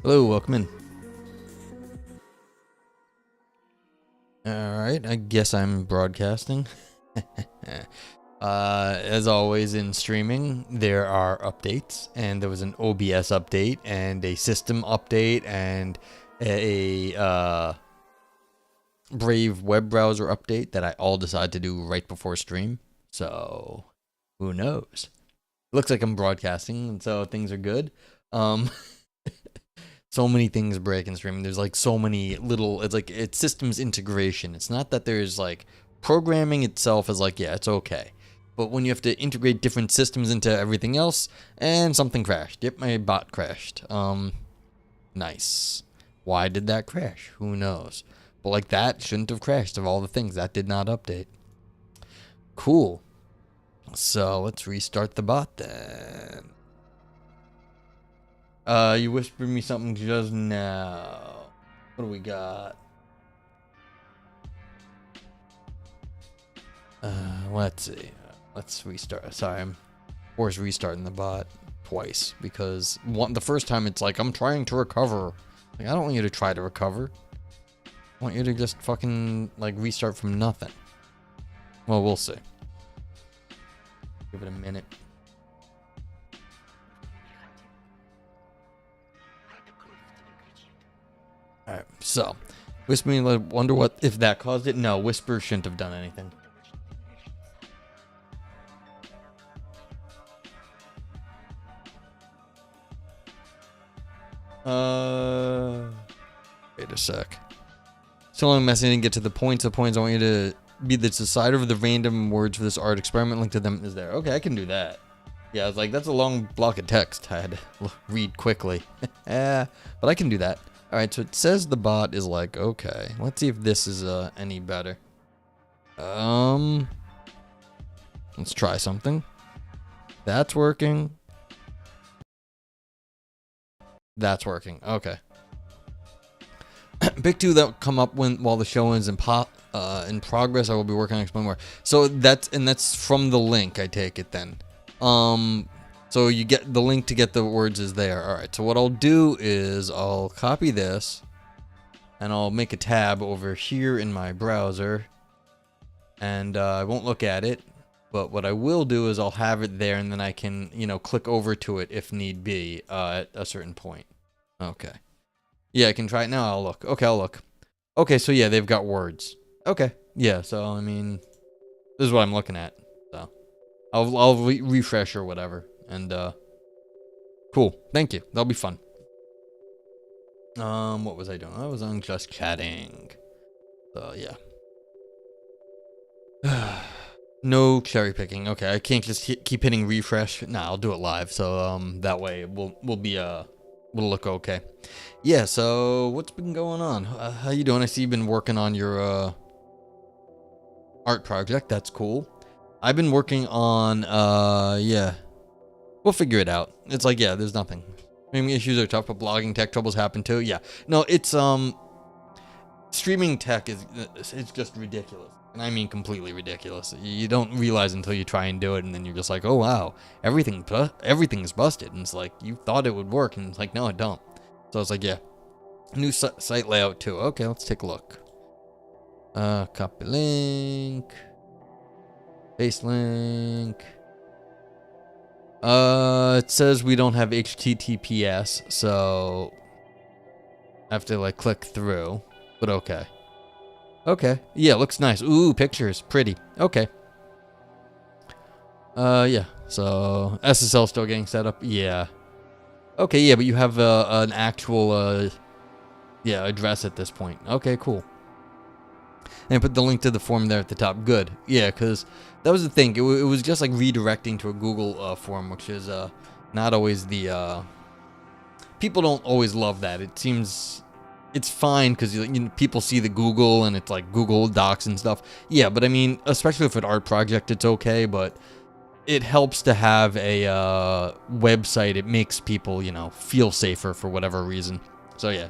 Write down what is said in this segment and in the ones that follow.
Hello, welcome in. Alright, I guess I'm broadcasting. As always in streaming, there are updates, and there was an OBS update, and a system update, and a Brave web browser update that I all decided to do right before stream. So, who knows? Looks like I'm broadcasting, and so things are good. So many things break in streaming. There's like so many little, it's systems integration. It's not that there's like programming itself is like, yeah, it's okay. But when you have to integrate different systems into everything else, and something crashed. Yep, my bot crashed. Nice. Why did that crash? Who knows? But like that shouldn't have crashed of all the things. That did not update. Cool. So let's restart the bot then. You whispered me something just now. What do we got? Let's see. Let's restart. Sorry, I'm forced restarting the bot twice because the first time it's like, I'm trying to recover. Like, I don't want you to try to recover. I want you to just fucking, like, restart from nothing. Well, we'll see. Give it a minute. Alright, so Whisper, wonder what if that caused it? No, Whisper shouldn't have done anything. Wait a sec. So long messing didn't get to the points. The points I want you to be the decider of the random words for this art experiment. Link to them is there. Okay, I can do that. Yeah, I was like, that's a long block of text. I had to read quickly. But I can do that. Alright, so it says the bot is like, okay. Let's see if this is any better. Let's try something. That's working. That's working. Okay. Pick two that come up while the show is in progress. I will be working on explaining more. So that's from the link, I take it then. So you get the link to get the words is there. All right. So what I'll do is I'll copy this and I'll make a tab over here in my browser, and I won't look at it. But what I will do is I'll have it there, and then I can, click over to it if need be at a certain point. Okay. Yeah, I can try it now. I'll look. Okay, I'll look. Okay, so yeah, they've got words. Okay. Yeah, so, I mean, this is what I'm looking at. So, I'll refresh or whatever. And, cool. Thank you. That'll be fun. What was I doing? I was on just chatting. So, yeah. No cherry picking. Okay, I can't just keep hitting refresh. Nah, I'll do it live. So, that way we'll look okay. Yeah, so what's been going on? How you doing? I see you've been working on your art project. That's cool. I've been working on yeah. We'll figure it out. It's like, yeah, there's nothing. Streaming issues are tough, but blogging tech troubles happen too. Yeah. No, it's streaming tech it's just ridiculous. And I mean completely ridiculous. You don't realize until you try and do it, and then you're just like, oh wow, everything's busted. And it's like, you thought it would work, and it's like, no, it don't. So it's like, yeah. New site layout too. Okay, let's take a look. Copy link. Paste link. It says we don't have HTTPS, so I have to like click through, but okay. Okay. Yeah, looks nice. Ooh, pictures. Pretty. Okay. Yeah. So, SSL still getting set up? Yeah. Okay, yeah, but you have an actual, yeah, address at this point. Okay, cool. And I put the link to the form there at the top. Good. Yeah, because that was the thing. It was just like redirecting to a Google form, which is not always the... people don't always love that. It seems... It's fine because people see the Google and it's like Google Docs and stuff. Yeah, but I mean, especially for an art project, it's okay. But it helps to have a website. It makes people, feel safer for whatever reason. So yeah,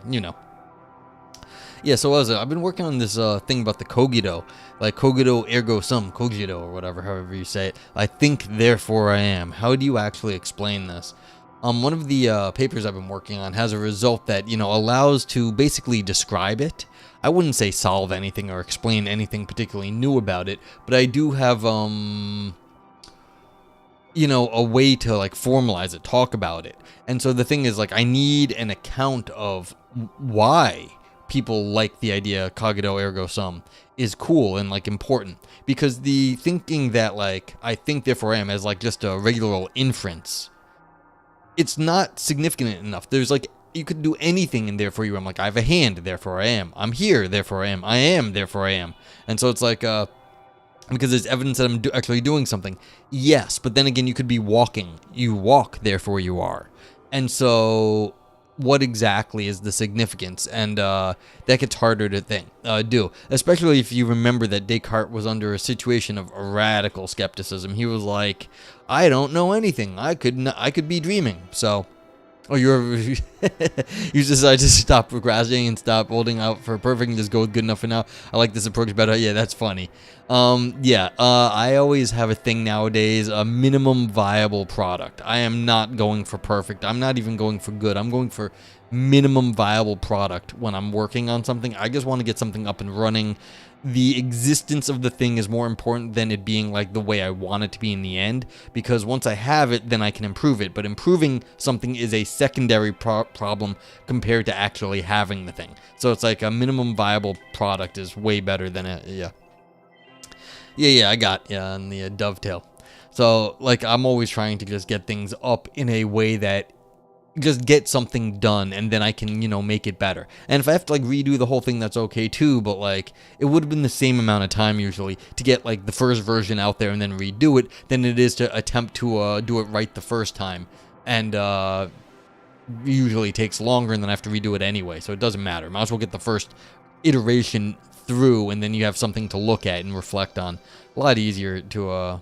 Yeah, so what was it? I've been working on this thing about the cogito. Like cogito ergo sum, cogito or whatever, however you say it. I think, therefore I am. How do you actually explain this? One of the papers I've been working on has a result that, allows to basically describe it. I wouldn't say solve anything or explain anything particularly new about it, but I do have, a way to like formalize it, talk about it. And so the thing is, like, I need an account of why people like the idea cogito ergo sum is cool and like important, because the thinking that like I think therefore I am as like just a regular old inference, it's not significant enough. There's like, you could do anything and therefore you am. Like, I have a hand, therefore I am. I'm here, therefore I am, therefore I am. And so it's like, because there's evidence that I'm actually doing something. Yes, but then again, you could be walking. You walk, therefore you are. And so what exactly is the significance? And that gets harder to do, especially if you remember that Descartes was under a situation of radical skepticism. He was like, I don't know anything. I could be dreaming. So, you decide to stop procrastinating and stop holding out for perfect and just go with good enough for now. I like this approach better. Yeah, that's funny. I always have a thing nowadays, a minimum viable product. I am not going for perfect. I'm not even going for good. I'm going for minimum viable product when I'm working on something. I just want to get something up and running. The existence of the thing is more important than it being like the way I want it to be in the end, because once I have it, then I can improve it. But improving something is a secondary problem compared to actually having the thing. So it's like a minimum viable product is way better than it. I got on the dovetail. So like, I'm always trying to just get things up in a way that just get something done, and then I can, make it better. And if I have to like redo the whole thing, that's okay too, but like, it would have been the same amount of time usually to get like the first version out there and then redo it than it is to attempt to do it right the first time. And usually takes longer, and then I have to redo it anyway, so it doesn't matter. Might as well get the first iteration through, and then you have something to look at and reflect on. A lot easier to a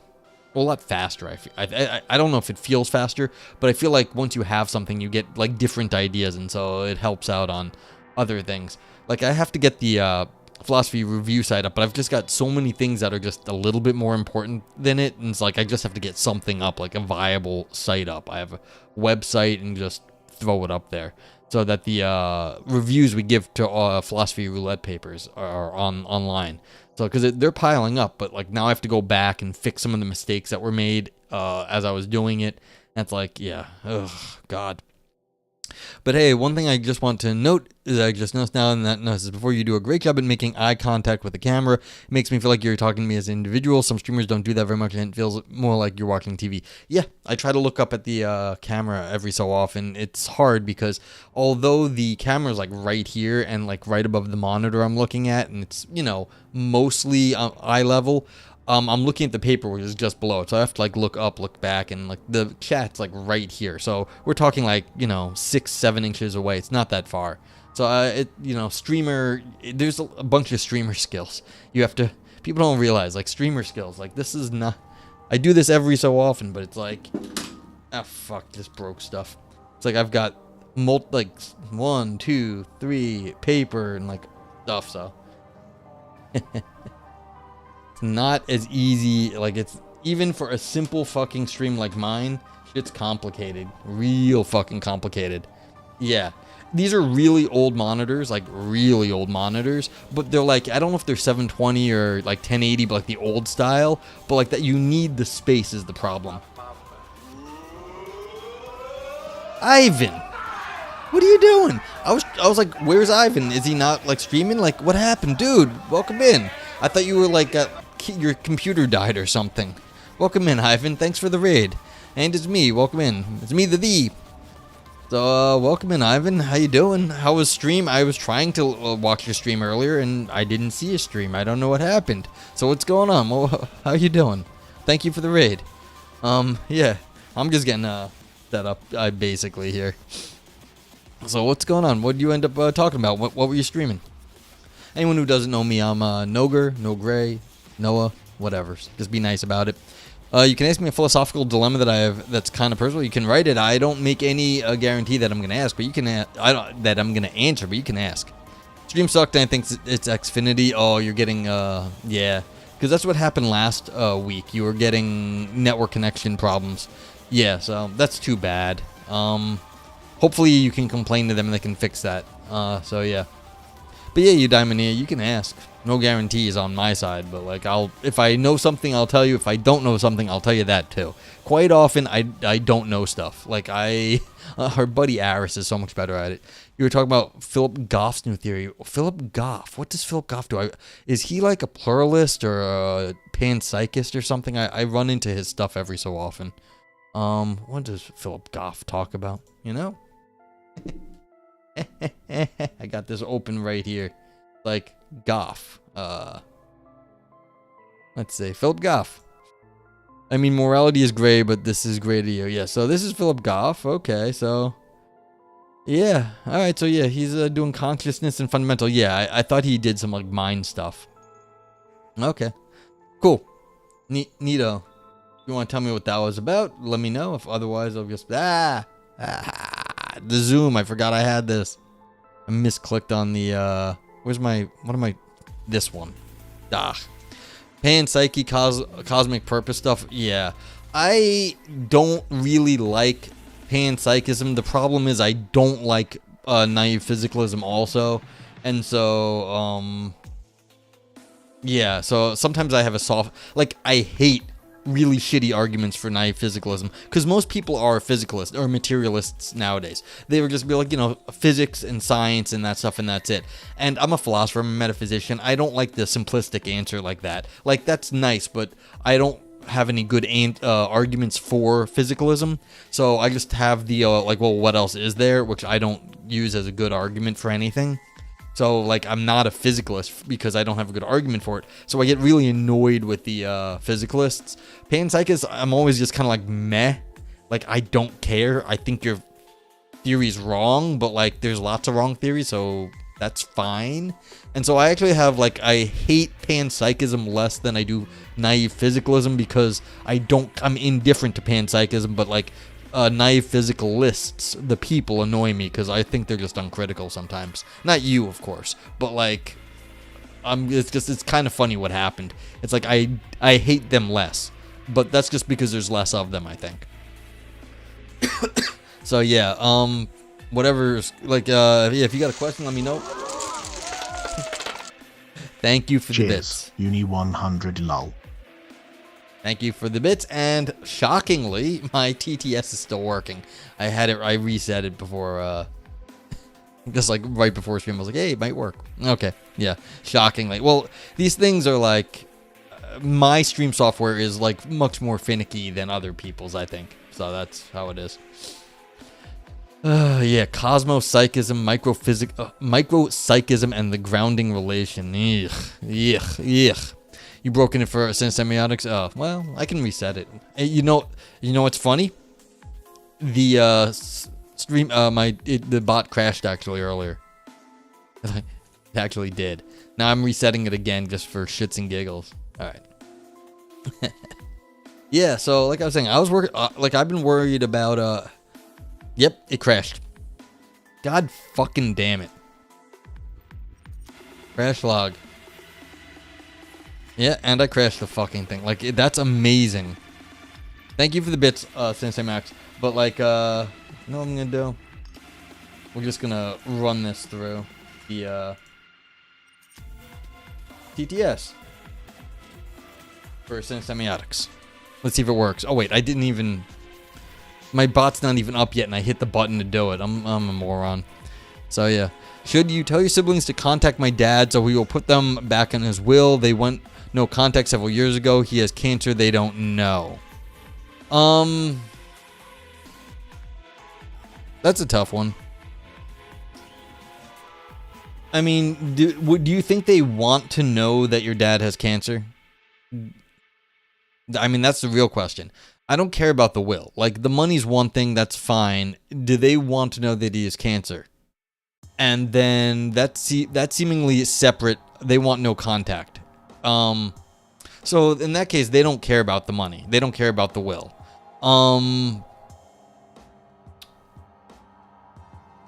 lot faster. I don't know if it feels faster, but I feel like once you have something, you get like different ideas, and so it helps out on other things. Like, I have to get the philosophy review site up, but I've just got so many things that are just a little bit more important than it, and it's like I just have to get something up, like a viable site up. I have a website and just throw it up there so that the reviews we give to philosophy roulette papers are online. So, because they're piling up, but like now I have to go back and fix some of the mistakes that were made as I was doing it. That's like, God. But hey, one thing I just want to note is I just noticed now, and that notice before, you do a great job at making eye contact with the camera. It makes me feel like you're talking to me as an individual. Some streamers don't do that very much, and it feels more like you're watching TV. Yeah, I try to look up at the camera every so often. It's hard because although the camera is like right here and like right above the monitor I'm looking at, and it's, mostly eye level, I'm looking at the paper, which is just below it, so I have to like look up, look back, and like the chat's like right here. So we're talking like 6-7 inches away. It's not that far. So streamer. There's a bunch of streamer skills. People don't realize like streamer skills. Like, this is not. I do this every so often, but it's like, fuck, this broke stuff. It's like I've got 1, 2, 3 paper and like stuff. So. Not as easy, like, it's even for a simple fucking stream like mine, shit's complicated, real fucking complicated. Yeah, these are really old monitors, like really old monitors, but they're like, I don't know if they're 720 or like 1080, but like the old style, but like that, you need the space is the problem. Ivan, what are you doing? I was like, where's Ivan? Is he not like streaming? Like, what happened, dude? Welcome in. I thought you were like your computer died or something. Welcome in, Ivan. Thanks for the raid. And it's me. Welcome in. It's me, the thee. So, welcome in, Ivan. How you doing? How was stream? I was trying to watch your stream earlier, and I didn't see a stream. I don't know what happened. So, what's going on? Well, how you doing? Thank you for the raid. Yeah. I'm just getting set up, basically, here. So, what's going on? What did you end up talking about? What were you streaming? Anyone who doesn't know me, I'm Noger, No Gray, Noah, whatever. Just be nice about it. You can ask me a philosophical dilemma that I have that's kind of personal. You can write it. I don't make any guarantee that I'm going to ask, but you can that I'm going to answer, but you can ask. Stream sucked, and I think it's Xfinity. Oh, you're getting yeah, because that's what happened last week. You were getting network connection problems. Yeah, so that's too bad. Hopefully you can complain to them and they can fix that. So yeah. But yeah, Eudaimonia, you can ask. No guarantees on my side, but like if I know something, I'll tell you. If I don't know something, I'll tell you that too. Quite often, I don't know stuff. Like our buddy Aris is so much better at it. You were talking about Philip Goff's new theory. Philip Goff, what does Philip Goff do? Is he like a pluralist or a panpsychist or something? I run into his stuff every so often. What does Philip Goff talk about? You know? I got this open right here. Like Goff. Let's see. Philip Goff. I mean, morality is gray, but this is gray to you. Yeah, so this is Philip Goff. Okay, so yeah. All right, so yeah, he's doing consciousness and fundamental. Yeah, I thought he did some like mind stuff. Okay, cool. Neato. If you want to tell me what that was about, let me know. If otherwise, I'll just the Zoom. I forgot I had this. I misclicked on the this one. Panpsyche, cosmic purpose stuff. Yeah, I don't really like panpsychism. The problem is I don't like naive physicalism also, and so yeah. So sometimes I have a soft I hate really shitty arguments for naive physicalism because most people are physicalists or materialists nowadays. They would just be like, physics and science and that stuff, and that's it. And I'm a philosopher, I'm a metaphysician. I don't like the simplistic answer like that. Like, that's nice, but I don't have any good arguments for physicalism. So I just have the well, what else is there, which I don't use as a good argument for anything. So, I'm not a physicalist because I don't have a good argument for it. So I get really annoyed with the physicalists. Panpsychists, I'm always just kind of meh. I don't care. I think your theory's wrong, but, there's lots of wrong theories, so that's fine. And so I actually have, I hate panpsychism less than I do naive physicalism because I'm indifferent to panpsychism, but, naive physicalists, the people, annoy me because I think they're just uncritical sometimes. Not you, of course, but it's kind of funny what happened. It's I hate them less, but that's just because there's less of them, I think. So yeah, whatever. If you got a question, let me know. Thank you for the bits. Uni 100 lol. Thank you for the bits, and shockingly, my TTS is still working. I reset it before, just right before stream. I was like, hey, it might work. Okay, yeah, shockingly. Well, these things are my stream software is much more finicky than other people's, I think. So that's how it is. Yeah, cosmopsychism, micropsychism, and the grounding relation. Ugh. You broken it for semiotics? Oh, well, I can reset it. You know what's funny? The stream, the bot crashed actually earlier. It actually did. Now I'm resetting it again just for shits and giggles. All right. Yeah. So like I was saying, I was working. I've been worried about. Yep, it crashed. God fucking damn it. Crash log. Yeah, and I crashed the fucking thing. That's amazing. Thank you for the bits, Sensei Max. But, you know what I'm gonna do? We're just gonna run this through the, TTS. For semiotics. Let's see if it works. Oh, wait, I didn't even... My bot's not even up yet, and I hit the button to do it. I'm a moron. So, yeah. Should you tell your siblings to contact my dad so we will put them back in his will? They went... No contact several years ago. He has cancer. They don't know. That's a tough one. I mean, do you think they want to know that your dad has cancer? I mean, that's the real question. I don't care about the will. The money's one thing, that's fine. Do they want to know that he has cancer? And then that's seemingly separate. They want no contact. So in that case, they don't care about the money. They don't care about the will.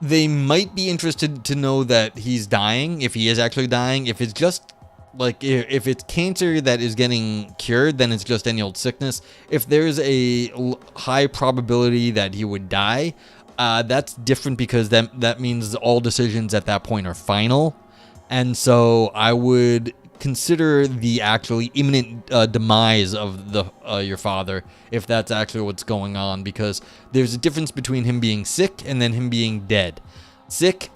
They might be interested to know that he's dying, if he is actually dying. If it's just Like, if it's cancer that is getting cured, then it's just any old sickness. If there's a high probability that he would die, that's different, because that means all decisions at that point are final. And so I would consider the actually imminent demise of your father, if that's actually what's going on, because there's a difference between him being sick and then him being dead. Sick,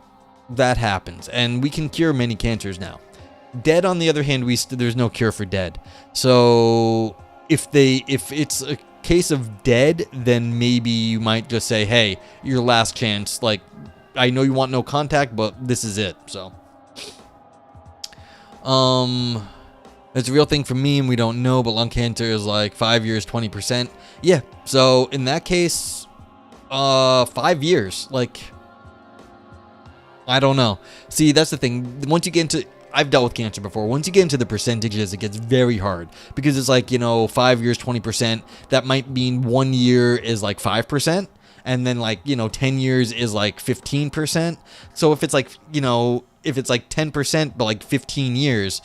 that happens, and we can cure many cancers now. Dead, on the other hand, there's no cure for dead. So if it's a case of dead, then maybe you might just say, hey, your last chance, like, I know you want no contact, but this is it. So it's a real thing for me, and we don't know, but lung cancer is like 5 years, 20%. Yeah, so in that case, 5 years, like, I don't know. See, that's the thing. Once you get into, I've dealt with cancer before. Once you get into the percentages, it gets very hard, because it's like, 5 years, 20%. That might mean 1 year is like 5%. And then, like, 10 years is like 15%. So if it's like, if it's like 10%, but like 15 years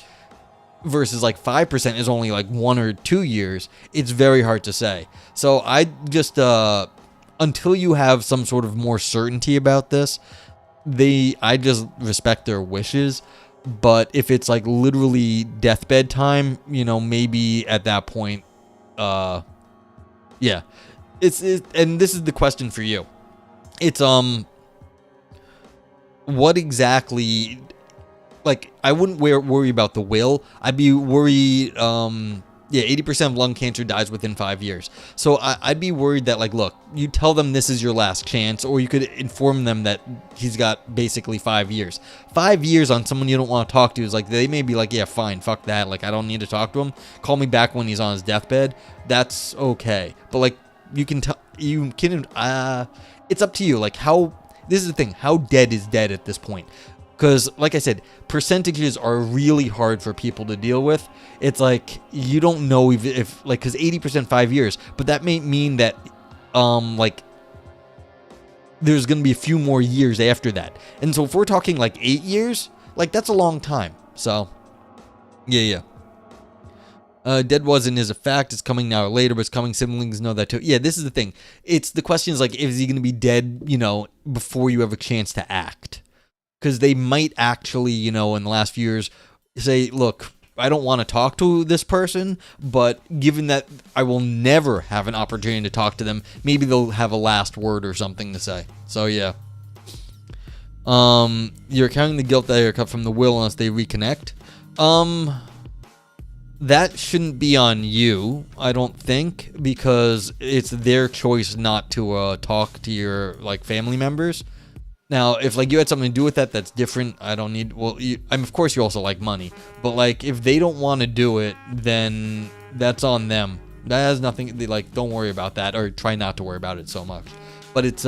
versus like 5% is only like 1 or 2 years, it's very hard to say. So I just, until you have some sort of more certainty about this, I just respect their wishes. But if it's like literally deathbed time, maybe at that point, yeah. And this is the question for you. It's, what exactly, like, I wouldn't worry about the will. I'd be worried, 80% of lung cancer dies within 5 years. So I'd be worried that, like, look, you tell them this is your last chance, or you could inform them that he's got basically 5 years. 5 years on someone you don't want to talk to is like, they may be like, yeah, fine, fuck that. Like, I don't need to talk to him. Call me back when he's on his deathbed. That's okay. But, like, it's up to you. Like, this is the thing, how dead is dead at this point? Because, like I said, percentages are really hard for people to deal with. It's like, you don't know if like, because 80% 5 years, but that may mean that, like, there's going to be a few more years after that. And so if we're talking like 8 years, like, that's a long time. So, yeah. Dead wasn't is a fact. It's coming now or later, but it's coming. Siblings know that too. Yeah, this is the thing. It's the question is like, is he going to be dead, before you have a chance to act? Because they might actually, in the last few years, say, look, I don't want to talk to this person, but given that I will never have an opportunity to talk to them, maybe they'll have a last word or something to say. So, yeah. You're carrying the guilt that you're cut from the will unless they reconnect. That shouldn't be on you, I don't think, because it's their choice not to talk to your, like, family members. Now, if, like, you had something to do with that, that's different. I don't need, of course you also like money, but, like, if they don't want to do it, then that's on them. That has nothing, like, don't worry about that, or try not to worry about it so much. But it's,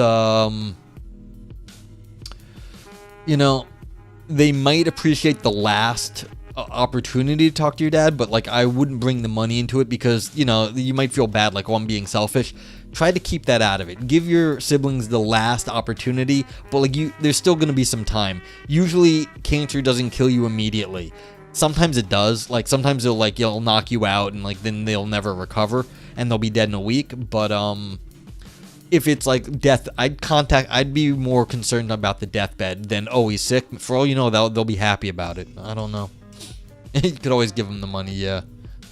they might appreciate the last opportunity to talk to your dad, but, like, I wouldn't bring the money into it, because, you might feel bad, like, oh, I'm being selfish. Try to keep that out of it. Give your siblings the last opportunity, but, like, there's still going to be some time. Usually cancer doesn't kill you immediately. Sometimes it does. Like, sometimes it'll knock you out, and, like, then they'll never recover and they'll be dead in a week. But if it's like death, I'd be more concerned about the deathbed than, oh, he's sick. For all you know, they'll be happy about it. I don't know. You could always give them the money, yeah,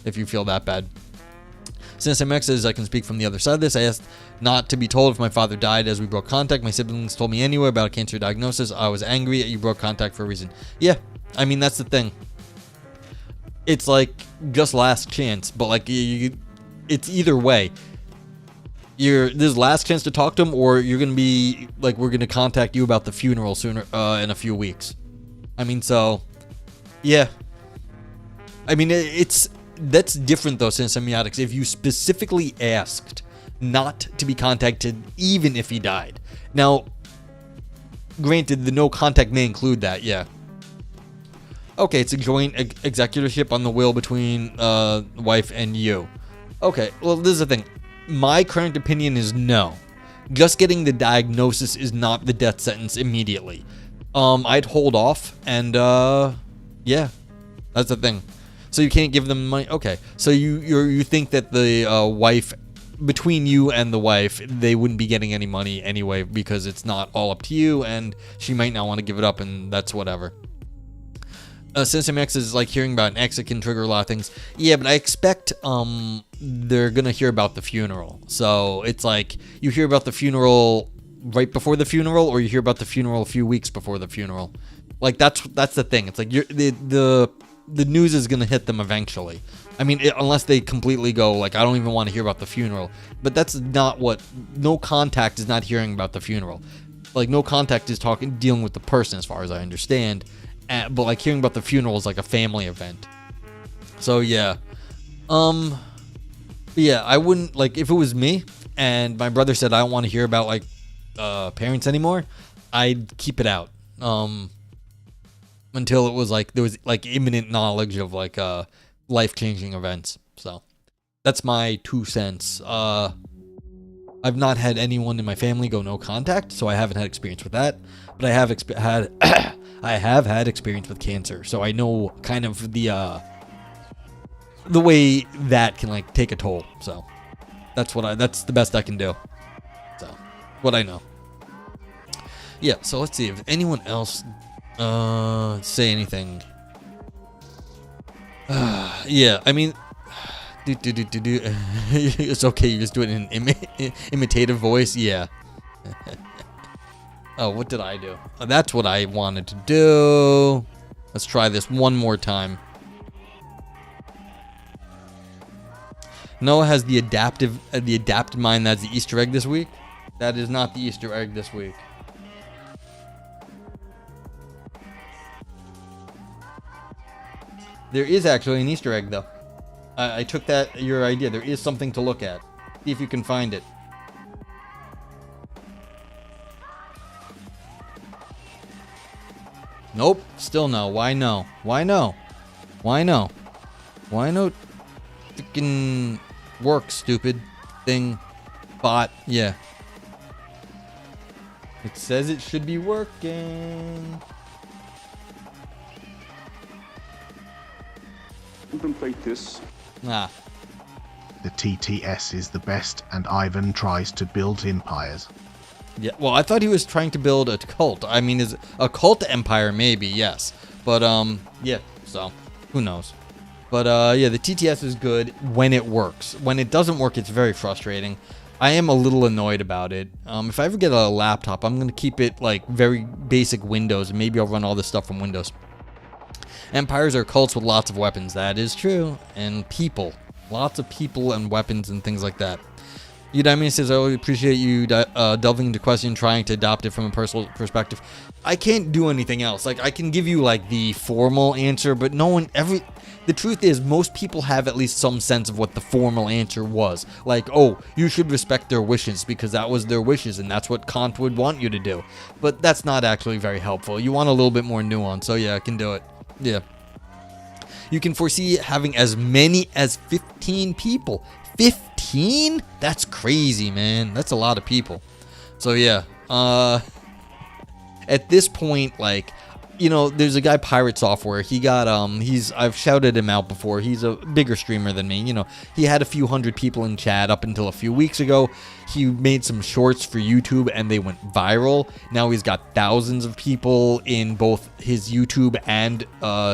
if you feel that bad. Since MX says I can speak from the other side of this, I asked not to be told if my father died as we broke contact. My siblings told me anyway about a cancer diagnosis. I was angry at you broke contact for a reason. Yeah, I mean, that's the thing. It's like just last chance, but, like, it's either way. There's last chance to talk to him, or you're going to be, like, we're going to contact you about the funeral sooner, in a few weeks. I mean, so, yeah. I mean, that's different, though, since semiotics. If you specifically asked not to be contacted, even if he died. Now, granted, the no contact may include that, yeah. Okay, it's a joint executorship on the will between wife and you. Okay, well, this is the thing. My current opinion is no. Just getting the diagnosis is not the death sentence immediately. I'd hold off, and, yeah. That's the thing. So you can't give them money. Okay. So you think that the wife, between you and the wife, they wouldn't be getting any money anyway because it's not all up to you, and she might not want to give it up, and that's whatever. System X is like hearing about an ex, it can trigger a lot of things. Yeah, but I expect they're gonna hear about the funeral. So it's like you hear about the funeral right before the funeral, or you hear about the funeral a few weeks before the funeral. Like that's the thing. It's like the news is gonna hit them eventually. I mean, unless they completely go like, I don't even want to hear about the funeral. But that's not what. No Contact is not hearing about the funeral. Like No Contact is dealing with the person, as far as I understand. But like hearing about the funeral is like a family event. So yeah. Yeah, I wouldn't, like, if it was me and my brother said I don't want to hear about like parents anymore, I'd keep it out. Until it was like there was like imminent knowledge of like life-changing events. So that's my 2 cents. I've not had anyone in my family go No Contact, so I haven't had experience with that. But I have I have had experience with cancer, so I know kind of the way that can like take a toll. So that's the best I can do. So what I know. Yeah. So let's see if anyone else say anything. Yeah. I mean. It's okay. You just do it in an imitative voice. Yeah. Oh, what did I do? Oh, that's what I wanted to do. Let's try this one more time. Noah has the adaptive mind. That's the Easter egg this week. That is not the Easter egg this week. There is actually an Easter egg though. I took your idea. There is something to look at. See if you can find it. Nope. Still no. Why no? Why no? Why no? Why no? Freaking work, stupid thing. Bot. Yeah. It says it should be working. Contemplate this. Ah. The TTS is the best, and Ivan tries to build empires. Yeah, well, I thought he was trying to build a cult. I mean, is a cult empire, maybe, yes. But, yeah, so, who knows. But, yeah, the TTS is good when it works. When it doesn't work, it's very frustrating. I am a little annoyed about it. If I ever get a laptop, I'm going to keep it, like, very basic Windows, and maybe I'll run all this stuff from Windows. Empires are cults with lots of weapons. That is true. And people. Lots of people and weapons and things like that. Udemy says, I really appreciate you delving into question, trying to adopt it from a personal perspective. I can't do anything else. Like, I can give you, like, the formal answer, but the truth is, most people have at least some sense of what the formal answer was. Like, oh, you should respect their wishes because that was their wishes and that's what Kant would want you to do. But that's not actually very helpful. You want a little bit more nuance, so yeah, I can do it. Yeah. You can foresee having as many as 15 people. 15? That's crazy, man. That's a lot of people. So yeah. At this point, like, you know, there's a guy, Pirate Software. He got, I've shouted him out before. He's a bigger streamer than me. You know, he had a few hundred people in chat up until a few weeks ago. He made some shorts for YouTube and they went viral. Now he's got thousands of people in both his YouTube and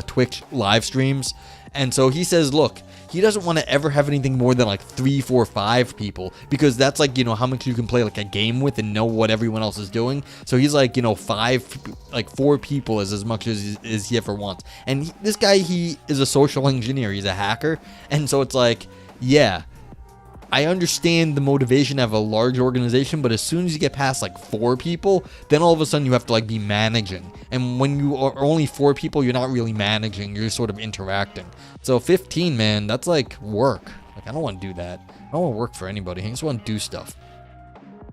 Twitch live streams. And so he says, look, he doesn't want to ever have anything more than like 3, 4, 5 people because that's like, you know, how much you can play like a game with and know what everyone else is doing. So he's like, you know, 4 people is as much as he ever wants. And this guy, he is a social engineer. He's a hacker. And so it's like, yeah, I understand the motivation of a large organization, but as soon as you get past like 4 people, then all of a sudden you have to like be managing. And when you are only 4 people, you're not really managing, you're just sort of interacting. So 15, man, that's like work. Like, I don't want to do that. I don't want to work for anybody. I just want to do stuff.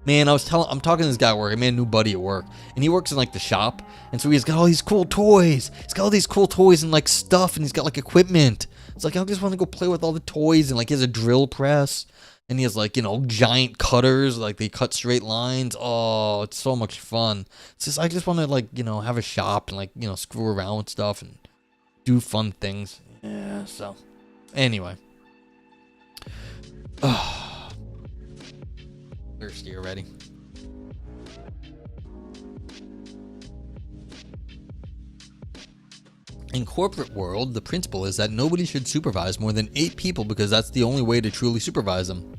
Man, I'm talking to this guy at work. I made a new buddy at work, and he works in like the shop, and so he's got all these cool toys. He's got all these cool toys and like stuff, and he's got like equipment. It's like, I just want to go play with all the toys, and like he has a drill press, and he has like, you know, giant cutters, like they cut straight lines. Oh, it's so much fun. It's just, I just want to like, you know, have a shop and like, you know, screw around with stuff and do fun things. Yeah, so anyway. Thirsty already. In corporate world, the principle is that nobody should supervise more than 8 people because that's the only way to truly supervise them.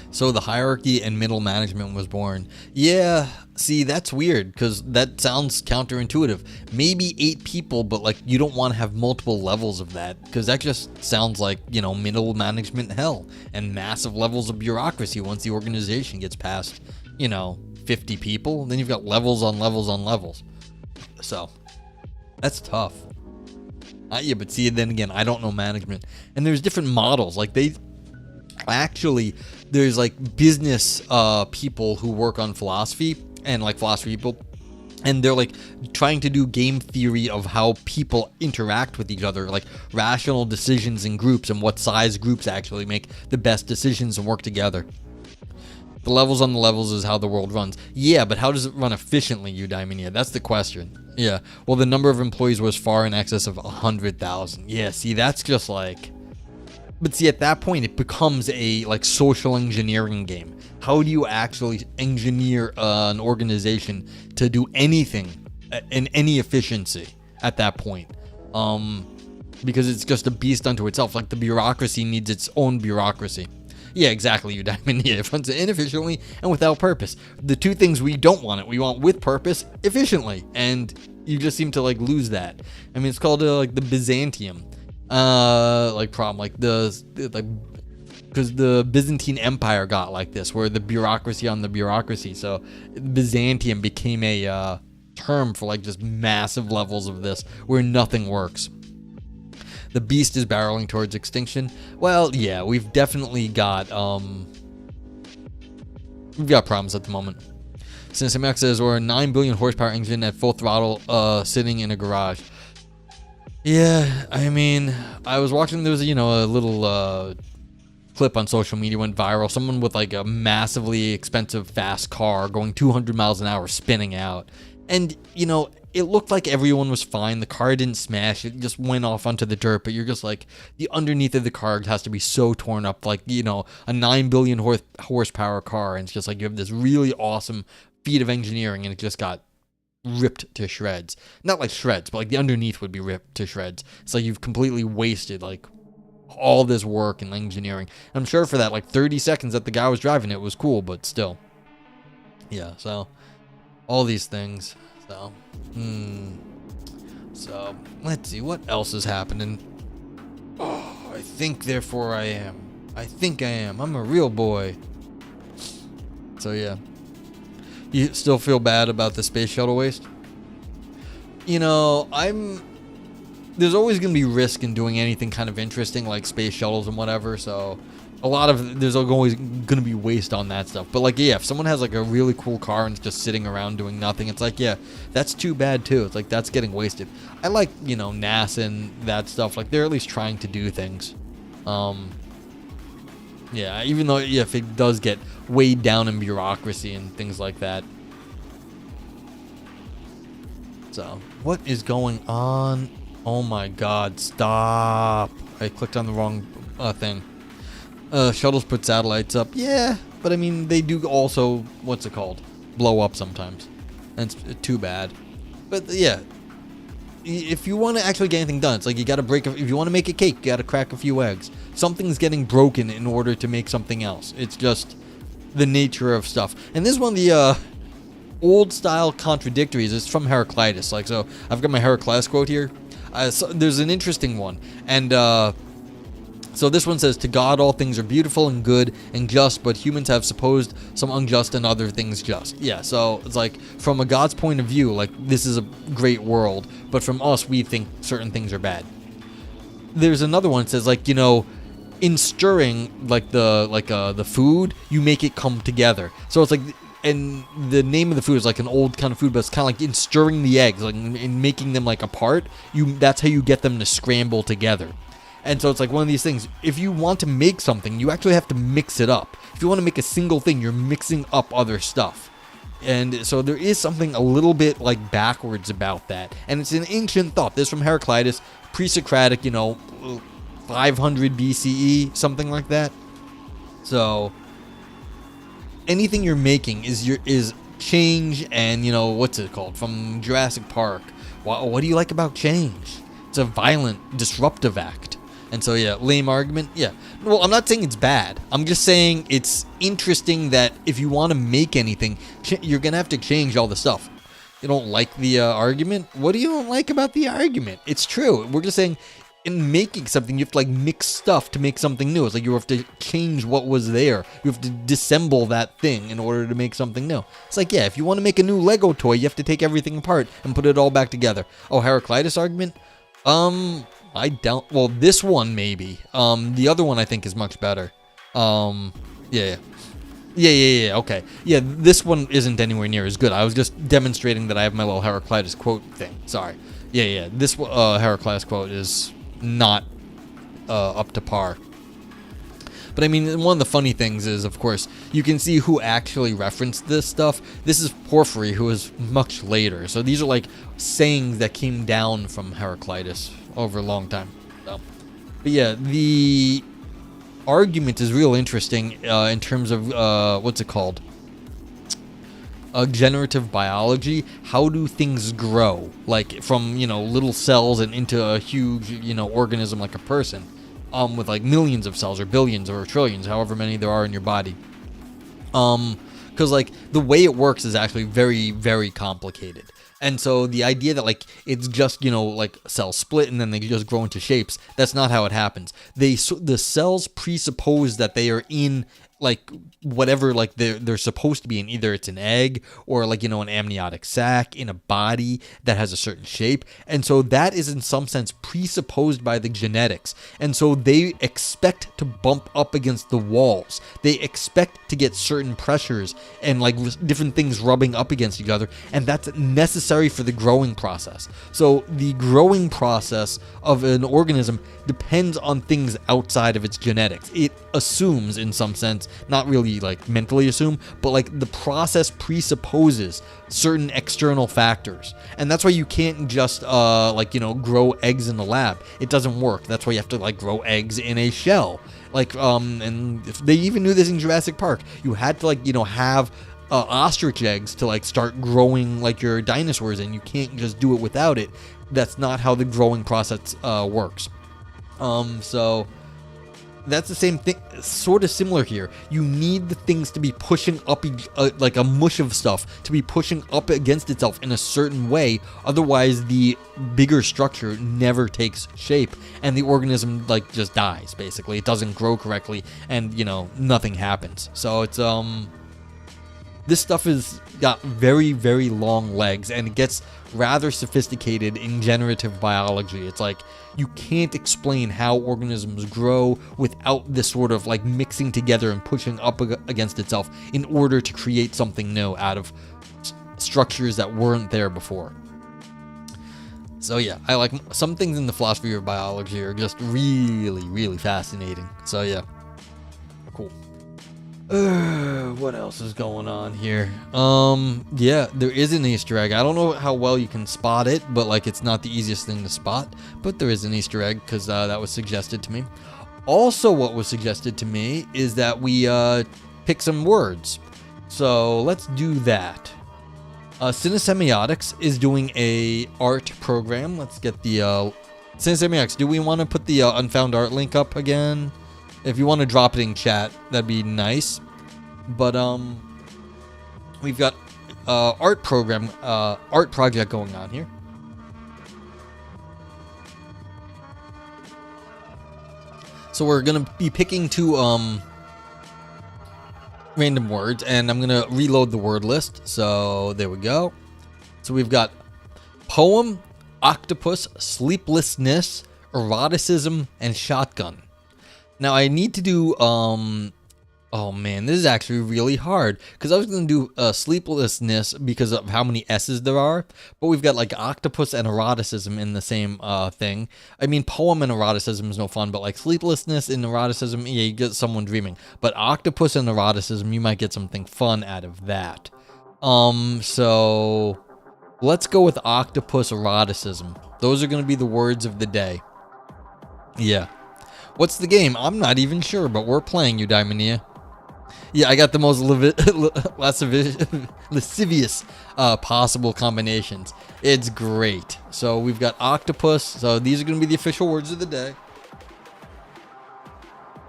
So the hierarchy and middle management was born. Yeah, see, that's weird because that sounds counterintuitive. Maybe 8 people, but like you don't want to have multiple levels of that because that just sounds like, middle management hell and massive levels of bureaucracy once the organization gets past, 50 people. Then you've got levels on levels on levels. So that's tough. Yeah, but see, then again, I don't know management. And there's different models. Like there's like business people who work on philosophy and like philosophy people. And they're like trying to do game theory of how people interact with each other, like rational decisions in groups and what size groups actually make the best decisions and work together. The levels on the levels is how the world runs. Yeah, but how does it run efficiently, Eudaimonia? That's the question. Yeah, well, the number of employees was far in excess of 100,000. Yeah, see, that's just like... But see, at that point, it becomes a like social engineering game. How do you actually engineer an organization to do anything in any efficiency at that point? Because it's just a beast unto itself. Like the bureaucracy needs its own bureaucracy. Yeah, exactly, Eudaimonia. It runs inefficiently and without purpose. The two things we don't want it. We want with purpose, efficiently. And you just seem to like lose that. I mean, it's called like the Byzantium problem. Like because the Byzantine Empire got like this, where the bureaucracy on the bureaucracy. So Byzantium became a term for like just massive levels of this, where nothing works. The beast is barreling towards extinction. Well, yeah, we've definitely got problems at the moment. Since MX says we're a 9 billion horsepower engine at full throttle, sitting in a garage. Yeah, I mean, I was watching. There was a little clip on social media went viral. Someone with like a massively expensive fast car going 200 miles an hour spinning out, and it looked like everyone was fine. The car didn't smash. It just went off onto the dirt. But you're just like, the underneath of the car has to be so torn up. Like, a 9 billion horsepower car. And it's just like you have this really awesome feat of engineering. And it just got ripped to shreds. Not like shreds, but like the underneath would be ripped to shreds. It's like you've completely wasted like all this work and engineering. I'm sure for that like 30 seconds that the guy was driving it was cool. But still. Yeah, so all these things. So, let's see, what else is happening? Oh, I think, therefore I am. I think I am. I'm a real boy. So, yeah. You still feel bad about the space shuttle waste? There's always going to be risk in doing anything kind of interesting, like space shuttles and whatever, so... there's always going to be waste on that stuff. But like, yeah, if someone has like a really cool car and it's just sitting around doing nothing, it's like, yeah, that's too bad too. It's like, that's getting wasted. I like, NASA and that stuff. Like, they're at least trying to do things. Yeah, even though, yeah, if it does get weighed down in bureaucracy and things like that. So, what is going on? Oh my God, stop. I clicked on the wrong thing. Shuttles put satellites up. Yeah, but I mean, they do also, blow up sometimes. And it's too bad. But yeah, if you want to actually get anything done, it's like you got to if you want to make a cake, you got to crack a few eggs. Something's getting broken in order to make something else. It's just the nature of stuff. And this is one of the old style contradictories. It's from Heraclitus. Like, so I've got my Heraclitus quote here. So there's an interesting one. And, so this one says, to God all things are beautiful and good and just, but humans have supposed some unjust and other things just. Yeah, so it's like, from a God's point of view, like, this is a great world, but from us, we think certain things are bad. There's another one that says, like, in stirring, like, the food, you make it come together. So it's like, and the name of the food is like an old kind of food, but it's kind of like in stirring the eggs, like in making them like apart, that's how you get them to scramble together. And so it's like one of these things, if you want to make something, you actually have to mix it up. If you want to make a single thing, you're mixing up other stuff. And so there is something a little bit like backwards about that. And it's an ancient thought. This from Heraclitus, pre-Socratic, 500 BCE, something like that. So anything you're making is change, and what's it called from Jurassic Park? What do you like about change? It's a violent, disruptive act. And so, yeah, lame argument. Yeah. Well, I'm not saying it's bad. I'm just saying it's interesting that if you want to make anything, you're going to have to change all the stuff. You don't like the argument? What do you don't like about the argument? It's true. We're just saying in making something, you have to like mix stuff to make something new. It's like you have to change what was there. You have to disassemble that thing in order to make something new. It's like, yeah, if you want to make a new Lego toy, you have to take everything apart and put it all back together. Oh, Heraclitus argument? I don't. Well, this one maybe. The other one I think is much better. Yeah. Okay. Yeah, this one isn't anywhere near as good. I was just demonstrating that I have my little Heraclitus quote thing. Sorry. Yeah. This Heraclitus quote is not up to par. But I mean, one of the funny things is, of course, you can see who actually referenced this stuff. This is Porphyry, who is much later. So these are like sayings that came down from Heraclitus over a long time. So, but yeah, the argument is real interesting in terms of what's it called? Generative biology. How do things grow? Like from little cells and into a huge organism like a person. With like millions of cells or billions or trillions, however many there are in your body. Because like the way it works is actually very, very complicated. And so the idea that like it's just like cells split and then they just grow into shapes, that's not how it happens. The cells presuppose that they are in like whatever like they're supposed to be in. Either it's an egg or like an amniotic sac in a body that has a certain shape, and so that is in some sense presupposed by the genetics. And so they expect to bump up against the walls. They expect to get certain pressures and like different things rubbing up against each other, and that's necessary for the growing process. So the growing process of an organism depends on things outside of its genetics. It assumes, in some sense, not really like mentally assume, but like the process presupposes certain external factors. And that's why you can't just grow eggs in the lab. It doesn't work. That's why you have to like grow eggs in a shell. Like and if they even knew this in Jurassic Park. You had to like have ostrich eggs to like start growing like your dinosaurs, and you can't just do it without it. That's not how the growing process works. So that's the same thing, sort of similar here. You need the things to be pushing up, like a mush of stuff, to be pushing up against itself in a certain way. Otherwise, the bigger structure never takes shape, and the organism like just dies. Basically, it doesn't grow correctly, and nothing happens. So it's this stuff has got very, very long legs, and it gets rather sophisticated in generative biology. It's like you can't explain how organisms grow without this sort of like mixing together and pushing up against itself in order to create something new out of structures that weren't there before. So yeah, I like some things in the philosophy of biology are just really, really fascinating. So yeah, cool. What else is going on here? Yeah, there is an Easter egg. I don't know how well you can spot it, but like it's not the easiest thing to spot. But there is an Easter egg because that was suggested to me. Also, what was suggested to me is that we pick some words. So let's do that. Cinesemiotics is doing a art program. Let's get the Cinesemiotics. Do we want to put the Unfound Art link up again? If you want to drop it in chat, that'd be nice. But we've got art project going on here. So we're gonna be picking two random words, and I'm gonna reload the word list. So there we go. So we've got poem, octopus, sleeplessness, eroticism, and shotgun. Now I need to do, oh man, this is actually really hard, because I was going to do sleeplessness because of how many S's there are, but we've got like octopus and eroticism in the same thing. I mean, poem and eroticism is no fun, but like sleeplessness and eroticism, yeah, you get someone dreaming. But octopus and eroticism, you might get something fun out of that. So let's go with octopus eroticism. Those are going to be the words of the day. Yeah. What's the game? I'm not even sure, but we're playing Eudaimonia. Yeah, I got the most lascivious possible combinations. It's great. So we've got octopus. So these are going to be the official words of the day.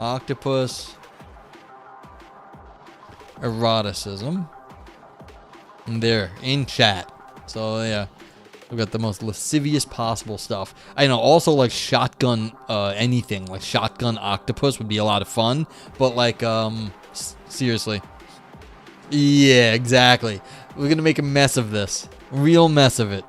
Octopus. Eroticism. And there, in chat. So yeah, we've got the most lascivious possible stuff. I know, also like shotgun anything, like shotgun octopus would be a lot of fun. But like, seriously. Yeah, exactly. We're going to make a mess of this. Real mess of it.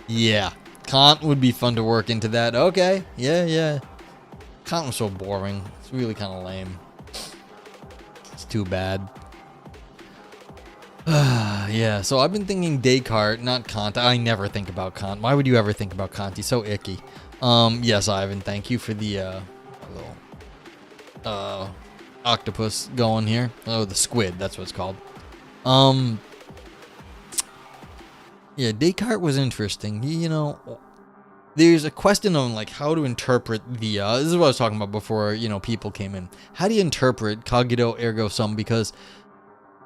Yeah. Kant would be fun to work into that. Okay. Yeah. Kant was so boring. It's really kind of lame. It's too bad. Yeah, so I've been thinking Descartes, not Kant. I never think about Kant. Why would you ever think about Kant? He's so icky. Yes, Ivan, thank you for the little octopus going here. Oh, the squid, that's what it's called. Yeah, Descartes was interesting. You know, there's a question on like how to interpret the this is what I was talking about before, you know, people came in. How do you interpret cogito ergo sum? Because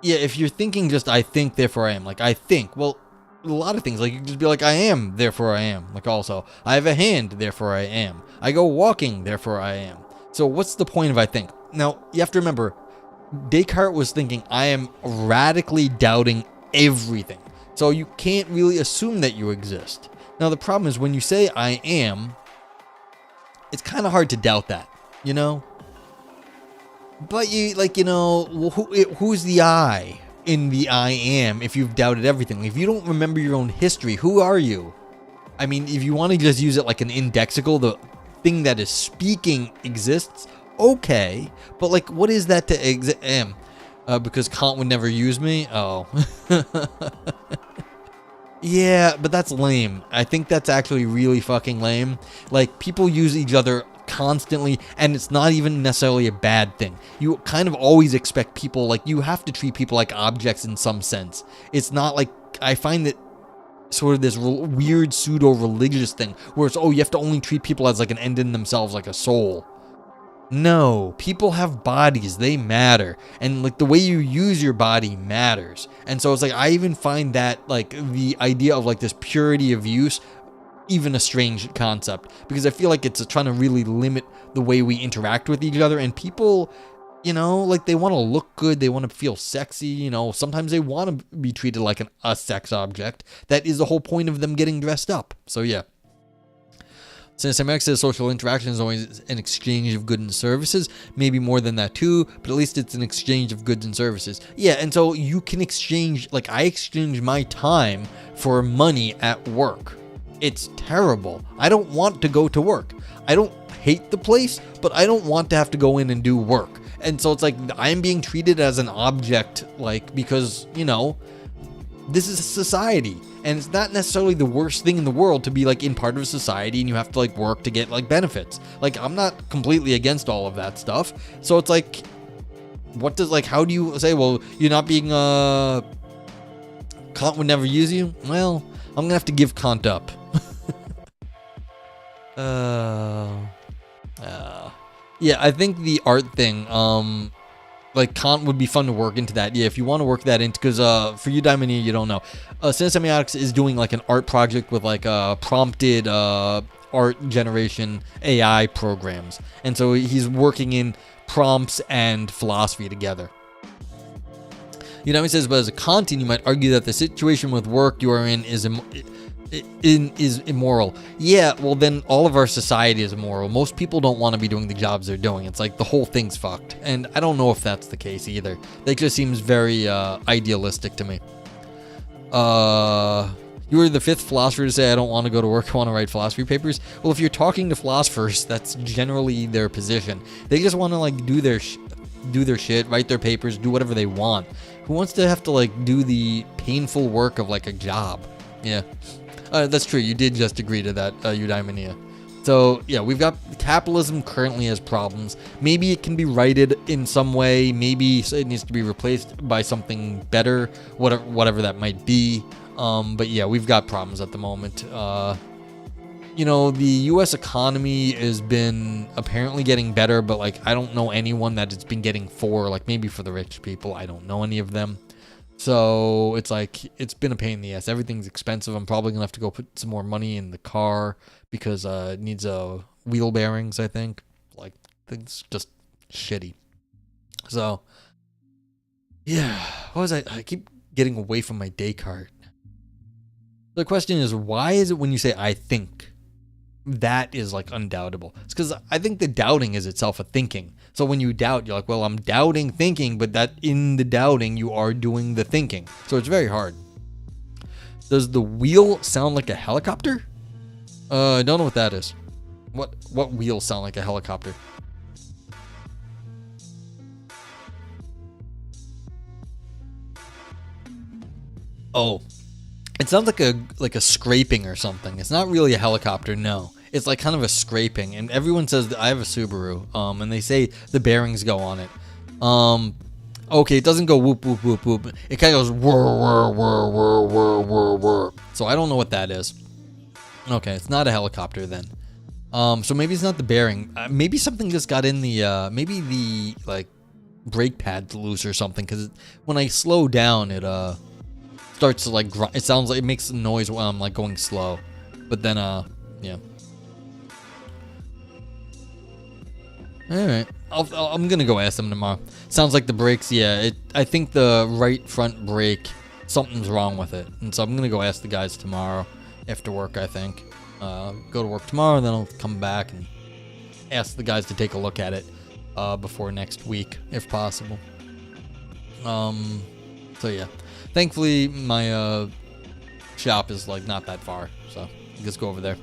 yeah, if you're thinking just I think therefore I am, like I think, well, a lot of things, like you can just be like I am therefore I am. Like also, I have a hand therefore I am. I go walking therefore I am. So what's the point of I think? Now, you have to remember Descartes was thinking I am radically doubting everything. So you can't really assume that you exist. Now the problem is when you say I am, it's kind of hard to doubt that, you know? But you, like, you know, who's the I in the I am if you've doubted everything? If you don't remember your own history, who are you? I mean, if you want to just use it like an indexical, the thing that is speaking exists, okay. But like, what is that to am? Because Kant would never use me? Oh. Yeah, but that's lame. I think that's actually really fucking lame. Like, people use each other constantly, and it's not even necessarily a bad thing. You kind of always expect people, like, you have to treat people like objects in some sense. It's not like, I find that sort of this weird pseudo-religious thing, where it's, oh, you have to only treat people as like an end in themselves, like a soul. No, people have bodies, they matter, and like the way you use your body matters. And so it's like I even find that like the idea of like this purity of use even a strange concept, because I feel like it's trying to really limit the way we interact with each other. And people, you know, like they want to look good, they want to feel sexy, you know, sometimes they want to be treated like a sex object. That is the whole point of them getting dressed up. So yeah. Since America says social interaction is always an exchange of goods and services, maybe more than that too, but at least it's an exchange of goods and services. Yeah, and so you can exchange, like I exchange my time for money at work. It's terrible. I don't want to go to work. I don't hate the place, but I don't want to have to go in and do work. And so it's like I'm being treated as an object, like, because, you know, this is a society, and it's not necessarily the worst thing in the world to be like in part of a society and you have to like work to get like benefits. Like I'm not completely against all of that stuff. So it's like, what does, like, how do you say, well, you're not being Kant would never use you? Well, I'm gonna have to give Kant up. Yeah, I think the art thing, like Kant would be fun to work into that. Yeah, if you want to work that into, because for you, Eudaimonia, you don't know. Cinesemiotics is doing like an art project with like prompted art generation AI programs. And so he's working in prompts and philosophy together. He says, but as a Kantian, you might argue that the situation with work you are in is immoral. Yeah, well then all of our society is immoral. Most people don't want to be doing the jobs they're doing. It's like the whole thing's fucked. And I don't know if that's the case either. That just seems very idealistic to me. You were the fifth philosopher to say I don't want to go to work, I want to write philosophy papers. Well, if you're talking to philosophers, that's generally their position. They just want to like do their shit, write their papers, do whatever they want. Who wants to have to like do the painful work of like a job? Yeah. That's true. You did just agree to that, Eudaimonia. So, yeah, we've got capitalism currently has problems. Maybe it can be righted in some way. Maybe it needs to be replaced by something better, whatever that might be. But yeah, we've got problems at the moment. You know, the U.S. economy has been apparently getting better, but like I don't know anyone that it's been getting for. Like maybe for the rich people, I don't know any of them. So it's like it's been a pain in the ass. Everything's expensive. I'm probably gonna have to go put some more money in the car because it needs wheel bearings. I think like things just shitty. So yeah, what was I keep getting away from my Descartes. The question is, why is it when you say I think? That is like undoubtable. It's because I think the doubting is itself a thinking. So when you doubt, you're like, well, I'm doubting thinking, but that in the doubting, you are doing the thinking. So it's very hard. Does the wheel sound like a helicopter? I don't know what that is. What wheels sound like a helicopter? Oh. It sounds like a scraping or something. It's not really a helicopter, no. It's like kind of a scraping, and everyone says that I have a Subaru, and they say the bearings go on it. Okay, it doesn't go whoop whoop whoop whoop. It kind of goes whir whir whir whir whir whir whir. So I don't know what that is. Okay, it's not a helicopter then. So maybe it's not the bearing. Maybe something just got in the maybe the like brake pad's loose or something. Because when I slow down, it starts to like grind. It sounds like it makes a noise while I'm like going slow, but then yeah. All right, I'm gonna go ask them tomorrow. Sounds like the brakes. Yeah, I think the right front brake, something's wrong with it, and so I'm gonna go ask the guys tomorrow after work. I think go to work tomorrow, and then I'll come back and ask the guys to take a look at it before next week, if possible. So yeah. Thankfully, my shop is like not that far, so just go over there.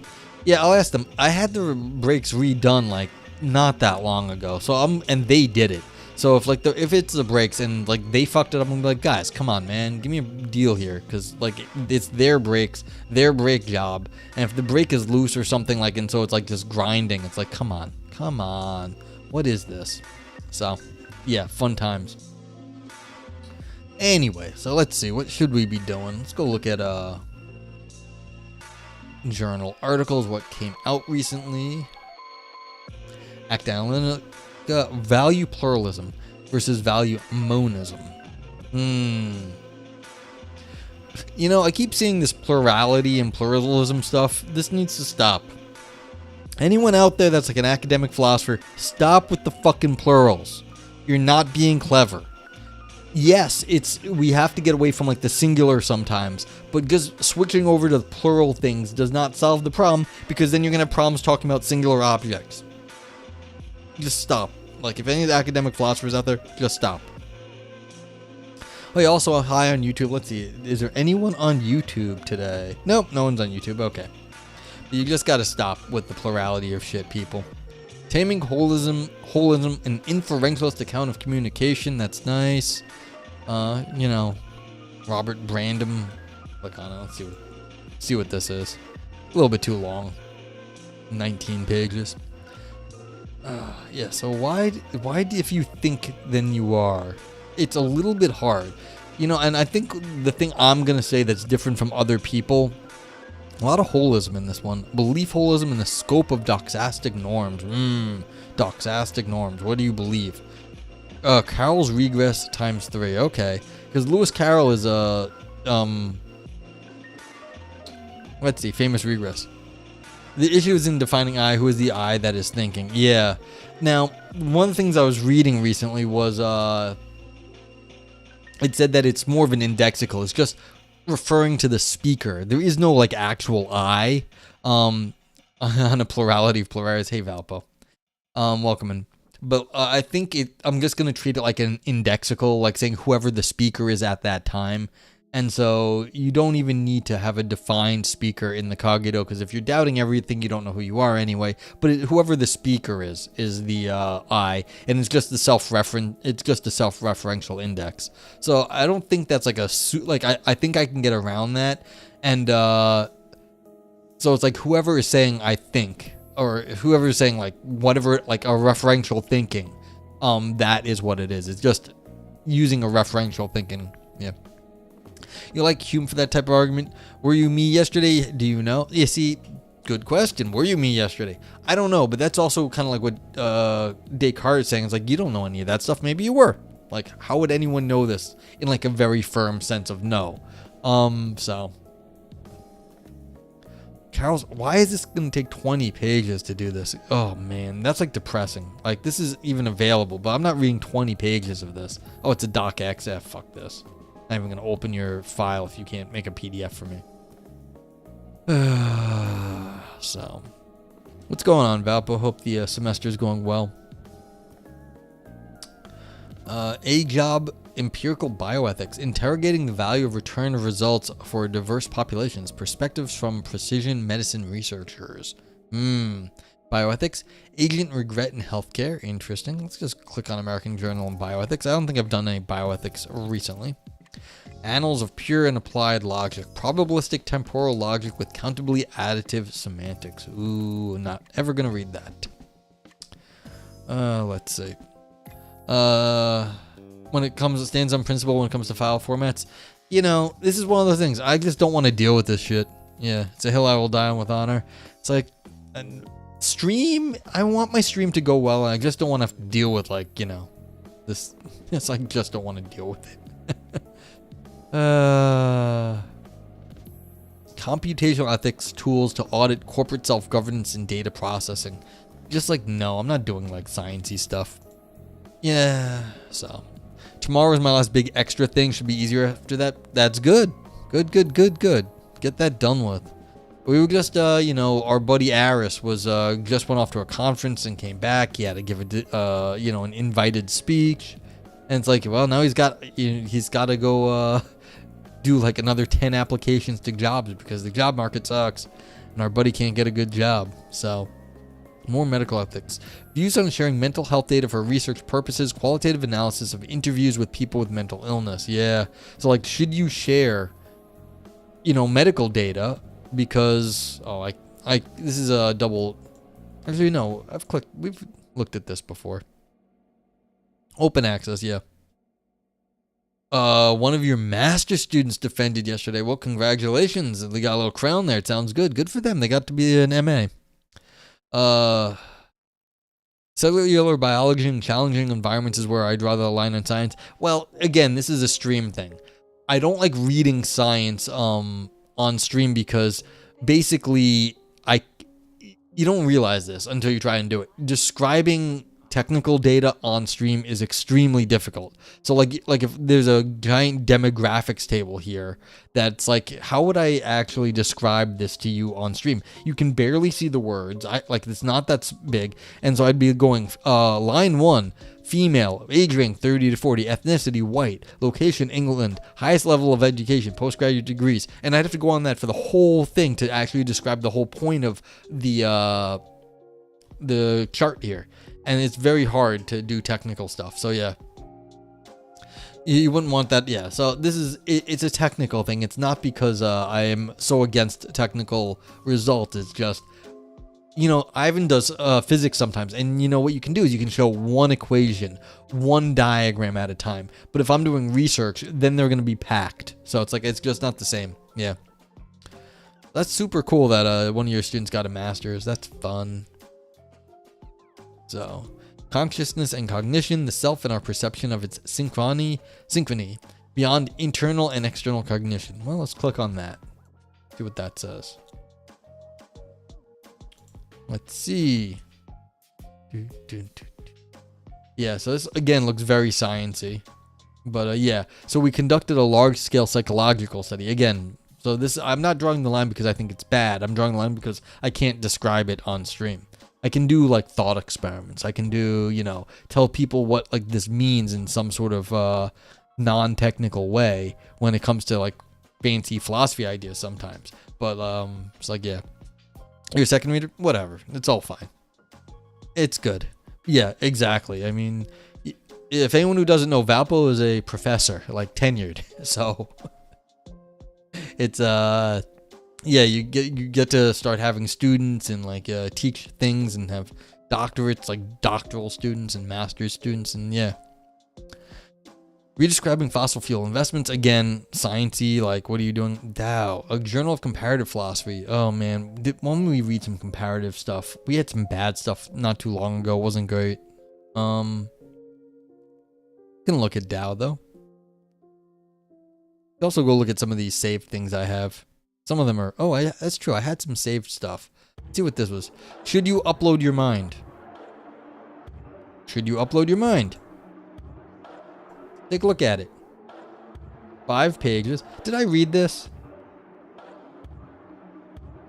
Yeah, I'll ask them. I had the brakes redone like not that long ago, so and they did it. So if it's the brakes and like they fucked it up, I'm gonna be like, guys, come on, man, give me a deal here, because like it's their brakes, their brake job, and if the brake is loose or something like, and so it's like just grinding, it's like, come on, what is this? So yeah, fun times. Anyway, so let's see. What should we be doing? Let's go look at journal articles. What came out recently? Academic value pluralism versus value monism. You know, I keep seeing this plurality and pluralism stuff. This needs to stop. Anyone out there that's like an academic philosopher, stop with the fucking plurals. You're not being clever. Yes, we have to get away from like the singular sometimes, but just switching over to plural things does not solve the problem, because then you're gonna have problems talking about singular objects. Just stop. Like, if any of the academic philosophers out there, just stop. Oh yeah, also hi on YouTube. Let's see, is there anyone on YouTube today? Nope, no one's on YouTube. Okay, you just gotta stop with the plurality of shit, people. Taming holism, an inferentialist account of communication. That's nice. You know, Robert Brandom. Click on it. Let's see what this is. A little bit too long. 19 pages. Yeah. So why if you think then you are? It's a little bit hard, you know. And I think the thing I'm gonna say that's different from other people. A lot of holism in this one. Belief holism in the scope of doxastic norms. Doxastic norms. What do you believe? Carroll's regress times 3. Okay. Because Lewis Carroll is a, let's see, famous regress. The issue is in defining I. Who is the I that is thinking? Yeah. Now, one of the things I was reading recently was, it said that it's more of an indexical. It's just referring to the speaker. There is no like actual I on a plurality of pluralities. Hey Valpo, welcome in. But I think I'm just gonna treat it like an indexical, like saying whoever the speaker is at that time. And so you don't even need to have a defined speaker in the cogito, because if you're doubting everything, you don't know who you are anyway. But whoever the speaker is the I, and it's just the It's just a self-referential index. So I don't think that's like I think I can get around that. And so it's like whoever is saying I think, or whoever is saying like whatever, like a referential thinking, that is what it is. It's just using a referential thinking. Yeah. You like Hume for that type of argument? Were you me yesterday? Do you know? You see, good question. Were you me yesterday? I don't know, but that's also kind of like what Descartes is saying. It's like, you don't know any of that stuff. Maybe you were. Like, how would anyone know this in like a very firm sense of no? So. Carol's, why is this going to take 20 pages to do this? Oh, man, that's like depressing. Like, this is even available, but I'm not reading 20 pages of this. Oh, it's a docxf. Fuck this. I'm even going to open your file if you can't make a PDF for me. So, what's going on, Valpo? Hope the semester is going well. A job, empirical bioethics, interrogating the value of return of results for diverse populations, perspectives from precision medicine researchers. Bioethics, agent regret in healthcare, interesting. Let's just click on American Journal of Bioethics. I don't think I've done any bioethics recently. Annals of pure and applied logic, probabilistic temporal logic with countably additive semantics. Ooh, not ever gonna read that. Let's see. When it stands on principle when it comes to file formats, you know, this is one of those things. I just don't want to deal with this shit. Yeah, it's a hill I will die on with honor. It's like, stream, I want my stream to go well, and I just don't want to have to deal with, like, you know, this. It's like, just don't want to deal with it. Computational ethics tools to audit corporate self-governance and data processing. Just like, no, I'm not doing like sciencey stuff. Yeah, so tomorrow is my last big extra thing. Should be easier after that. That's good. Good. Get that done with. We were just, you know, our buddy Aris was just went off to a conference and came back. He had to give a, you know, an invited speech, and it's like, well, now he's got to go do like another 10 applications to jobs because the job market sucks, and our buddy can't get a good job. So. More medical ethics. Views on sharing mental health data for research purposes. Qualitative analysis of interviews with people with mental illness. Yeah. So, like, should you share, you know, medical data? Because, this is a double. Actually, no. We've looked at this before. Open access, yeah. One of your master students defended yesterday. Well, congratulations. They got a little crown there. It sounds good. Good for them. They got to be an MA. Cellular biology and challenging environments is where I draw the line on science. Well, again, this is a stream thing. I don't like reading science on stream because basically you don't realize this until you try and do it. Describing technical data on stream is extremely difficult. So like if there's a giant demographics table here that's like, how would I actually describe this to you on stream? You can barely see the words. It's not that big. And so I'd be going line 1, female, age range 30 to 40, ethnicity white, location England, highest level of education, postgraduate degrees, and I'd have to go on that for the whole thing to actually describe the whole point of the chart here. And it's very hard to do technical stuff. So yeah, you wouldn't want that. Yeah. So it's a technical thing. It's not because I am so against technical results. It's just, you know, Ivan does physics sometimes. And you know what you can do is you can show one equation, one diagram at a time. But if I'm doing research, then they're going to be packed. So it's like, it's just not the same. Yeah. That's super cool that one of your students got a master's. That's fun. So, consciousness and cognition, the self and our perception of its synchrony, beyond internal and external cognition. Well, let's click on that. See what that says. Let's see. Yeah, so this again looks very sciencey. But yeah, so we conducted a large-scale psychological study. Again, so this, I'm not drawing the line because I think it's bad. I'm drawing the line because I can't describe it on stream. I can do like thought experiments. I can do, you know, tell people what like this means in some sort of non-technical way when it comes to like fancy philosophy ideas sometimes. But it's like, yeah, your second reader, whatever. It's all fine. It's good. Yeah, exactly. I mean, if anyone who doesn't know, Valpo is a professor, like tenured. So it's yeah, you get to start having students and like teach things and have doctorates, like doctoral students and master's students, and yeah. Redescribing fossil fuel investments, again, sciencey, like, what are you doing? Dow, a journal of comparative philosophy. Oh, man, when we read some comparative stuff, we had some bad stuff not too long ago, wasn't great. Gonna look at Dow, though. Also go look at some of these saved things I have. Some of them are, that's true, I had some saved stuff. Let's see what this was. Should you upload your mind? Should you upload your mind? Take a look at it. 5 pages. Did I read this?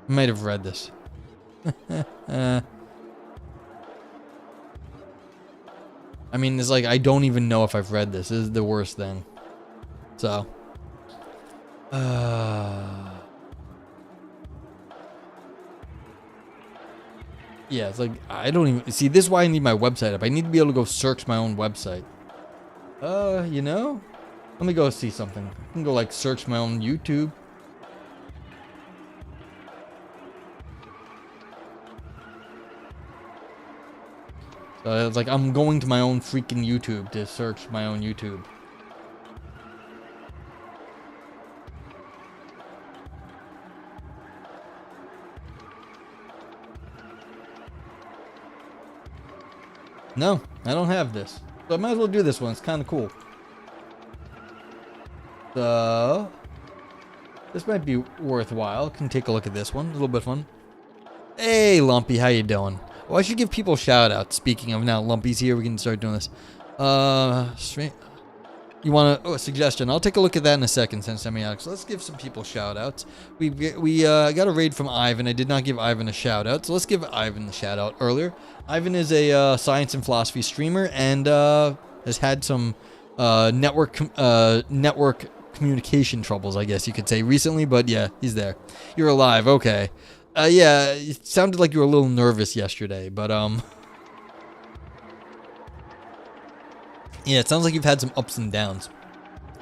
I might have read this. I mean, it's like, I don't even know if I've read this. This is the worst thing. So. Yeah, it's like, I don't even... See, this is why I need my website up. I need to be able to go search my own website. You know? Let me go see something. I can go, like, search my own YouTube. So it's like, I'm going to my own freaking YouTube to search my own YouTube. No, I don't have this. So I might as well do this one. It's kind of cool. So, this might be worthwhile. Can take a look at this one. A little bit fun. Hey, Lumpy, how you doing? Oh, I should give people shout outs. Speaking of, now Lumpy's here, we can start doing this. You want a suggestion? I'll take a look at that in a second, since Semiotics. So let's give some people shout outs. We got a raid from Ivan. I did not give Ivan a shout out, so let's give Ivan the shout out earlier. Ivan is a science and philosophy streamer and has had some network communication troubles, I guess you could say, recently, but yeah, he's there. You're alive, okay. Yeah, it sounded like you were a little nervous yesterday, but yeah, it sounds like you've had some ups and downs.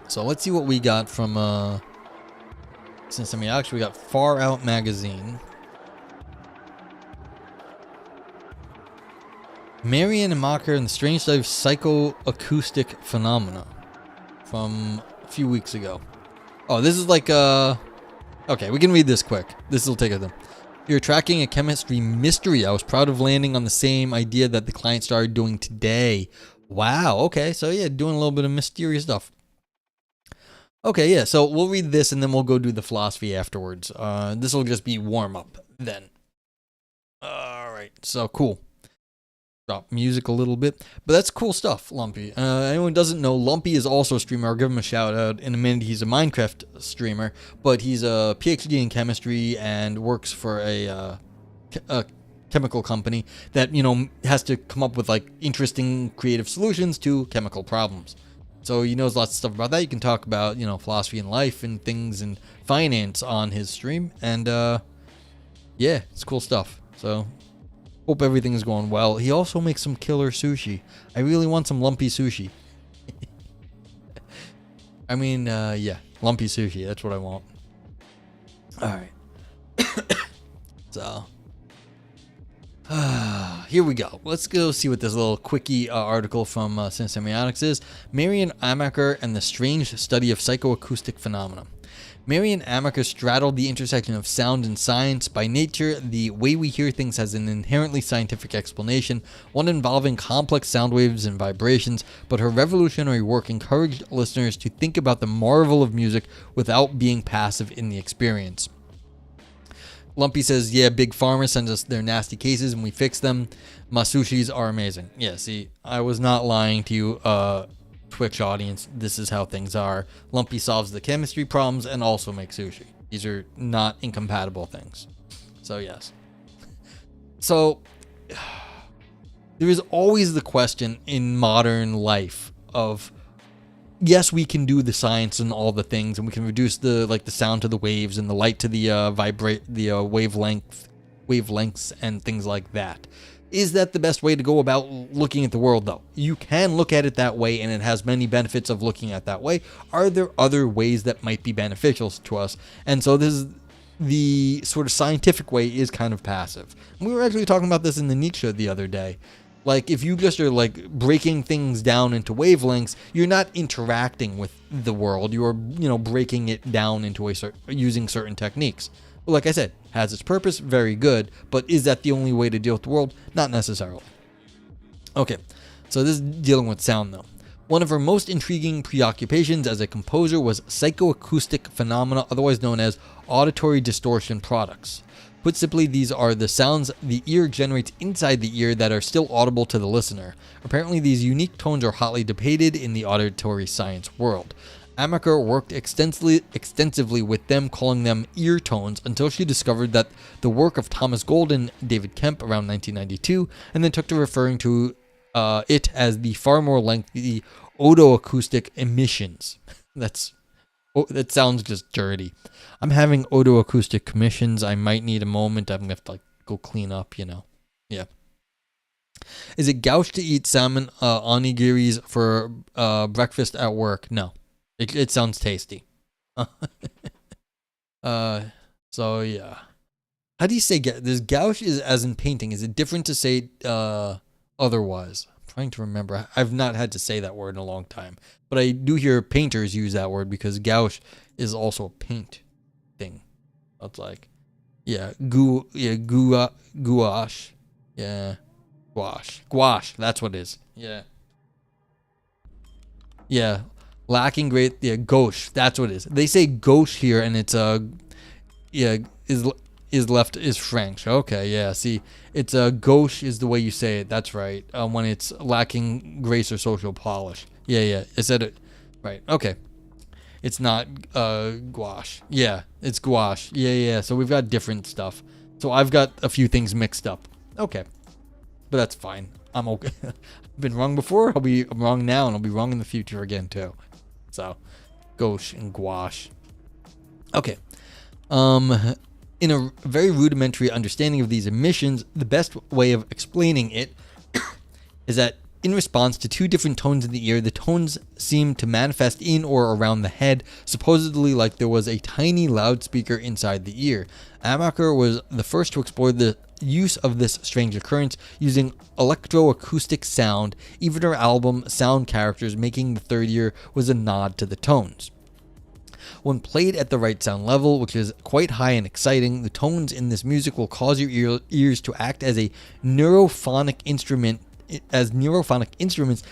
So let's see what we got from since I mean, actually we got Far Out Magazine. Marian and Mocker and the Strange Study of Psychoacoustic Phenomena from a few weeks ago. Oh, this is like okay, we can read this quick. This will take us. You're tracking a chemistry mystery. I was proud of landing on the same idea that the client started doing today. Wow, okay, so yeah, doing a little bit of mysterious stuff. Okay, yeah, so we'll read this and then we'll go do the philosophy afterwards. This will just be warm-up then. Alright, so cool. Drop music a little bit, but that's cool stuff, Lumpy. Anyone who doesn't know, Lumpy is also a streamer. I'll give him a shout out in a minute. He's a Minecraft streamer, but he's a PhD in chemistry and works for a chemical company that, you know, has to come up with like interesting creative solutions to chemical problems. So he knows lots of stuff about that. You can talk about, you know, philosophy and life and things and finance on his stream, and yeah, it's cool stuff. So hope everything is going well. He also makes some killer sushi. I really want some lumpy sushi. I mean, yeah, lumpy sushi. That's what I want. All right. So, here we go. Let's go see what this little quickie article from Semiotics is. Marian Amaker and the Strange Study of Psychoacoustic Phenomena. Marian Amaker straddled the intersection of sound and science. By nature, the way we hear things has an inherently scientific explanation, one involving complex sound waves and vibrations, but her revolutionary work encouraged listeners to think about the marvel of music without being passive in the experience. Lumpy says, yeah, Big Pharma sends us their nasty cases and we fix them. My sushis are amazing. Yeah, see, I was not lying to you, Twitch audience. This is how things are. Lumpy solves the chemistry problems and also makes sushi. These are not incompatible things. So yes. So there is always the question in modern life of, yes, we can do the science and all the things, and we can reduce the sound to the waves and the light to the wavelengths and things like that. Is that the best way to go about looking at the world, though? You can look at it that way, and it has many benefits of looking at it that way. Are there other ways that might be beneficial to us? And so this is the sort of scientific way is kind of passive. And we were actually talking about this in the Nietzsche the other day. Like, if you just are, like, breaking things down into wavelengths, you're not interacting with the world. You're, breaking it down into using certain techniques. But like I said, has its purpose, very good. But is that the only way to deal with the world? Not necessarily. Okay, so this is dealing with sound, though. One of her most intriguing preoccupations as a composer was psychoacoustic phenomena, otherwise known as auditory distortion products. Put simply, these are the sounds the ear generates inside the ear that are still audible to the listener. Apparently, these unique tones are hotly debated in the auditory science world. Amaker worked extensively with them, calling them ear tones, until she discovered that the work of Thomas Gold and David Kemp around 1992, and then took to referring to it as the far more lengthy otoacoustic emissions. That sounds just dirty. I'm having otoacoustic commissions. I might need a moment. I'm going to have to go clean up, Yeah. Is it gauche to eat salmon onigiris for breakfast at work? No. It sounds tasty. So, yeah. How do you say this gauche is as in painting? Is it different to say otherwise? I'm trying to remember. I've not had to say that word in a long time. But I do hear painters use that word because gouache is also a paint thing. It's like, gouache. Yeah, gouache. That's what it is. Yeah, lacking great. Yeah, gauche. That's what it is. They say gauche here, and it's is French. Okay, yeah. See, it's gauche is the way you say it. That's right. When it's lacking grace or social polish. Yeah. I said it right. Okay. It's not gouache. Yeah, it's gouache. Yeah. So we've got different stuff. So I've got a few things mixed up. Okay. But that's fine. I'm okay. I've been wrong before. I'll be wrong now, and I'll be wrong in the future again too. So, gauche and gouache. Okay. In a very rudimentary understanding of these emissions, the best way of explaining it is that in response to two different tones in the ear, the tones seem to manifest in or around the head, supposedly like there was a tiny loudspeaker inside the ear. Amaker was the first to explore the use of this strange occurrence using electroacoustic sound. Even her album Sound Characters, Making the Third Ear, was a nod to the tones. When played at the right sound level, which is quite high and exciting, the tones in this music will cause your ears to act as neurophonic instruments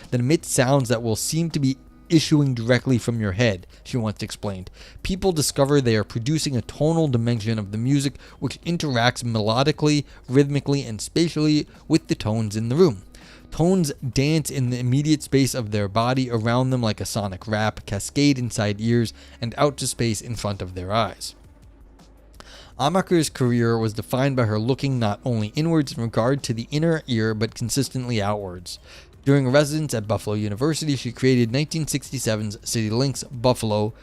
that emit sounds that will seem to be issuing directly from your head, she once explained. People discover they are producing a tonal dimension of the music which interacts melodically, rhythmically, and spatially with the tones in the room. Tones dance in the immediate space of their body around them like a sonic rap, cascade inside ears, and out to space in front of their eyes. Amaker's career was defined by her looking not only inwards in regard to the inner ear, but consistently outwards. During a residence at Buffalo University, she created 1967's City Links Buffalo.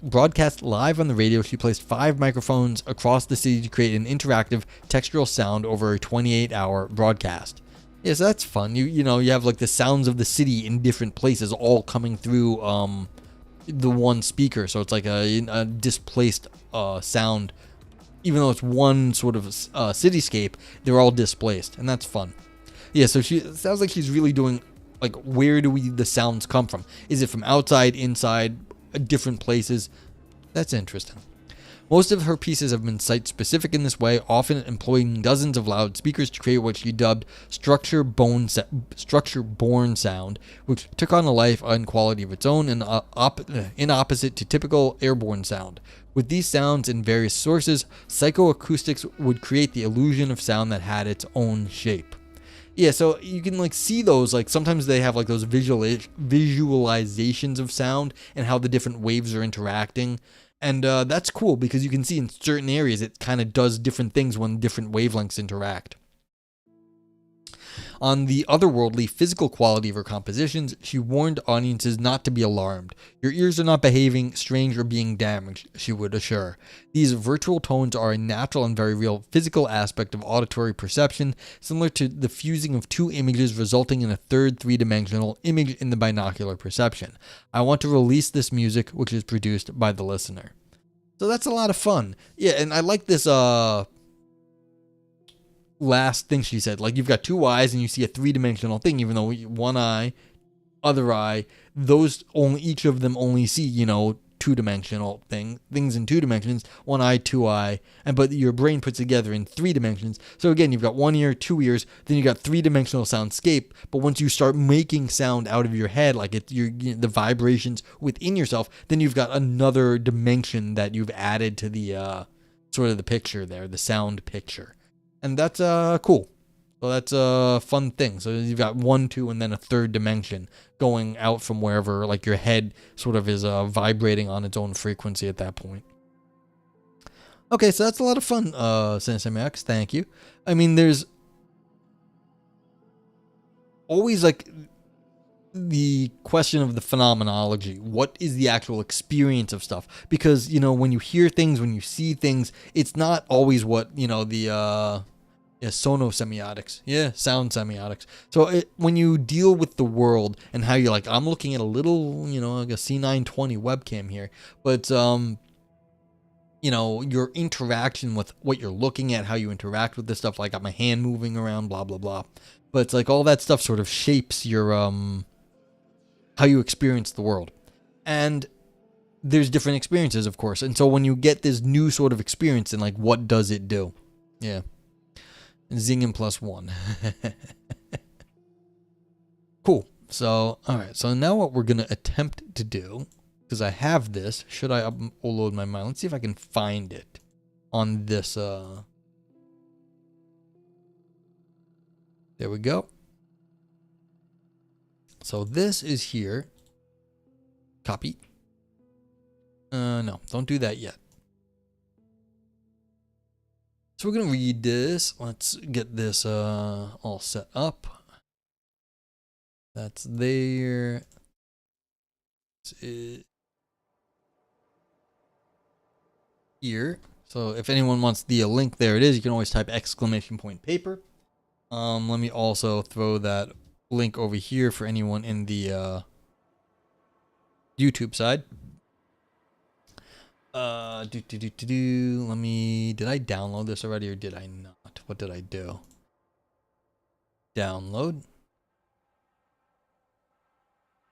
Broadcast live on the radio, she placed 5 microphones across the city to create an interactive textural sound over a 28-hour broadcast. Yeah, so that's fun. You have like the sounds of the city in different places all coming through the one speaker. So it's like a displaced sound. Even though it's one sort of cityscape, they're all displaced, and that's fun. Yeah, so it sounds like she's really doing, like, where do the sounds come from? Is it from outside, inside, different places? That's interesting. Most of her pieces have been site-specific in this way, often employing dozens of loudspeakers to create what she dubbed structure-born sound, which took on a life and quality of its own and in opposite to typical airborne sound. With these sounds in various sources, psychoacoustics would create the illusion of sound that had its own shape. Yeah, so you can like see those, like sometimes they have like those visualizations of sound and how the different waves are interacting. And that's cool because you can see in certain areas it kind of does different things when different wavelengths interact. On the otherworldly physical quality of her compositions, she warned audiences not to be alarmed. Your ears are not behaving strange or being damaged, she would assure. These virtual tones are a natural and very real physical aspect of auditory perception, similar to the fusing of two images resulting in a third three-dimensional image in the binocular perception. I want to release this music, which is produced by the listener. So that's a lot of fun. Yeah, and I like this, last thing she said. Like, you've got two eyes and you see a three-dimensional thing, even though one eye, other eye, those only, each of them only see, you know, two-dimensional things in 2 dimensions, one eye, two eye, but your brain puts together in 3 dimensions. So again, you've got 1 ear, 2 ears, then you got 3-dimensional soundscape. But once you start making sound out of your head, like the vibrations within yourself, then you've got another dimension that you've added to the sort of the picture there, the sound picture. And that's cool. So that's a fun thing. So you've got 1, 2, and then a third dimension going out from wherever, like, your head sort of is vibrating on its own frequency at that point. Okay, so that's a lot of fun, Sensei Max. Thank you. I mean, there's always, like, the question of the phenomenology. What is the actual experience of stuff? Because, you know, when you hear things, when you see things, it's not always what, you know, the sonosemiotics. Yeah, sound semiotics. So when you deal with the world and how you're like, I'm looking at a little, you know, like a C920 webcam here, but, you know, your interaction with what you're looking at, how you interact with this stuff, like, got my hand moving around, blah, blah, blah. But it's like all that stuff sort of shapes your, how you experience the world. And there's different experiences, of course. And so when you get this new sort of experience, and like, what does it do? Yeah. Zingin +1. Cool. So, all right. So now what we're going to attempt to do, because I have this, should I upload my mind? Let's see if I can find it on this. There we go. So this is here. Copy. No, don't do that yet. So we're going to read this. Let's get this all set up. That's there. This is here. So if anyone wants the link, there it is. You can always type !paper. Let me also throw that link over here for anyone in the YouTube side. Let me, did I download this already or did I not? What did I do? Download.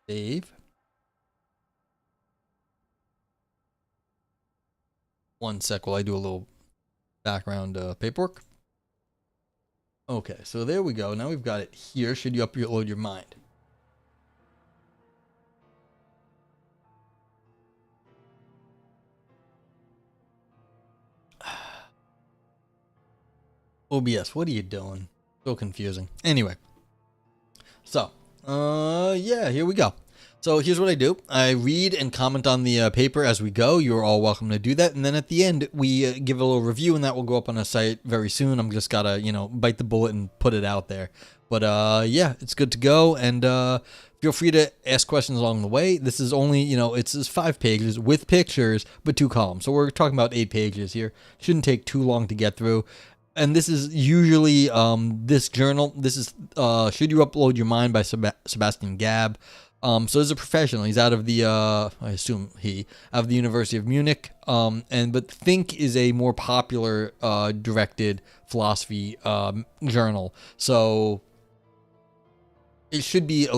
Save. One sec while I do a little background paperwork. Okay, so there we go. Now we've got it here. Should you upload your mind? OBS, what are you doing? So confusing. Anyway. So, yeah, here we go. So here's what I do. I read and comment on the paper as we go. You're all welcome to do that. And then at the end, we give a little review, and that will go up on a site very soon. I'm just gotta, you know, bite the bullet and put it out there. But yeah, it's good to go. And feel free to ask questions along the way. This is only, you know, it's 5 pages with pictures, but 2 columns. So we're talking about 8 pages here. Shouldn't take too long to get through. And this is usually this journal. This is Should You Upload Your Mind by Sebastian Gabb. So this is a professional. He's out of the I assume out of the University of Munich. But Think is a more popular directed philosophy journal. So it should be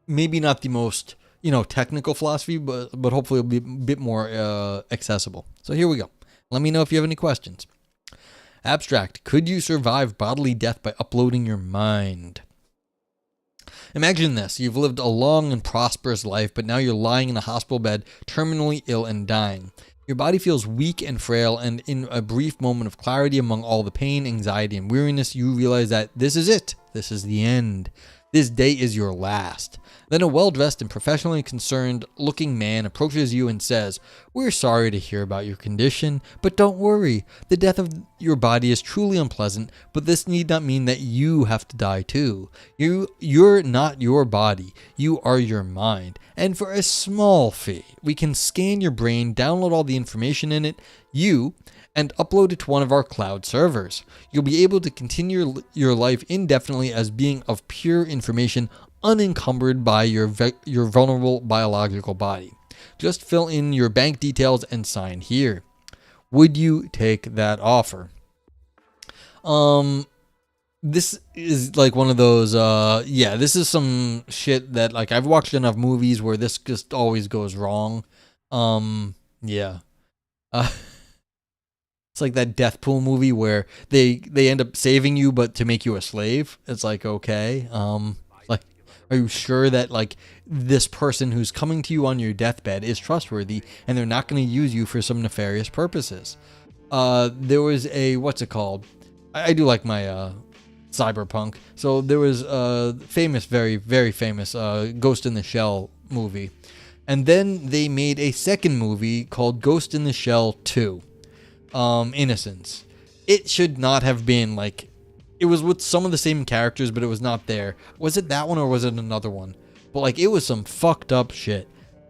maybe not the most, you know, technical philosophy, but hopefully it'll be a bit more accessible. So here we go. Let me know if you have any questions. Abstract. Could you survive bodily death by uploading your mind? Imagine this. You've lived a long and prosperous life, but now you're lying in a hospital bed, terminally ill and dying. Your body feels weak and frail, and in a brief moment of clarity among all the pain, anxiety, and weariness, you realize that this is it. This is the end. This day is your last. Then a well-dressed and professionally concerned-looking man approaches you and says, "We're sorry to hear about your condition, but don't worry. The death of your body is truly unpleasant, but this need not mean that you have to die too. You're not your body. You are your mind. And for a small fee, we can scan your brain, download all the information in it, and upload it to one of our cloud servers. You'll be able to continue your life indefinitely as being of pure information, unencumbered by your vulnerable biological body. Just fill in your bank details and sign here." Would you take that offer? this is like one of those yeah, this is some shit that like I've watched enough movies where this just always goes wrong. Yeah. Uh, it's like that death pool movie where they end up saving you but to make you a slave. It's like, okay. Like, are you sure that like this person who's coming to you on your deathbed is trustworthy and they're not going to use you for some nefarious purposes? There was a, what's it called? I do like my cyberpunk. So there was a famous, very, very famous Ghost in the Shell movie. And then they made a second movie called Ghost in the Shell 2, Innocence. It should not have been like, it was with some of the same characters, but it was not there. Was it that one or was it another one? But like, it was some fucked up shit,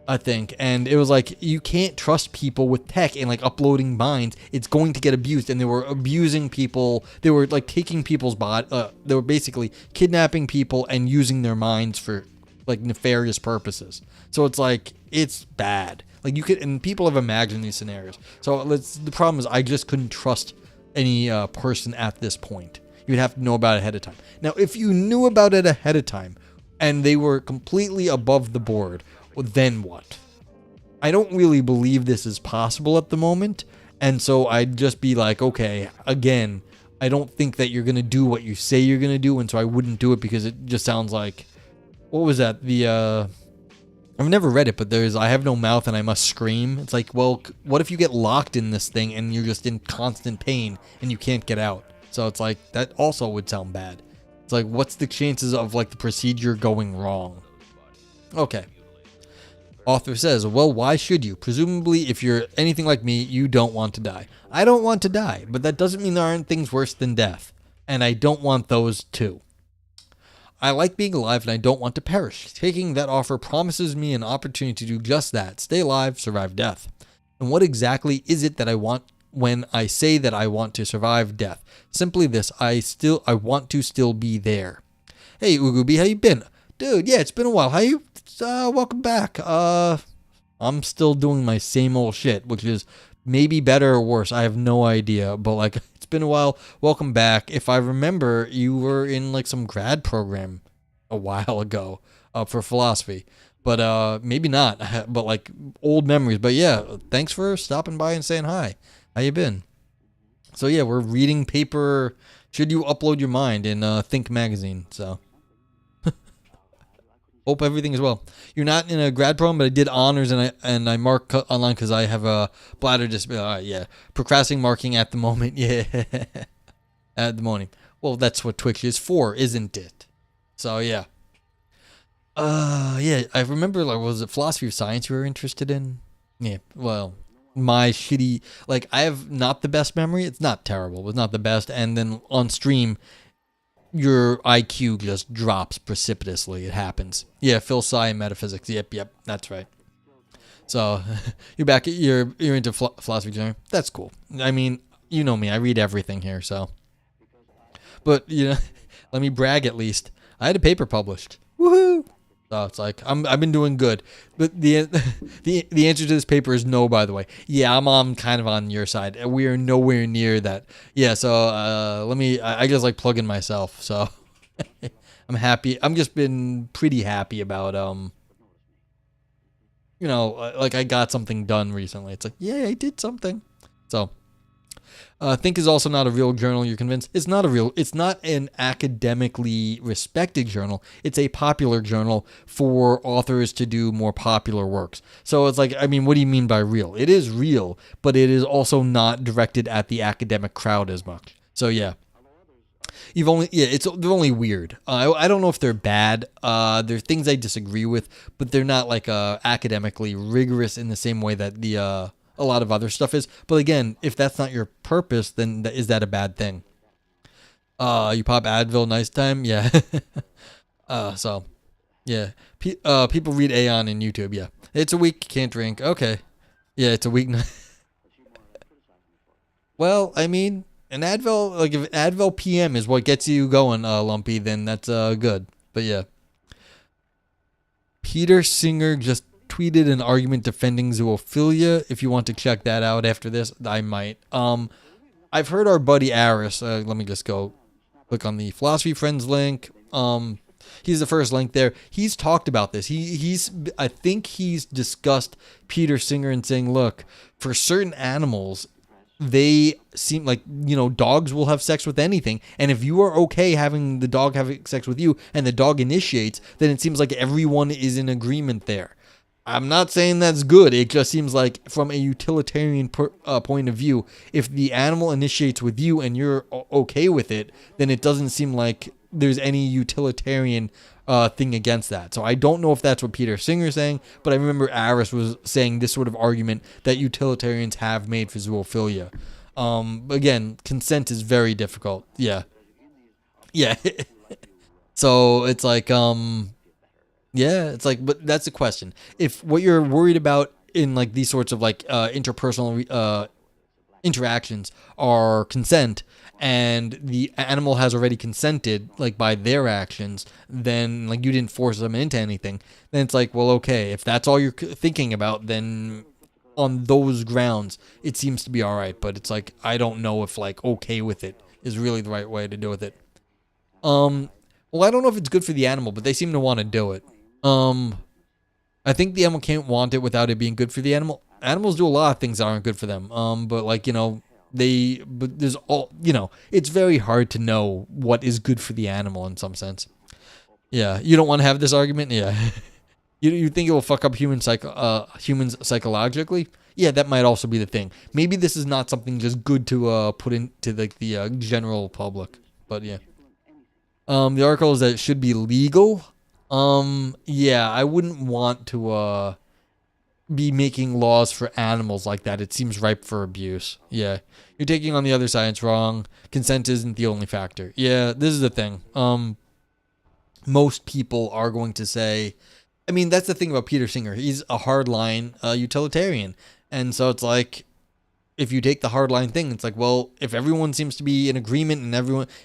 I think. And it was like, you can't trust people with tech and like uploading minds. It's going to get abused. And they were abusing people. They were like taking people's body. They were basically kidnapping people and using their minds for like nefarious purposes. So it's like, it's bad. Like you could, and people have imagined these scenarios. So the problem is I just couldn't trust any person at this point. You'd have to know about it ahead of time. Now, if you knew about it ahead of time and they were completely above the board, well, then what? I don't really believe this is possible at the moment. And so I'd just be like, okay, again, I don't think that you're going to do what you say you're going to do. And so I wouldn't do it because it just sounds like, what was that? I've never read it, but there's, I have no mouth and I must scream. It's like, well, what if you get locked in this thing and you're just in constant pain and you can't get out? So it's like, that also would sound bad. It's like, what's the chances of like the procedure going wrong? Okay. Author says, well, why should you? Presumably, if you're anything like me, you don't want to die. I don't want to die, but that doesn't mean there aren't things worse than death. And I don't want those too. I like being alive and I don't want to perish. Taking that offer promises me an opportunity to do just that. Stay alive, survive death. And what exactly is it that I want when I say that I want to survive death? Simply this, I want to still be there. Hey, Ugubi, how you been? Dude, yeah, it's been a while. How you? Welcome back. I'm still doing my same old shit, which is maybe better or worse. I have no idea, but like, it's been a while. Welcome back. If I remember, you were in like some grad program a while ago for philosophy, but maybe not, but like old memories. But yeah, thanks for stopping by and saying hi. How you been? So yeah, we're reading paper. Should you upload your mind in Think magazine? So hope everything is well. You're not in a grad program, but I did honors and I mark online because I have a bladder disability. Yeah, procrastinating marking at the moment. Yeah, at the moment. Well, that's what Twitch is for, isn't it? So yeah. Yeah. I remember, like, was it philosophy of science you were interested in? Yeah. Well, my shitty, like, I have not the best memory. It's not terrible, but it's not the best. And then on stream, your IQ just drops precipitously. It happens. Yeah, Phil Sci and metaphysics. Yep, that's right. So you're back. You're into philosophy journal. That's cool. I mean, you know me. I read everything here. So, but you know, let me brag at least. I had a paper published. Woohoo! So it's like I've been doing good. But the answer to this paper is no. By the way, yeah, I'm kind of on your side. We are nowhere near that. Yeah. So I just like plugging myself. So I'm happy. I'm just been pretty happy about you know, like I got something done recently. It's like, yeah, I did something. So. Think is also not a real journal. You're convinced it's not an academically respected journal. It's a popular journal for authors to do more popular works. So it's like, I mean, what do you mean by real? It is real, but it is also not directed at the academic crowd as much. So yeah. They're only weird. I don't know if they're bad. There are things I disagree with, but they're not like academically rigorous in the same way that a lot of other stuff is. But again, if that's not your purpose, then is that a bad thing? You pop Advil, nice time, yeah. So yeah, people read Aeon in YouTube. Yeah, it's a week, can't drink. Okay, yeah, it's a week. Well, I mean, an Advil, like if Advil PM is what gets you going, Lumpy, then that's good. But yeah, Peter Singer just tweeted an argument defending zoophilia. If you want to check that out after this, I might. I've heard our buddy Aris. Let me just go click on the Philosophy Friends link. He's the first link there. He's talked about this. I think he's discussed Peter Singer and saying, look, for certain animals, they seem like, dogs will have sex with anything. And if you are okay having the dog having sex with you and the dog initiates, then it seems like everyone is in agreement there. I'm not saying that's good. It just seems like from a utilitarian point of view, if the animal initiates with you and you're okay with it, then it doesn't seem like there's any utilitarian thing against that. So I don't know if that's what Peter Singer's saying, but I remember Aris was saying this sort of argument that utilitarians have made for zoophilia. Again, consent is very difficult. Yeah. So it's like, but that's the question. If what you're worried about in like these sorts of like interpersonal interactions are consent, and the animal has already consented like by their actions, then like you didn't force them into anything, then it's like, well, okay, if that's all you're thinking about, then on those grounds it seems to be all right. But it's like, I don't know if like okay with it is really the right way to do with it. Well, I don't know if it's good for the animal, but they seem to want to do it. I think the animal can't want it without it being good for the animal. Animals do a lot of things that aren't good for them. But like, there's all, it's very hard to know what is good for the animal in some sense. Yeah. You don't want to have this argument? Yeah. You think it will fuck up humans psychologically? Yeah, that might also be the thing. Maybe this is not something just good to put into like the general public, but yeah. The article is that it should be legal. Yeah, I wouldn't want to be making laws for animals like that. It seems ripe for abuse. Yeah. You're taking on the other side. It's wrong. Consent isn't the only factor. Yeah, this is the thing. Most people are going to say, I mean, that's the thing about Peter Singer. He's a hardline utilitarian. And so it's like, if you take the hardline thing, it's like, well, if everyone seems to be in agreement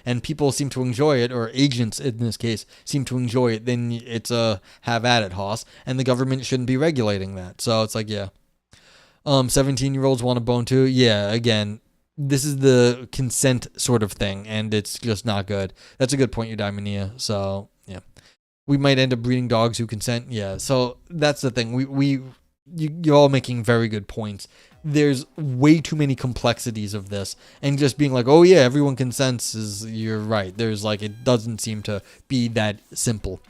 and people seem to enjoy it, or agents in this case seem to enjoy it, then it's a have at it, Hoss, and the government shouldn't be regulating that. So it's like, yeah. 17-year-olds want a bone too. Yeah, again, this is the consent sort of thing, and it's just not good. That's a good point, Eudaimonia. So yeah, we might end up breeding dogs who consent. Yeah, so that's the thing. You're all making very good points. There's way too many complexities of this, and just being like, oh yeah, everyone consents you're right. There's like, it doesn't seem to be that simple.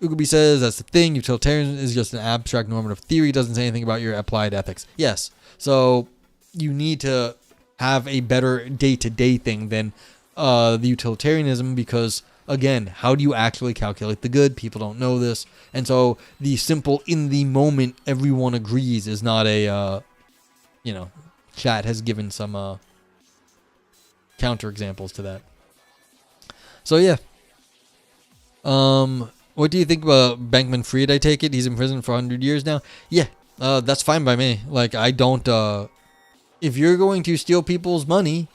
Ugaby says that's the thing. Utilitarianism is just an abstract normative theory. It doesn't say anything about your applied ethics. Yes. So you need to have a better day-to-day thing than the utilitarianism, because again, how do you actually calculate the good? People don't know this. And so the simple in the moment everyone agrees is not a chat has given some counter examples to that. So yeah. What do you think about Bankman Fried? I take it he's in prison for 100 years now. Yeah, that's fine by me. Like, I don't. If you're going to steal people's money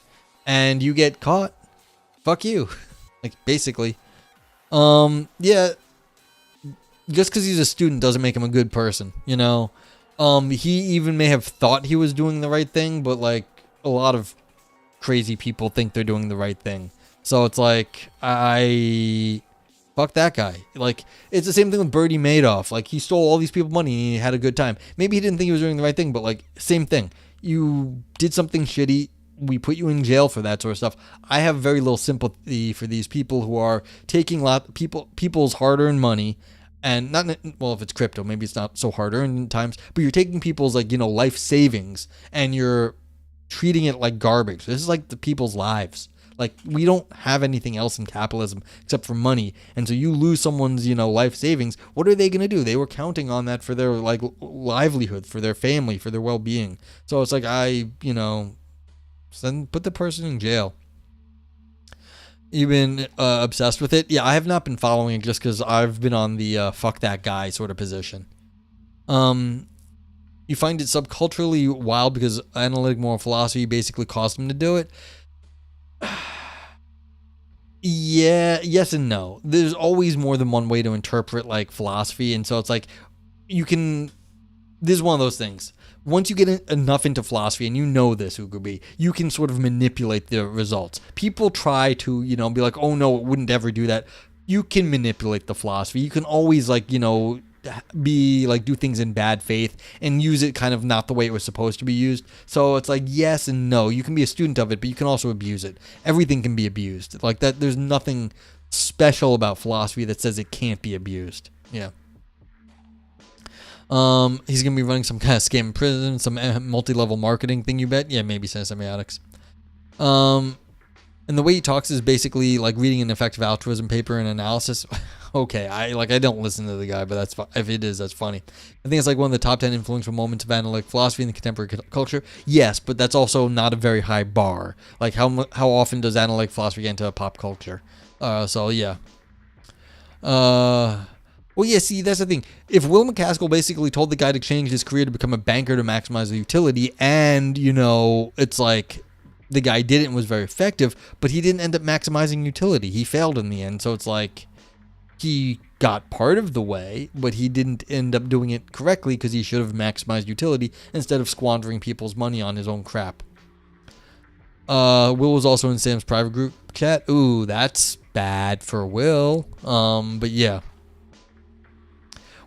and you get caught, fuck you. Like, basically. Yeah. Just because he's a student doesn't make him a good person, He even may have thought he was doing the right thing, but like a lot of crazy people think they're doing the right thing. So it's like, fuck that guy. Like, it's the same thing with Bernie Madoff. Like, he stole all these people's money and he had a good time. Maybe he didn't think he was doing the right thing, but like, same thing. You did something shitty. We put you in jail for that sort of stuff. I have very little sympathy for these people who are taking people's hard-earned money, and if it's crypto, maybe it's not so hard-earned times, but you're taking people's life savings and you're treating it like garbage. This is like the people's lives. Like, we don't have anything else in capitalism except for money. And so you lose someone's, life savings. What are they going to do? They were counting on that for their livelihood, for their family, for their well-being. So it's like, put the person in jail. You've been obsessed with it? Yeah, I have not been following it just because I've been on the fuck that guy sort of position. You find it subculturally wild because analytic moral philosophy basically caused him to do it? Yeah, yes and no. There's always more than one way to interpret philosophy, and so it's like, this is one of those things. once you get enough into philosophy, and you know this, Ugubi, you can sort of manipulate the results. People try to, be like, oh no, it wouldn't ever do that. You can manipulate the philosophy. You can always, like, be like, do things in bad faith and use it kind of not the way it was supposed to be used. So it's like yes and no. You can be a student of it, but you can also abuse it. Everything can be abused. Like that, there's nothing special about philosophy that says it can't be abused. Yeah. He's gonna be running some kind of scam in prison, some multi-level marketing thing, you bet? Yeah, maybe semiotics. And the way he talks is basically like reading an effective altruism paper and analysis. Okay, I don't listen to the guy, but that's if it is, that's funny. I think it's like one of the top 10 influential moments of analytic philosophy in the contemporary culture. Yes, but that's also not a very high bar. Like how often does analytic philosophy get into pop culture? So yeah. Well, yeah, see, that's the thing. If Will McCaskill basically told the guy to change his career to become a banker to maximize the utility, and, it's like the guy did it and was very effective, but he didn't end up maximizing utility. He failed in the end, so it's like he got part of the way, but he didn't end up doing it correctly because he should have maximized utility instead of squandering people's money on his own crap. Will was also in Sam's private group chat. Ooh, that's bad for Will. But yeah.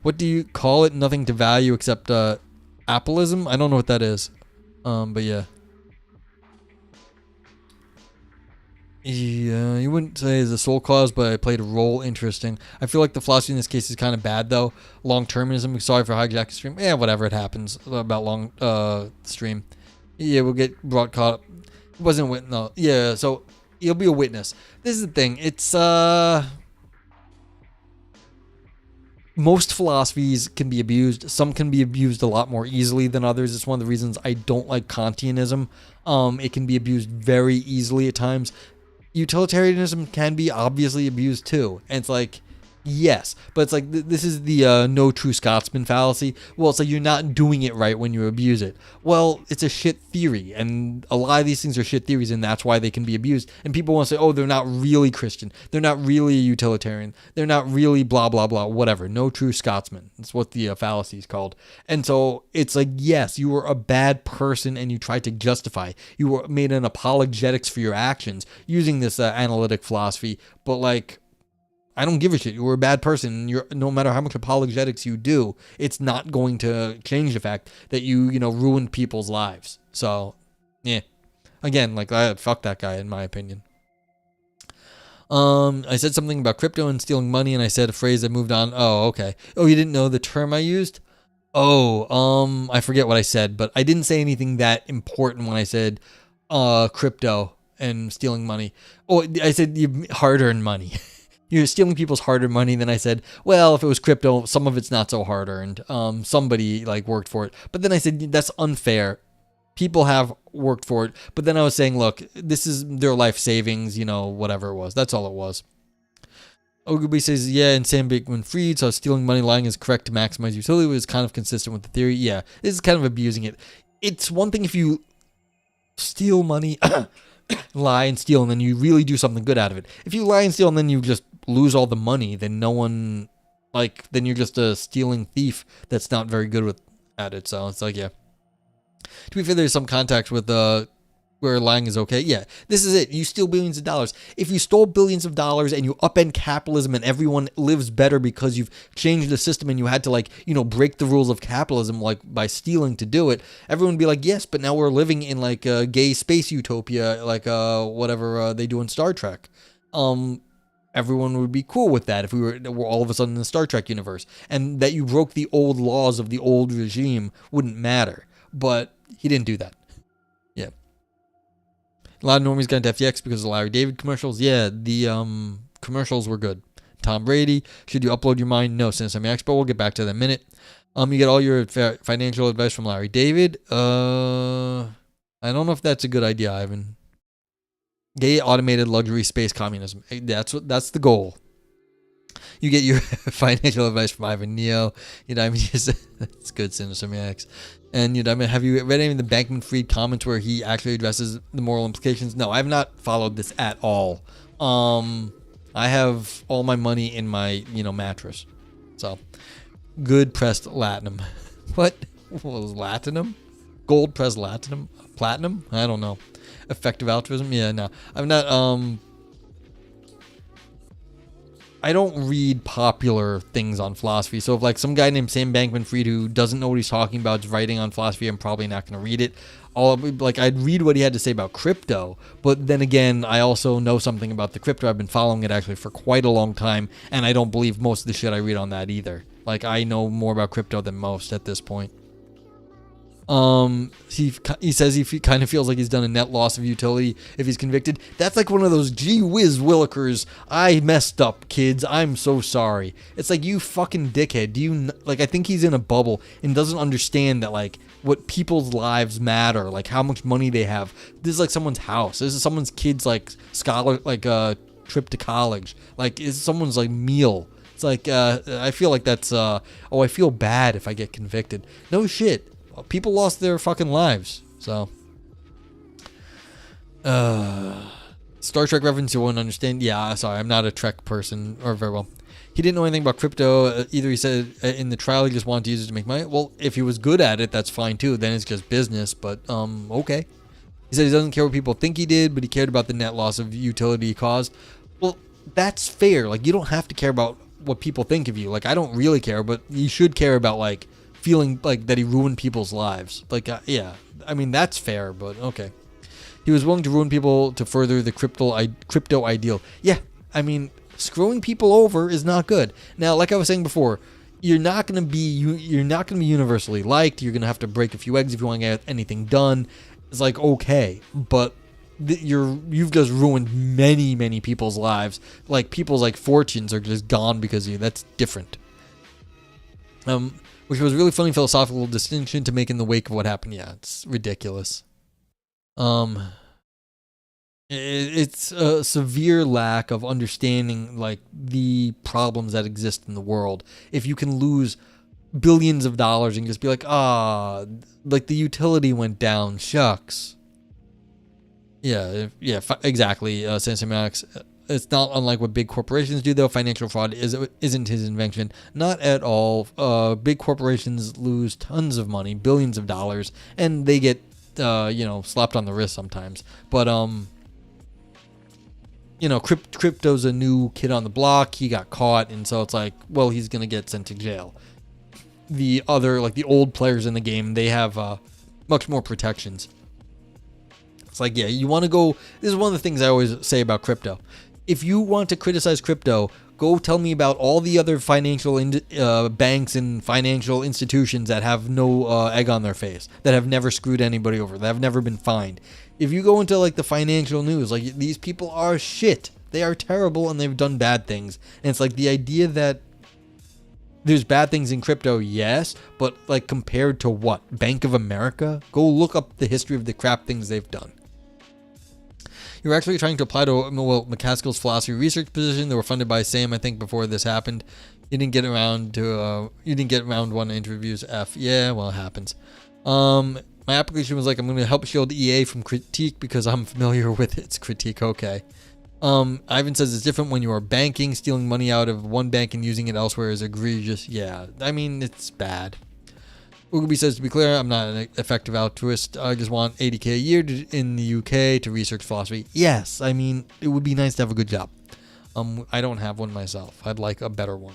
What do you call it? Nothing to value except Appleism? I don't know what that is. But yeah. Yeah, you wouldn't say it's a soul cause, but it played a role. Interesting. I feel like the philosophy in this case is kind of bad, though. Long-termism. Sorry for hijacking stream. Yeah, whatever. It happens about long stream. Yeah, we'll get brought caught up. It wasn't a witness. No. Yeah, so he'll be a witness. This is the thing. It's most philosophies can be abused. Some can be abused a lot more easily than others. It's one of the reasons I don't like Kantianism. It can be abused very easily at times. Utilitarianism can be obviously abused too. And it's like, yes, but it's like this is the no true Scotsman fallacy. Well, it's like you're not doing it right when you abuse it. Well, it's a shit theory, and a lot of these things are shit theories, and that's why they can be abused. And people want to say, oh, they're not really Christian, they're not really utilitarian, they're not really blah blah blah, whatever. No true Scotsman. That's what the fallacy is called. And so it's like, yes, you were a bad person, and you tried to justify. You were made an apologetics for your actions using this analytic philosophy, but like, I don't give a shit. You were a bad person. No matter how much apologetics you do, it's not going to change the fact that you ruined people's lives. So, yeah. Again, like, fuck that guy, in my opinion. I said something about crypto and stealing money, and I said a phrase that moved on. Oh, okay. Oh, you didn't know the term I used? Oh, I forget what I said, but I didn't say anything that important when I said crypto and stealing money. Oh, I said hard-earned money. You're stealing people's hard-earned money. Then I said, well, if it was crypto, some of it's not so hard-earned. Somebody like worked for it. But then I said, that's unfair. People have worked for it. But then I was saying, look, this is their life savings, whatever it was. That's all it was. Ogubi says, yeah, and Sam Bankman-Fried, so stealing money, lying is correct to maximize utility. It was kind of consistent with the theory. Yeah, this is kind of abusing it. It's one thing if you steal money, lie and steal, and then you really do something good out of it. If you lie and steal and then you just lose all the money, then then you're just a stealing thief that's not very good at it. So it's like, yeah. To be fair, there's some context with where lying is okay. Yeah, this is it. You steal billions of dollars. If you stole billions of dollars and you upend capitalism and everyone lives better because you've changed the system and you had to break the rules of capitalism by stealing to do it, everyone would be like, yes, but now we're living in like a gay space utopia, like whatever they do in Star Trek. Everyone would be cool with that if we were all of a sudden in the Star Trek universe, and that you broke the old laws of the old regime wouldn't matter. But he didn't do that. Yeah. A lot of normies got into FTX because of Larry David commercials. Yeah, the commercials were good. Tom Brady, should you upload your mind? No, Sensei Expo. We'll get back to that in a minute. You get all your financial advice from Larry David. I don't know if that's a good idea, Ivan. Gay automated luxury space communism. That's the goal. You get your financial advice from Ivan Neo. That's good, Cinesemiacs. And have you read any of the Bankman-Fried comments where he actually addresses the moral implications? No, I have not followed this at all. I have all my money in my mattress. So good pressed latinum. What was latinum? gold press platinum. I don't know. Effective altruism. Yeah, no, I'm not. I don't read popular things on philosophy. So if like some guy named Sam Bankman-Fried who doesn't know what he's talking about is writing on philosophy, I'm probably not going to read it. I'd read what he had to say about crypto, but then again, I also know something about the crypto. I've been following it actually for quite a long time, and I don't believe most of the shit I read on that either. Like, I know more about crypto than most at this point. He says he kind of feels like he's done a net loss of utility if he's convicted. That's like one of those gee whiz willikers. I messed up, kids. I'm so sorry. It's like, you fucking dickhead. Do you like? I think he's in a bubble and doesn't understand that like what people's lives matter, like how much money they have. This is like someone's house. This is someone's kid's like trip to college. Like, is someone's like meal. It's like I feel like that's I feel bad if I get convicted. No shit. People lost their fucking lives. So Star Trek reference you won't understand. Yeah, sorry, I'm not a Trek person, or very well. He didn't know anything about crypto. Either he said in the trial he just wanted to use it to make money. Well, if he was good at it, that's fine too. Then it's just business. But okay. He said he doesn't care what people think he did, but he cared about the net loss of utility he caused. Well, that's fair. Like, you don't have to care about what people think of you. Like, I don't really care, but you should care about like feeling like that he ruined people's lives. Like, yeah, I mean, that's fair, but okay. He was willing to ruin people to further the crypto ideal. Yeah, I mean, screwing people over is not good. Now, like I was saying before, you're not gonna be universally liked. You're gonna have to break a few eggs if you want to get anything done. It's like, okay, but you've just ruined many people's lives. Like, people's like fortunes are just gone because of you. That's different. Which was a really funny philosophical distinction to make in the wake of what happened. Yeah, it's ridiculous. It's a severe lack of understanding like the problems that exist in the world. If you can lose billions of dollars and just be like, like the utility went down, shucks. Yeah, exactly. Sensei Max. It's not unlike what big corporations do, though. Financial fraud isn't his invention. Not at all. Big corporations lose tons of money, billions of dollars, and they get, slapped on the wrist sometimes. But, crypto's a new kid on the block. He got caught, and so it's like, well, he's going to get sent to jail. The other, like the old players in the game, they have much more protections. It's like, yeah, you want to go. This is one of the things I always say about crypto. If you want to criticize crypto, go tell me about all the other financial banks and financial institutions that have no egg on their face, that have never screwed anybody over, that have never been fined. If you go into like the financial news, like, these people are shit. They are terrible and they've done bad things. And it's like the idea that there's bad things in crypto, yes, but like compared to what? Bank of America? Go look up the history of the crap things they've done. You're actually trying to apply to McCaskill's philosophy research position. They were funded by Sam, I think, before this happened. You didn't get around one interviews. F. Yeah, well, it happens. My application was like, I'm going to help shield EA from critique because I'm familiar with its critique. Okay. Ivan says it's different when you are banking. Stealing money out of one bank and using it elsewhere is egregious. Yeah, I mean, it's bad. Ugaby says, to be clear, I'm not an effective altruist. I just want $80K a year in the UK to research philosophy. Yes, I mean, it would be nice to have a good job. I don't have one myself. I'd like a better one.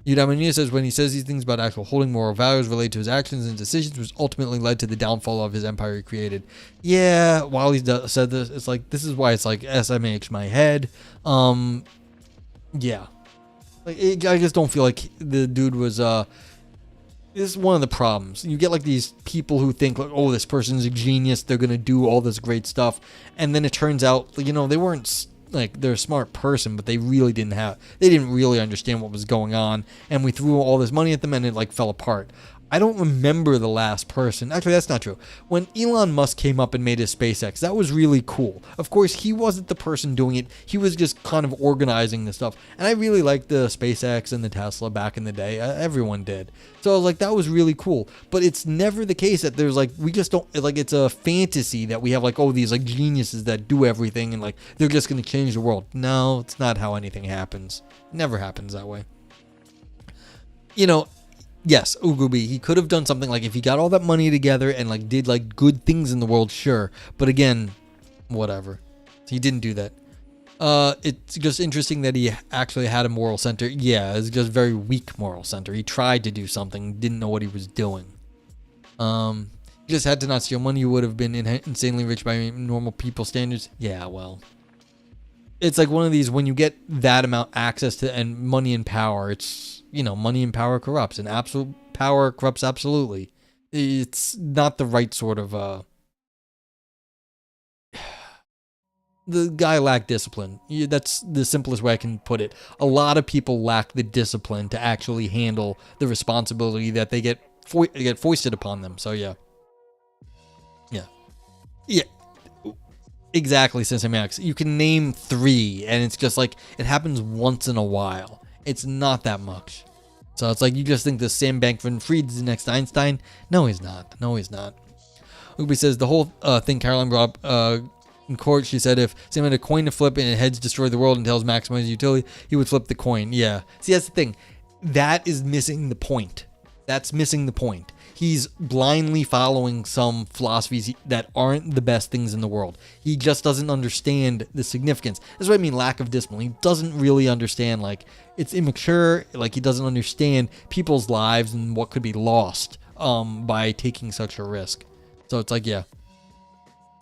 Udamania says, when he says these things about actual holding moral values related to his actions and decisions, which ultimately led to the downfall of his empire he created. Yeah, while he said this, it's like, this is why it's like SMH my head. Yeah. Like, I just don't feel like the dude was, this is one of the problems. You get like these people who think like, oh, this person's a genius, they're going to do all this great stuff. And then it turns out, they weren't like, they're a smart person, but they didn't really understand what was going on. And we threw all this money at them and it like fell apart. I don't remember the last person. Actually, that's not true. When Elon Musk came up and made his SpaceX, that was really cool. Of course, he wasn't the person doing it. He was just kind of organizing the stuff. And I really liked the SpaceX and the Tesla back in the day. Everyone did. So I was like, that was really cool. But it's never the case that there's like, we just don't, like, it's a fantasy that we have like, oh, these like geniuses that do everything and like, they're just going to change the world. No, it's not how anything happens. It never happens that way. Yes, Ugubi, he could have done something like if he got all that money together and like did like good things in the world, sure. But again, whatever. He didn't do that. It's just interesting that he actually had a moral center. Yeah, it's just very weak moral center. He tried to do something, didn't know what he was doing. He just had to not steal money. He would have been insanely rich by normal people standards. Yeah, well, it's like one of these, when you get that amount access to and money and power, it's, money and power corrupts, and absolute power corrupts absolutely. It's not the right sort of, the guy lacked discipline. That's the simplest way I can put it. A lot of people lack the discipline to actually handle the responsibility that they get foisted upon them. So yeah. Exactly, Sensei Max. You can name 3, and it's just like, it happens once in a while. It's not that much. So it's like, you just think the Sam Bankman-Fried's the next Einstein? No, he's not. Ubi says, the whole thing Caroline brought up in court, she said if Sam had a coin to flip and heads destroy the world and tails maximize utility, he would flip the coin. Yeah. See, that's the thing. That is missing the point. He's blindly following some philosophies that aren't the best things in the world. He just doesn't understand the significance. That's what I mean, lack of discipline. He doesn't really understand, like, it's immature. Like, he doesn't understand people's lives and what could be lost by taking such a risk. So it's like, yeah.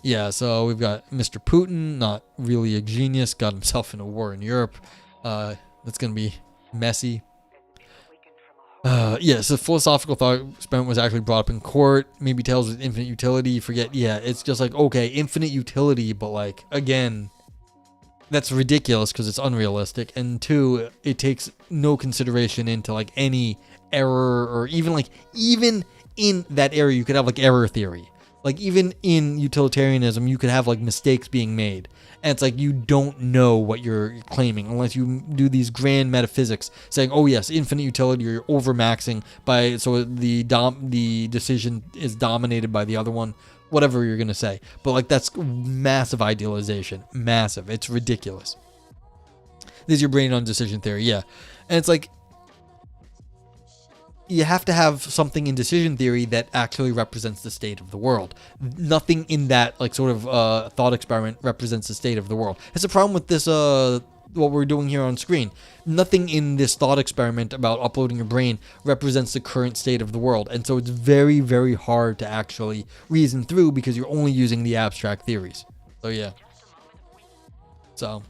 Yeah, so we've got Mr. Putin, not really a genius, got himself in a war in Europe. That's going to be messy. Yes, the philosophical thought experiment was actually brought up in court. Maybe tells with infinite utility. You forget, yeah, it's just like, okay, infinite utility, but like, again, that's ridiculous because it's unrealistic. And 2, it takes no consideration into like any error, or even in that area, you could have like error theory. Like, even in utilitarianism, you could have like mistakes being made. And it's like, you don't know what you're claiming unless you do these grand metaphysics saying, oh yes, infinite utility, you're overmaxing by, so the decision is dominated by the other one, whatever you're going to say. But like, that's massive idealization. Massive. It's ridiculous. This is your brain on decision theory. Yeah. And it's like, you have to have something in decision theory that actually represents the state of the world. Nothing in that like sort of thought experiment represents the state of the world. It's a problem with this what we're doing here on screen. Nothing in this thought experiment about uploading your brain represents the current state of the world. And so it's very, very hard to actually reason through because you're only using the abstract theories. So yeah. So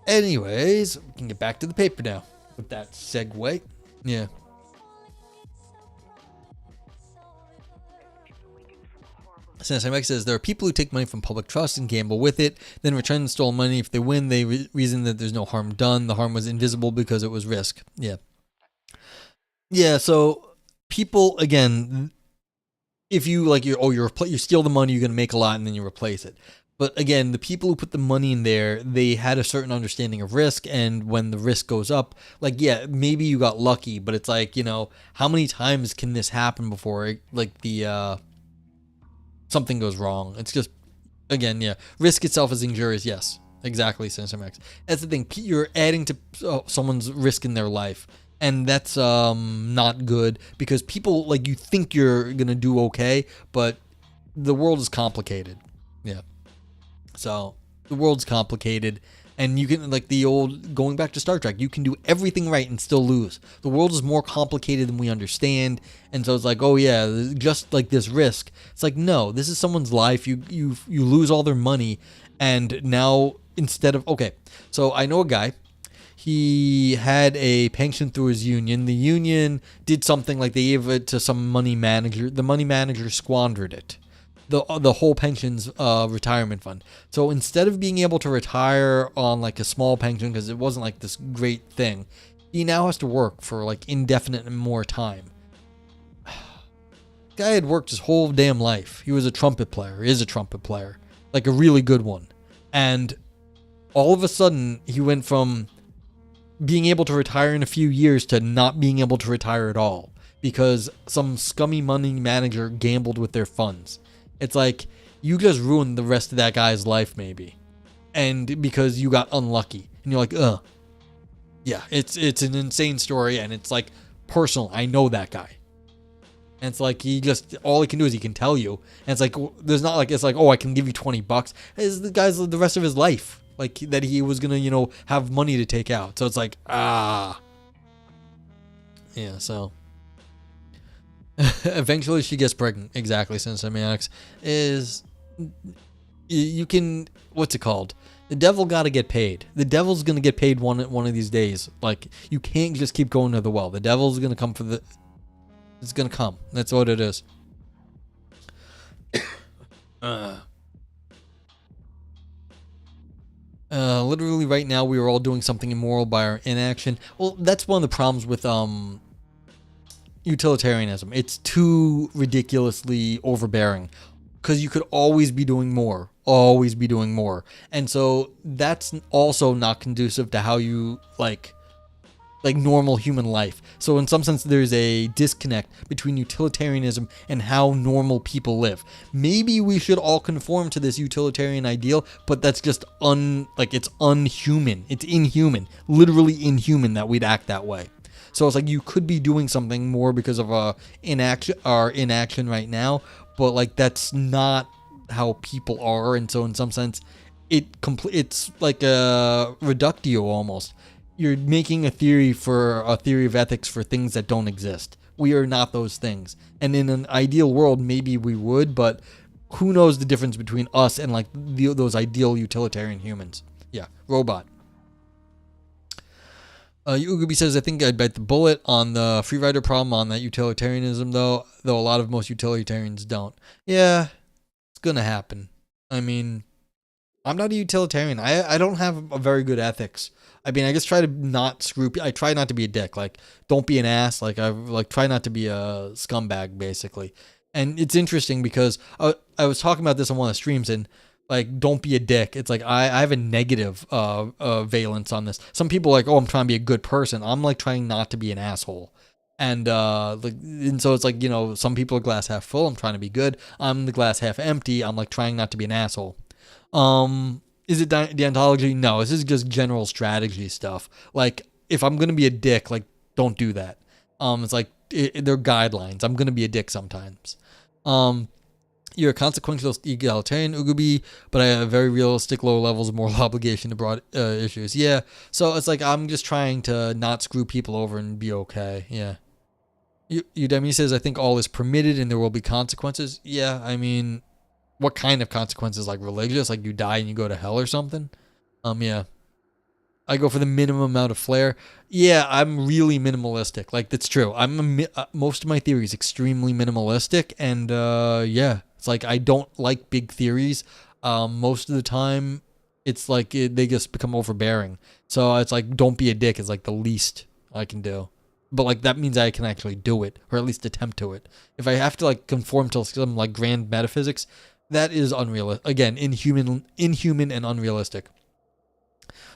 anyways, we can get back to the paper now. With that segue. Yeah. Sensei Mike says there are people who take money from public trust and gamble with it, then return the stolen money. If they win, they reason that there's no harm done. The harm was invisible because it was risk. Yeah. Yeah, so people, again, if you like, you steal the money, you're going to make a lot and then you replace it. But again, the people who put the money in there, they had a certain understanding of risk, and when the risk goes up, like, yeah, maybe you got lucky, but it's like, how many times can this happen before, like, something goes wrong? It's just, again, yeah, risk itself is injurious, yes, exactly, Sensor Max. That's the thing, you're adding to someone's risk in their life, and that's not good, because people, like, you think you're gonna do okay, but the world is complicated, yeah. So the world's complicated, and you can, like the old, going back to Star Trek, you can do everything right and still lose. The world is more complicated than we understand, and so it's like, oh yeah, just like this risk. It's like, no, this is someone's life. You lose all their money, and now instead of, okay, so I know a guy. He had a pension through his union. The union did something like they gave it to some money manager. The money manager squandered it. The whole pension's retirement fund. So instead of being able to retire on like a small pension, because it wasn't like this great thing, he now has to work for like indefinite and more time. Guy had worked his whole damn life. He was a trumpet player, is a trumpet player, like a really good one. And all of a sudden he went from being able to retire in a few years to not being able to retire at all because some scummy money manager gambled with their funds. It's like, you just ruined the rest of that guy's life, maybe. And because you got unlucky. And you're like, ugh. Yeah, it's an insane story, and it's like personal. I know that guy. And it's like all he can do is he can tell you. And it's like there's not like it's like, oh, I can give you $20. It's the guy's the rest of his life. Like that he was gonna, have money to take out. So it's like, yeah, so eventually she gets pregnant. Exactly, Cincinnati is you can what's it called? The devil got to get paid. The devil's gonna get paid one of these days. Like you can't just keep going to the well. The devil's gonna come for the. It's gonna come. That's what it is. Literally right now we are all doing something immoral by our inaction. Well, that's one of the problems with utilitarianism. It's too ridiculously overbearing because you could always be doing more, and so that's also not conducive to how you like normal human life. So in some sense there's a disconnect between utilitarianism and how normal people live. Maybe we should all conform to this utilitarian ideal, but that's just it's unhuman. It's inhuman. Literally inhuman that we'd act that way. So it's like you could be doing something more because of our inaction right now, but like that's not how people are, and so in some sense it's like a reductio almost. You're making a theory of ethics for things that don't exist. We are not those things. And in an ideal world, maybe we would, but who knows the difference between us and like those ideal utilitarian humans. Yeah, robot. Ugubi says, I think I'd bite the bullet on the free rider problem on that utilitarianism, though a lot of most utilitarians don't. Yeah, it's going to happen. I mean, I'm not a utilitarian. I don't have a very good ethics. I mean, I just try to not screw. I try not to be a dick. Like, don't be an ass. Like, I try not to be a scumbag, basically. And it's interesting because I was talking about this on one of the streams, and like, don't be a dick. It's like I have a negative valence on this. Some people are like, oh, I'm trying to be a good person. I'm like trying not to be an asshole. And so it's like, some people are glass half full. I'm trying to be good. I'm the glass half empty. I'm like trying not to be an asshole. Is it deontology? No, this is just general strategy stuff. Like, if I'm gonna be a dick, like, don't do that. It's like they're guidelines. I'm gonna be a dick sometimes. You're a consequential egalitarian, Ugubi, but I have very realistic low levels of moral obligation to broad issues. Yeah, so it's like I'm just trying to not screw people over and be okay. Yeah. Udemy says, I think all is permitted and there will be consequences. Yeah, I mean, what kind of consequences? Like religious? Like you die and you go to hell or something? Yeah. I go for the minimum amount of flair. Yeah, I'm really minimalistic. Like, that's true. Most of my theory is extremely minimalistic, and yeah, it's like I don't like big theories. Most of the time, it's like they just become overbearing. So it's like, don't be a dick is like the least I can do. But like that means I can actually do it, or at least attempt to it. If I have to like conform to some like grand metaphysics, that is unrealistic. Again, inhuman and unrealistic.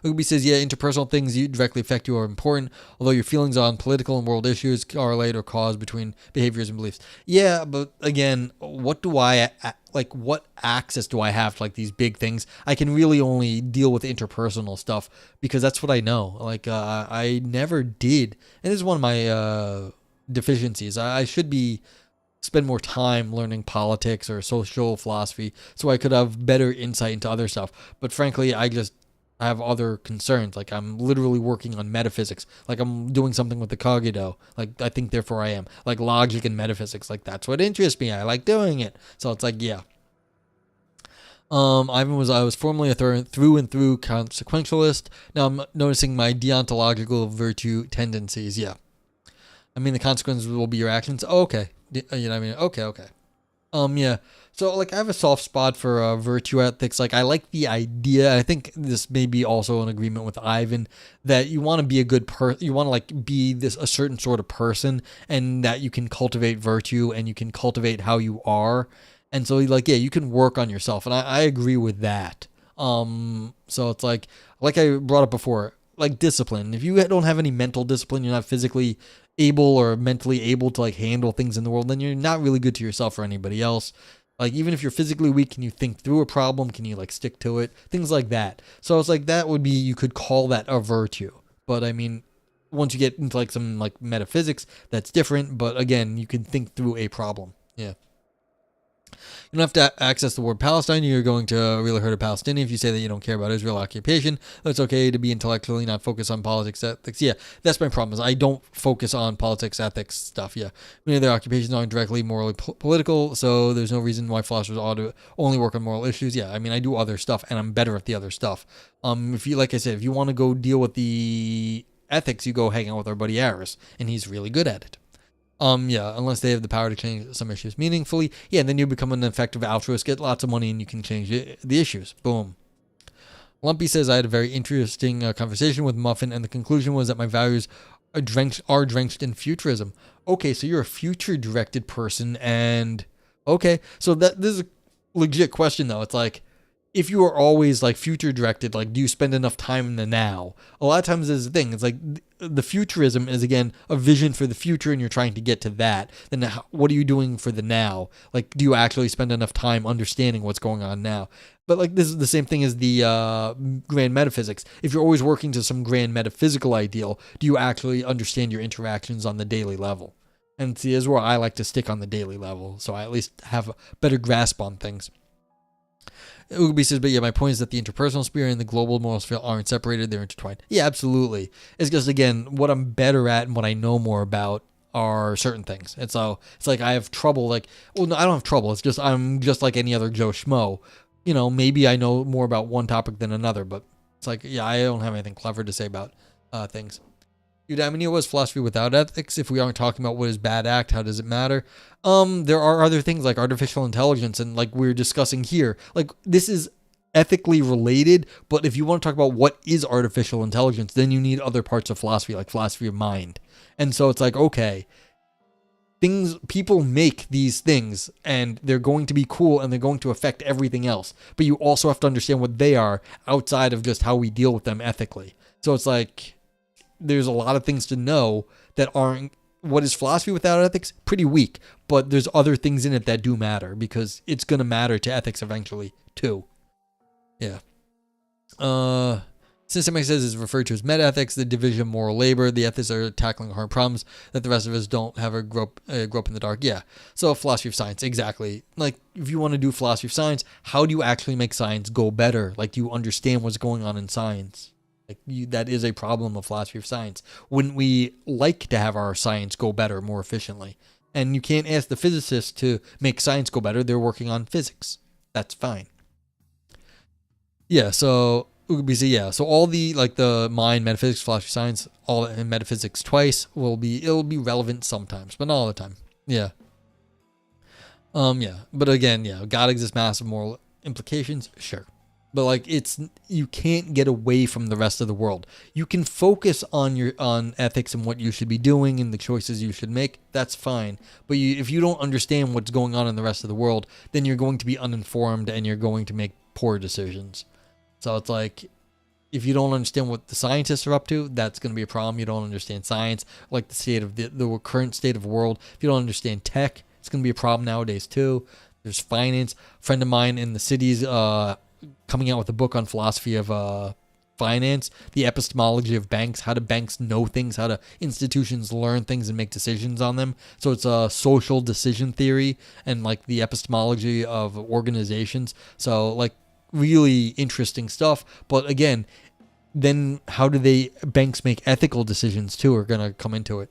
Ugubi says, yeah, interpersonal things you directly affect you are important, although your feelings on political and world issues correlate or cause between behaviors and beliefs. Yeah, but again, what access do I have to like these big things? I can really only deal with interpersonal stuff because that's what I know. Like, I never did. And this is one of my deficiencies. I should spend more time learning politics or social philosophy so I could have better insight into other stuff. But frankly, I have other concerns. Like, I'm literally working on metaphysics. Like, I'm doing something with the Kagito. Like, I think, therefore I am. Like, logic and metaphysics. Like, that's what interests me. I like doing it. So it's like, yeah. I was formerly a through and through consequentialist. Now I'm noticing my deontological virtue tendencies. Yeah. I mean, the consequences will be your actions. Oh, okay. You know what I mean? Okay. Yeah. So, like, I have a soft spot for virtue ethics. Like, I like the idea. I think this may be also an agreement with Ivan that you want to be a good person. You want to, like, be a certain sort of person, and that you can cultivate virtue and you can cultivate how you are. And so, like, yeah, you can work on yourself. And I agree with that. So it's like I brought up before, like discipline. If you don't have any mental discipline, you're not physically able or mentally able to like handle things in the world, then you're not really good to yourself or anybody else. Like, even if you're physically weak, can you think through a problem? Can you like stick to it? Things like that. So it's like that would be, you could call that a virtue. But I mean, once you get into like some like metaphysics, that's different. But again, you can think through a problem. Yeah. You don't have to access the word Palestine. You're going to really hurt a Palestinian if you say that you don't care about Israel occupation. It's okay to be intellectually not focus on politics, ethics. Yeah, that's my problem. Is I don't focus on politics, ethics stuff. Yeah, many of their occupations aren't directly morally political, so there's no reason why philosophers ought to only work on moral issues. Yeah, I mean I do other stuff, and I'm better at the other stuff. If you like I said, if you want to go deal with the ethics, you go hang out with our buddy Aris, and he's really good at it. Yeah, unless they have the power to change some issues meaningfully. Yeah, and then you become an effective altruist, get lots of money, and you can change the issues. Boom. Lumpy says, I had a very interesting conversation with Muffin, and the conclusion was that my values are drenched in futurism. Okay, so you're a future-directed person, and... Okay, so this is a legit question, though. It's like, if you are always like future directed, like do you spend enough time in the now? A lot of times there's a thing. It's like the futurism is again a vision for the future, and you're trying to get to that. Then what are you doing for the now? Like, do you actually spend enough time understanding what's going on now? But like this is the same thing as the grand metaphysics. If you're always working to some grand metaphysical ideal, do you actually understand your interactions on the daily level? And see, is where I like to stick on the daily level, so I at least have a better grasp on things. Ubi says, but yeah, my point is that the interpersonal sphere and the global moral sphere aren't separated, they're intertwined. Yeah, absolutely. It's just, again, what I'm better at and what I know more about are certain things. And so it's like I have trouble, like, well, no, I don't have trouble. It's just I'm just like any other Joe Schmo. You know, maybe I know more about one topic than another, but it's like, yeah, I don't have anything clever to say about things. Eudaimonia was philosophy without ethics. If we aren't talking about what is bad act, how does it matter? There are other things like artificial intelligence, and like we're discussing here, like this is ethically related, but if you want to talk about what is artificial intelligence, then you need other parts of philosophy, like philosophy of mind. And so it's like, okay, people make these things and they're going to be cool and they're going to affect everything else, but you also have to understand what they are outside of just how we deal with them ethically. So it's like, there's a lot of things to know that aren't. What is philosophy without ethics? Pretty weak, but there's other things in it that do matter because it's going to matter to ethics eventually too. Yeah. Systemic says is referred to as meta-ethics, the division of moral labor. The ethics are tackling hard problems that the rest of us don't have a grope in the dark. Yeah. So philosophy of science, exactly. Like if you want to do philosophy of science, how do you actually make science go better? Like do you understand what's going on in science? Like that is a problem of philosophy of science. Wouldn't we like to have our science go better, more efficiently? And you can't ask the physicists to make science go better. They're working on physics. That's fine. Yeah, so yeah, so all the like the mind, metaphysics, philosophy, science, all in metaphysics twice it'll be relevant sometimes, but not all the time. Yeah. Yeah. But again, yeah, God exists, massive moral implications, sure. But like you can't get away from the rest of the world. You can focus on ethics and what you should be doing and the choices you should make. That's fine. But if you don't understand what's going on in the rest of the world, then you're going to be uninformed and you're going to make poor decisions. So it's like if you don't understand what the scientists are up to, that's going to be a problem. You don't understand science, like the state of the current state of the world. If you don't understand tech, it's going to be a problem nowadays too. There's finance. A friend of mine in the city's coming out with a book on philosophy of finance, the epistemology of banks, how do banks know things, how do institutions learn things and make decisions on them. So it's a social decision theory and like the epistemology of organizations. So like really interesting stuff. But again, then how do banks make ethical decisions too are going to come into it.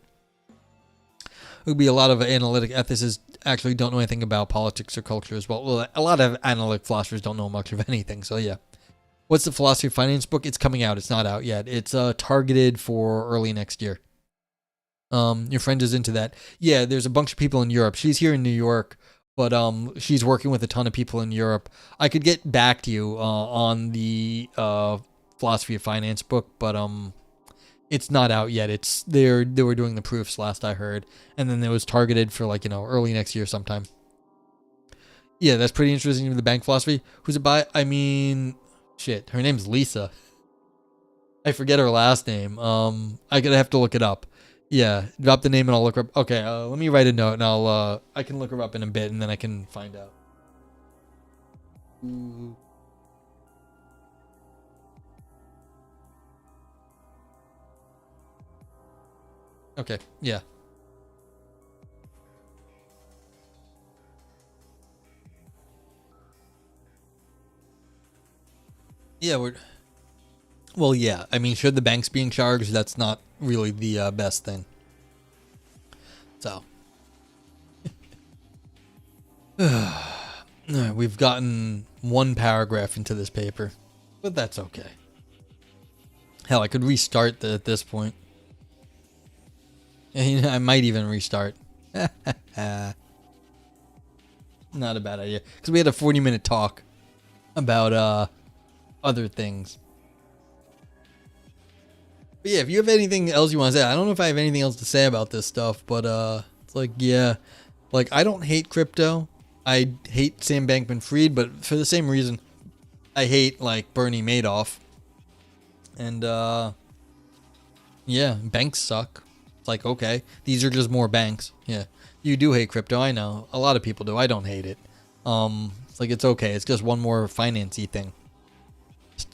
It would be a lot of analytic ethicists actually don't know anything about politics or culture as well. Well, a lot of analytic philosophers don't know much of anything, so yeah. What's the philosophy of finance book? It's coming out. It's not out yet. It's targeted for early next year. Your friend is into that. Yeah, there's a bunch of people in Europe. She's here in New York, but she's working with a ton of people in Europe. I could get back to you on the philosophy of finance book, but it's not out yet. They were doing the proofs last I heard, and then it was targeted for like early next year sometime. Yeah, that's pretty interesting. The bank philosophy. Who's it by? I mean, shit. Her name's Lisa. I forget her last name. I'm gonna have to look it up. Yeah, drop the name and I'll look her up. Okay, let me write a note and I can look her up in a bit and then I can find out. Ooh. Okay, yeah. Yeah, well, yeah. I mean, should the banks be in charge? That's not really the best thing. So, we've gotten one paragraph into this paper, but that's okay. Hell, I could restart at this point. And I might even restart. Not a bad idea. Because we had a 40-minute talk about other things. But yeah, if you have anything else you want to say, I don't know if I have anything else to say about this stuff, but it's like, yeah, like I don't hate crypto. I hate Sam Bankman-Fried, but for the same reason, I hate like Bernie Madoff. And yeah, banks suck. It's like, okay, these are just more banks. Yeah, you do hate crypto. I know a lot of people do. I don't hate it. It's like, it's okay. It's just one more financy thing.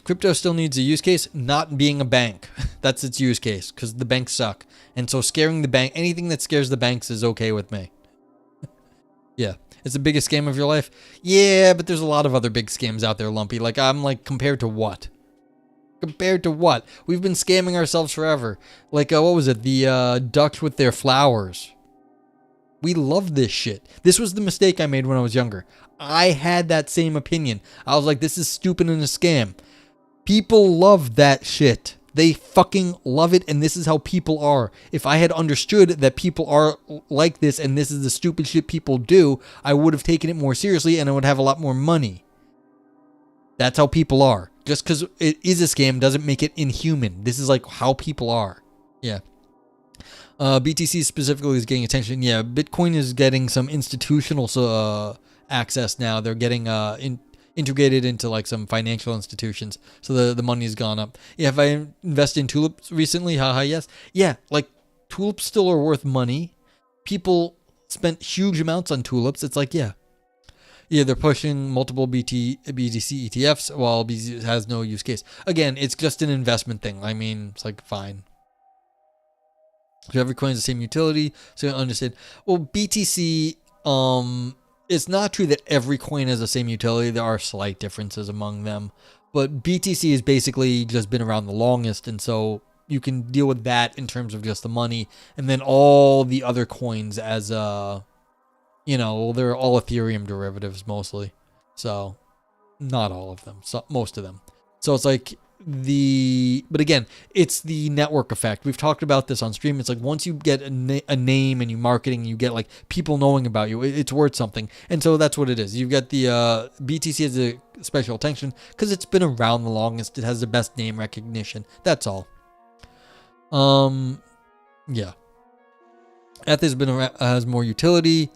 Crypto still needs a use case, not being a bank. That's its use case, because the banks suck. And so scaring the bank, anything that scares the banks is okay with me. Yeah. It's the biggest scam of your life? Yeah, but there's a lot of other big scams out there, Lumpy. Like, I'm like, compared to what? Compared to what? We've been scamming ourselves forever. Like, what was it? The ducks with their flowers. We love this shit. This was the mistake I made when I was younger. I had that same opinion. I was like, this is stupid and a scam. People love that shit. They fucking love it, and this is how people are. If I had understood that people are like this and this is the stupid shit people do, I would have taken it more seriously and I would have a lot more money. That's how people are. Just because it is a scam doesn't make it inhuman. This is like how people are. Yeah. BTC specifically is getting attention. Yeah, Bitcoin is getting some institutional access now. They're getting integrated into like some financial institutions, so the money's gone up. Yeah, if I invested in tulips recently, haha, yes. Yeah, like tulips still are worth money. People spent huge amounts on tulips. It's like, yeah. Yeah, they're pushing multiple BTC ETFs while BTC has no use case. Again, it's just an investment thing. I mean, it's like, fine. So every coin has the same utility, so you understand. Well, BTC, it's not true that every coin has the same utility. There are slight differences among them. But BTC has basically just been around the longest, and so you can deal with that in terms of just the money. And then all the other coins as, you know, they're all Ethereum derivatives mostly. So, not all of them, so most of them. So it's like but again, it's the network effect. We've talked about this on stream. It's like once you get a name and you marketing, you get like people knowing about you, it's worth something. And so that's what it is. You've got the BTC has a special attention because it's been around the longest. It has the best name recognition. That's all. Yeah. Eth has more utility.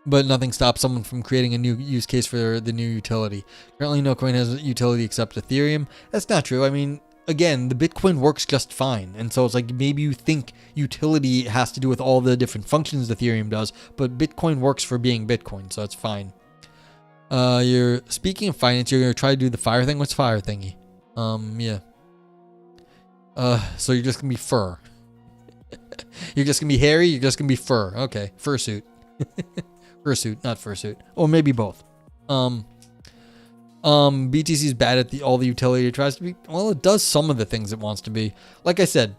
But nothing stops someone from creating a new use case for the new utility. Currently, no coin has utility except Ethereum. That's not true. I mean, again, the Bitcoin works just fine. And so it's like maybe you think utility has to do with all the different functions Ethereum does, but Bitcoin works for being Bitcoin, so it's fine. You're speaking of finance, you're going to try to do the fire thing. What's fire thingy? Yeah. So you're just going to be fur. You're just going to be hairy, you're just going to be fur. Okay, fursuit. Fursuit, not fursuit. Or maybe both. BTC is bad at all the utility it tries to be. Well, it does some of the things it wants to be. Like I said,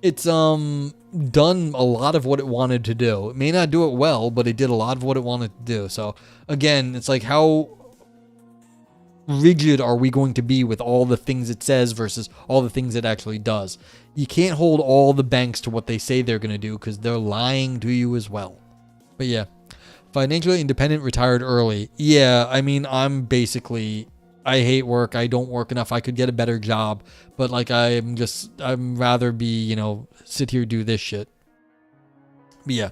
it's done a lot of what it wanted to do. It may not do it well, but it did a lot of what it wanted to do. So again, it's like how rigid are we going to be with all the things it says versus all the things it actually does? You can't hold all the banks to what they say they're going to do because they're lying to you as well. But yeah. Financially independent, retired early. Yeah, I mean, I hate work. I don't work enough. I could get a better job. But like, I'm rather be, you know, sit here, do this shit. But yeah.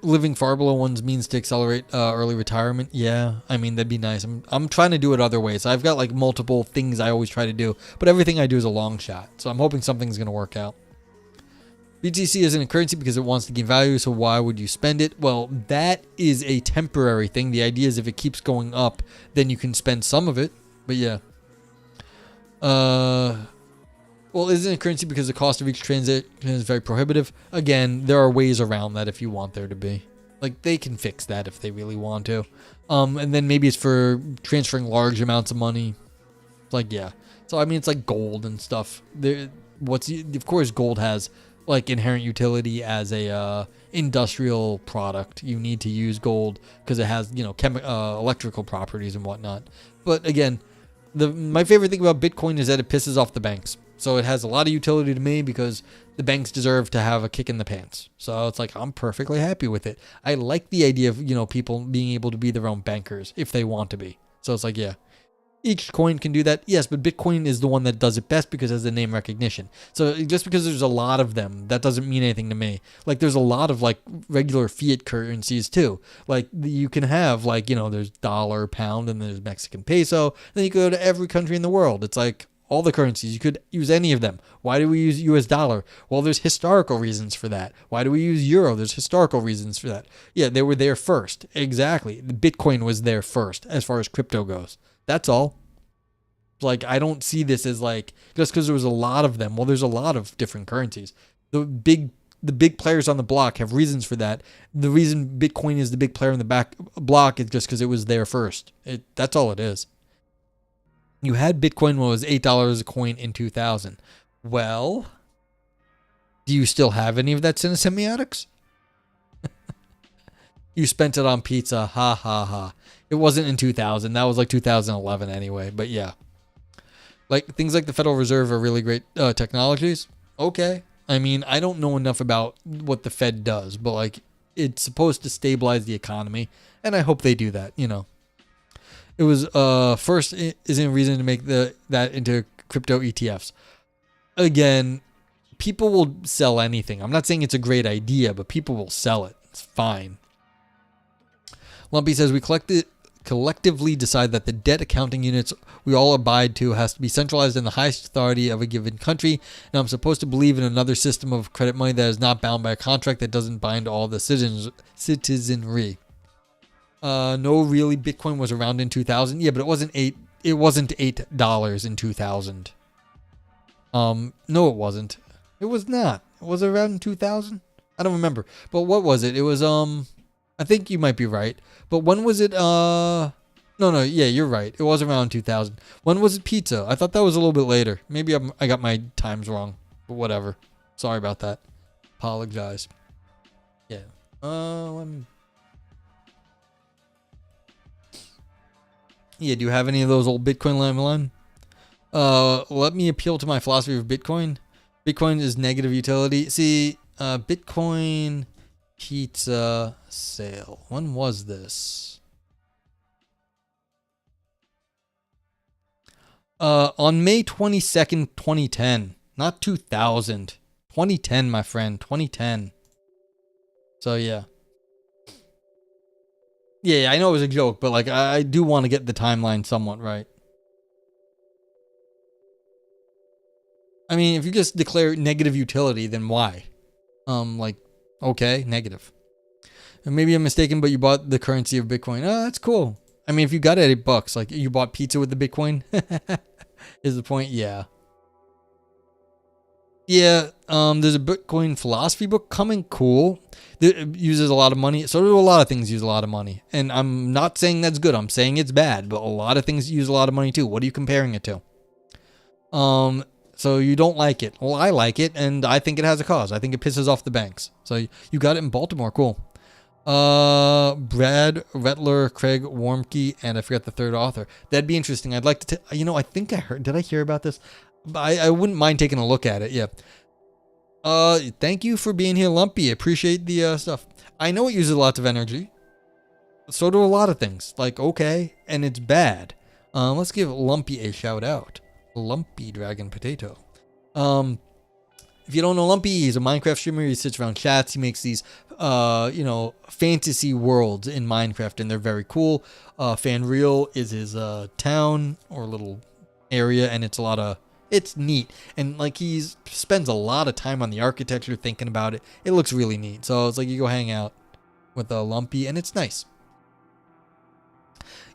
Living far below one's means to accelerate early retirement. Yeah, I mean, that'd be nice. I'm trying to do it other ways. I've got like multiple things I always try to do. But everything I do is a long shot. So I'm hoping something's going to work out. BTC isn't a currency because it wants to gain value, so why would you spend it? Well, that is a temporary thing. The idea is if it keeps going up, then you can spend some of it. But yeah. Well, Well, isn't it currency because the cost of each transaction is very prohibitive? Again, there are ways around that if you want there to be. Like, they can fix that if they really want to. And then maybe it's for transferring large amounts of money. Like, yeah. So, I mean, it's like gold and stuff. Of course, gold has, like, inherent utility as a industrial product. You need to use gold because it has, electrical properties and whatnot. But, again, my favorite thing about Bitcoin is that it pisses off the banks. So it has a lot of utility to me because the banks deserve to have a kick in the pants. So it's like, I'm perfectly happy with it. I like the idea of, people being able to be their own bankers if they want to be. So it's like, yeah, each coin can do that. Yes, but Bitcoin is the one that does it best because it has the name recognition. So just because there's a lot of them, that doesn't mean anything to me. Like, there's a lot of, like, regular fiat currencies too. Like, you can have, like, there's dollar, pound, and there's Mexican peso. Then you go to every country in the world. It's like, all the currencies, you could use any of them. Why do we use US dollar? Well, there's historical reasons for that. Why do we use euro? There's historical reasons for that. Yeah, they were there first. Exactly. The Bitcoin was there first as far as crypto goes. That's all. Like, I don't see this as like, just because there was a lot of them. Well, there's a lot of different currencies. The big players on the block have reasons for that. The reason Bitcoin is the big player in the back block is just because it was there first. That's all it is. You had Bitcoin when it was $8 a coin in 2000. Well, do you still have any of that semiotics? You spent it on pizza. Ha ha ha. It wasn't in 2000. That was like 2011 anyway. But yeah. Like, things like the Federal Reserve are really great technologies. Okay. I mean, I don't know enough about what the Fed does, but like, it's supposed to stabilize the economy. And I hope they do that, It was first isn't a reason to make that into crypto ETFs. Again, people will sell anything. I'm not saying it's a great idea, but people will sell it. It's fine. Lumpy says we collectively decide that the debt accounting units we all abide to has to be centralized in the highest authority of a given country. Now I'm supposed to believe in another system of credit money that is not bound by a contract that doesn't bind all the citizenry. No, really, Bitcoin was around in 2000. Yeah, but it wasn't $8 in 2000. No, it wasn't. It was not. Was it around in 2000? I don't remember. But what was it? It was I think you might be right. But when was it no, yeah, you're right. It was around 2000. When was it pizza? I thought that was a little bit later. Maybe I got my times wrong. But whatever. Sorry about that. Apologize. Yeah. Yeah, do you have any of those old Bitcoin line? Let me appeal to my philosophy of Bitcoin. Bitcoin is negative utility. See, Bitcoin pizza sale. When was this? On May 22nd, 2010. Not 2000. 2010, my friend. 2010. So, yeah. Yeah, I know it was a joke, but like I do want to get the timeline somewhat right. I mean, if you just declare negative utility, then why? Okay, negative. And maybe I'm mistaken, but you bought the currency of Bitcoin. Oh, that's cool. I mean, if you got it at $8, like you bought pizza with the Bitcoin, is the point? Yeah. Yeah, there's a Bitcoin philosophy book coming. Cool. It uses a lot of money. So do a lot of things use a lot of money. And I'm not saying that's good. I'm saying it's bad. But a lot of things use a lot of money too. What are you comparing it to? So you don't like it. Well, I like it. And I think it has a cause. I think it pisses off the banks. So you got it in Baltimore. Cool. Brad Rettler, Craig Warmke, and I forgot the third author. That'd be interesting. I'd like to, I think I heard, did I hear about this? I wouldn't mind taking a look at it. Yeah. Thank you for being here, Lumpy. Appreciate the stuff. I know it uses lots of energy. So do a lot of things. Like, okay, and it's bad. Let's give Lumpy a shout out. Lumpy Dragon Potato. If you don't know Lumpy, he's a Minecraft streamer. He sits around chats. He makes these, fantasy worlds in Minecraft, and they're very cool. Fanreal is his town or little area, and it's neat. And like he spends a lot of time on the architecture, thinking about it. It looks really neat. So it's like you go hang out with a Lumpy, and it's nice.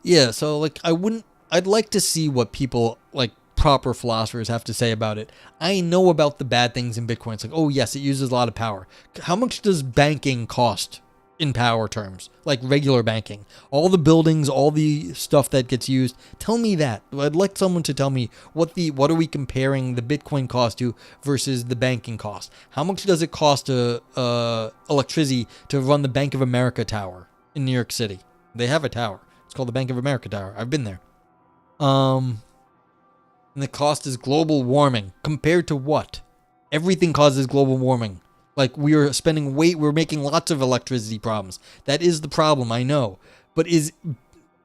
Yeah, so like I'd like to see what people like proper philosophers have to say about it. I know about the bad things in Bitcoin. It's like, oh yes, it uses a lot of power. How much does banking cost in power terms? Like regular banking. All the buildings, all the stuff that gets used. Tell me that. I'd like someone to tell me what are we comparing the Bitcoin cost to versus the banking cost. How much does it cost electricity to run the Bank of America tower in New York City? They have a tower. It's called the Bank of America Tower. I've been there. And the cost is global warming. Compared to what? Everything causes global warming. Like, we're making lots of electricity problems. That is the problem, I know. But is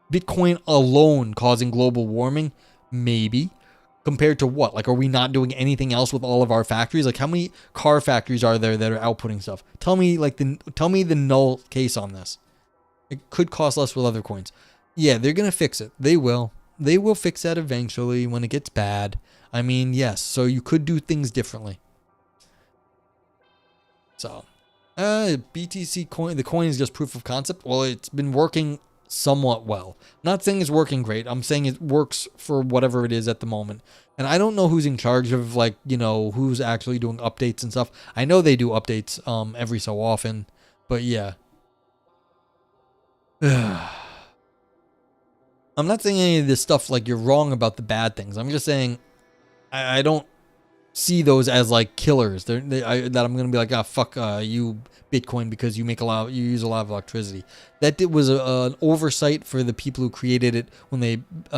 Bitcoin alone causing global warming? Maybe. Compared to what? Like, are we not doing anything else with all of our factories? Like, how many car factories are there that are outputting stuff? Tell me the null case on this. It could cost less with other coins. Yeah, they're going to fix it. They will. They will fix that eventually when it gets bad. I mean, yes. So you could do things differently. So, BTC coin, the coin is just proof of concept. Well, it's been working somewhat well. I'm not saying it's working great. I'm saying it works for whatever it is at the moment. And I don't know who's in charge of, like, who's actually doing updates and stuff. I know they do updates every so often, but yeah. I'm not saying any of this stuff like you're wrong about the bad things. I'm just saying I don't see those as like killers. That I'm gonna be like, fuck you Bitcoin because you use a lot of electricity. That was an oversight for the people who created it when they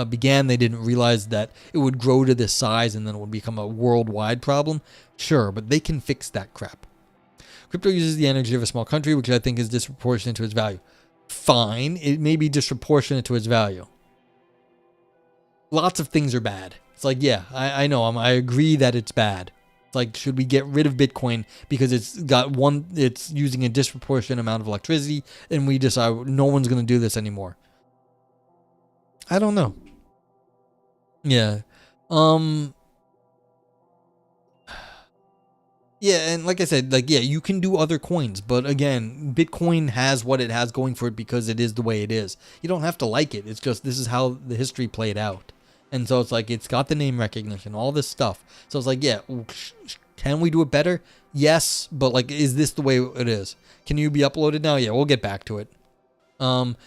began. They didn't realize that it would grow to this size and then it would become a worldwide problem. Sure, but they can fix that crap. Crypto uses the energy of a small country, which I think is disproportionate to its value. Fine, it may be disproportionate to its value. Lots of things are bad. It's like, yeah, I know. I agree that it's bad. It's like, should we get rid of Bitcoin because it's using a disproportionate amount of electricity and we decide no one's going to do this anymore? I don't know. Yeah. Yeah, and like I said, like, yeah, you can do other coins, but again, Bitcoin has what it has going for it because it is the way it is. You don't have to like it. It's just, this is how the history played out. And so it's like, it's got the name recognition, all this stuff. So it's like, yeah, can we do it better? Yes, but like, is this the way it is? Can you be uploaded now? Yeah, we'll get back to it.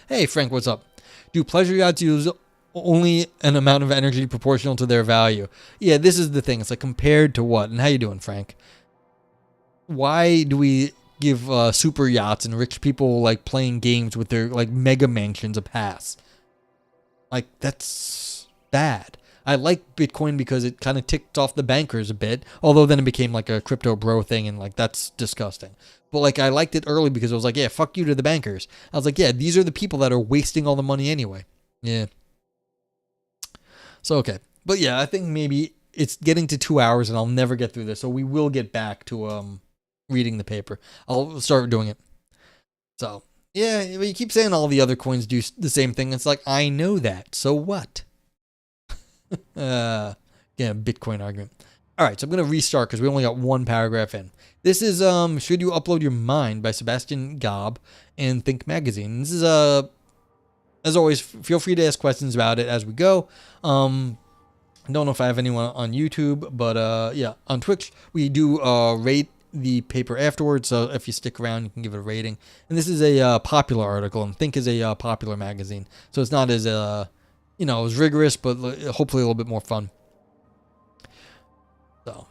Hey, Frank, what's up? Do pleasure yachts use only an amount of energy proportional to their value? Yeah, this is the thing. It's like, compared to what? And how you doing, Frank? Why do we give super yachts and rich people like playing games with their like mega mansions a pass? Like, that's bad. I like Bitcoin because it kind of ticked off the bankers a bit, although then it became like a crypto bro thing and like that's disgusting. But like, I liked it early because I was like, yeah, fuck you to the bankers. I was like, yeah, these are the people that are wasting all the money anyway. Yeah. So okay. But yeah, I think maybe it's getting to 2 hours and I'll never get through this. So we will get back to reading the paper. I'll start doing it. So yeah, you keep saying all the other coins do the same thing. It's like, I know that. So what? Yeah, Bitcoin argument. All right, so I'm going to restart because we only got one paragraph in. This is Should You Upload Your Mind by Sebastian Gobb and Think Magazine. This is as always, feel free to ask questions about it as we go. I don't know if I have anyone on YouTube, but yeah, on Twitch we do rate the paper afterwards, so if you stick around you can give it a rating. And this is a popular article, and Think is a popular magazine, so it's not as as rigorous, but hopefully a little bit more fun. So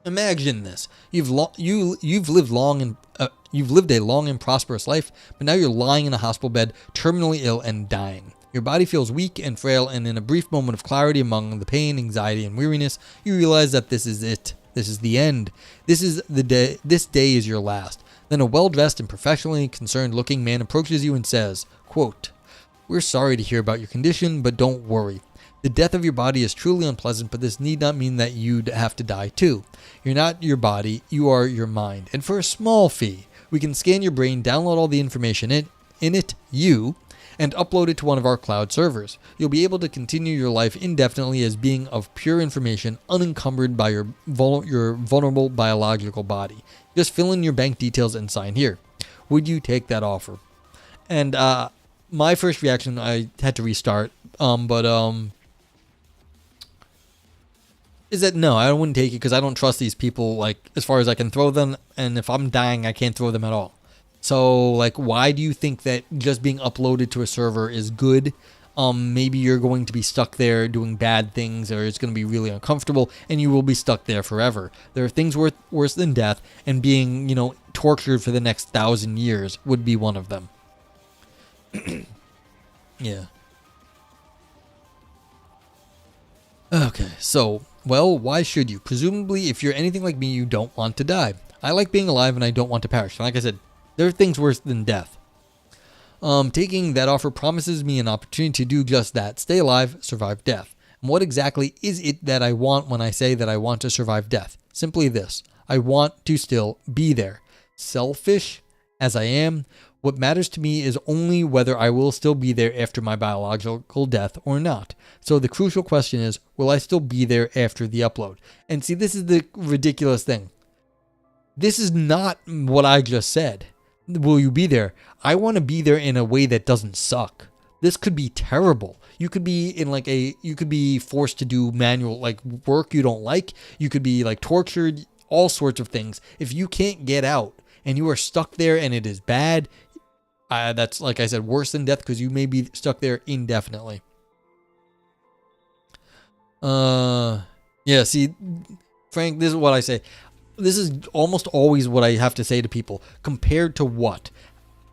imagine this: you've lived a long and prosperous life, but now you're lying in a hospital bed, terminally ill and dying. Your body feels weak and frail, and in a brief moment of clarity among the pain, anxiety, and weariness, you realize that this is it. This is the end. This is the day. This day is your last. Then a well-dressed and professionally concerned-looking man approaches you and says, quote, "We're sorry to hear about your condition, but don't worry. The death of your body is truly unpleasant, but this need not mean that you'd have to die too. You're not your body, you are your mind. And for a small fee, we can scan your brain, download all the information in it, and upload it to one of our cloud servers. You'll be able to continue your life indefinitely as being of pure information, unencumbered by your vulnerable biological body. Just fill in your bank details and sign here. Would you take that offer?" And my first reaction, I had to restart, but is that no, I wouldn't take it because I don't trust these people, like, as far as I can throw them, and if I'm dying, I can't throw them at all. So, like, why do you think that just being uploaded to a server is good? Maybe you're going to be stuck there doing bad things, or it's going to be really uncomfortable, and you will be stuck there forever. There are things worse than death, and being, tortured for the next 1,000 years would be one of them. Yeah. Okay, so, well, why should you? Presumably, if you're anything like me, you don't want to die. I like being alive, and I don't want to perish. And like I said, there are things worse than death. Taking that offer promises me an opportunity to do just that. Stay alive, survive death. And what exactly is it that I want when I say that I want to survive death? Simply this. I want to still be there. Selfish as I am, what matters to me is only whether I will still be there after my biological death or not. So the crucial question is, will I still be there after the upload? And see, this is the ridiculous thing. This is not what I just said. Will you be there? I want to be there in a way that doesn't suck. This could be terrible. You could be you could be forced to do manual, work you don't like. You could be, tortured, all sorts of things. If you can't get out and you are stuck there and it is bad, that's, like I said, worse than death because you may be stuck there indefinitely. Yeah, see, Frank, this is what I say. This is almost always what I have to say to people. Compared to what?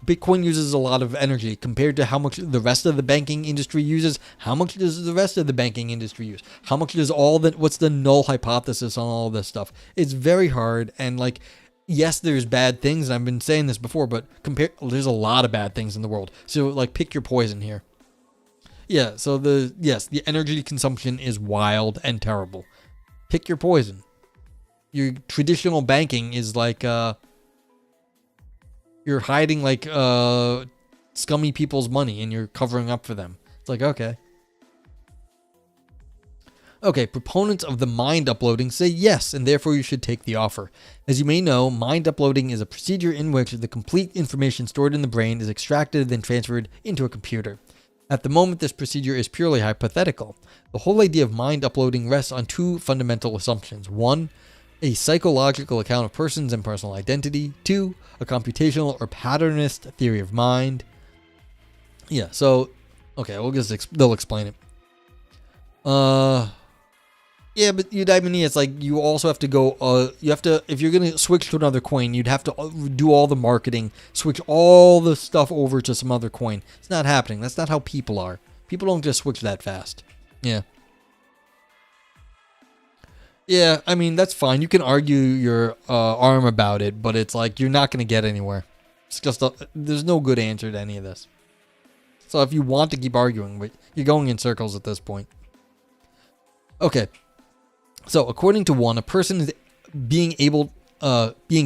Bitcoin uses a lot of energy compared to how much the rest of the banking industry uses. How much does the rest of the banking industry use? How much does what's the null hypothesis on all this stuff? It's very hard. And yes, there's bad things. And I've been saying this before, but there's a lot of bad things in the world. So pick your poison here. Yeah. So the energy consumption is wild and terrible. Pick your poison. Your traditional banking is you're hiding scummy people's money and you're covering up for them. It's okay. Okay, proponents of the mind uploading say yes, and therefore you should take the offer. As you may know, mind uploading is a procedure in which the complete information stored in the brain is extracted and then transferred into a computer. At the moment, this procedure is purely hypothetical. The whole idea of mind uploading rests on two fundamental assumptions. One, a psychological account of persons and personal identity. 2, a computational or patternist theory of mind. Yeah, so, okay, they'll explain it. Yeah, but eudaimonia, it's you also have to go, if you're going to switch to another coin, you'd have to do all the marketing, switch all the stuff over to some other coin. It's not happening. That's not how people are. People don't just switch that fast. Yeah. Yeah, I mean, that's fine. You can argue your arm about it, but it's you're not going to get anywhere. It's just, there's no good answer to any of this. So if you want to keep arguing, but you're going in circles at this point. Okay. So according to one, a person is being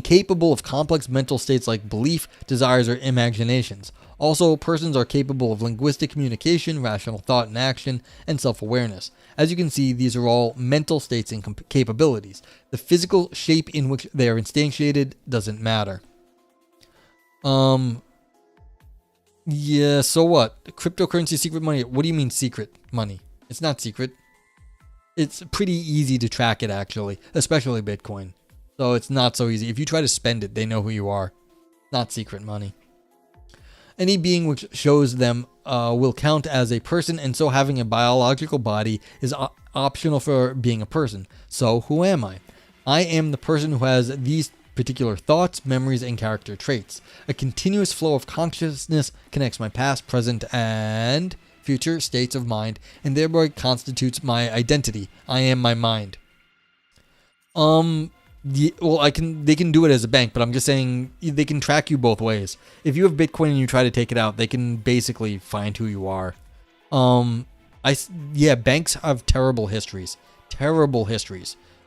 capable of complex mental states like belief, desires, or imaginations. Also, persons are capable of linguistic communication, rational thought and action, and self-awareness. As you can see, these are all mental states and capabilities. The physical shape in which they are instantiated doesn't matter. Yeah, so what? Cryptocurrency secret money. What do you mean secret money? It's not secret. It's pretty easy to track it, actually, especially Bitcoin. So it's not so easy. If you try to spend it, they know who you are. Not secret money. Any being which shows them will count as a person, and so having a biological body is optional for being a person. So who am I? I am the person who has these particular thoughts, memories, and character traits. A continuous flow of consciousness connects my past, present, and future states of mind, and thereby constitutes my identity. I am my mind. They can do it as a bank, but I'm just saying they can track you both ways. If you have Bitcoin and you try to take it out, they can basically find who you are. Banks have terrible histories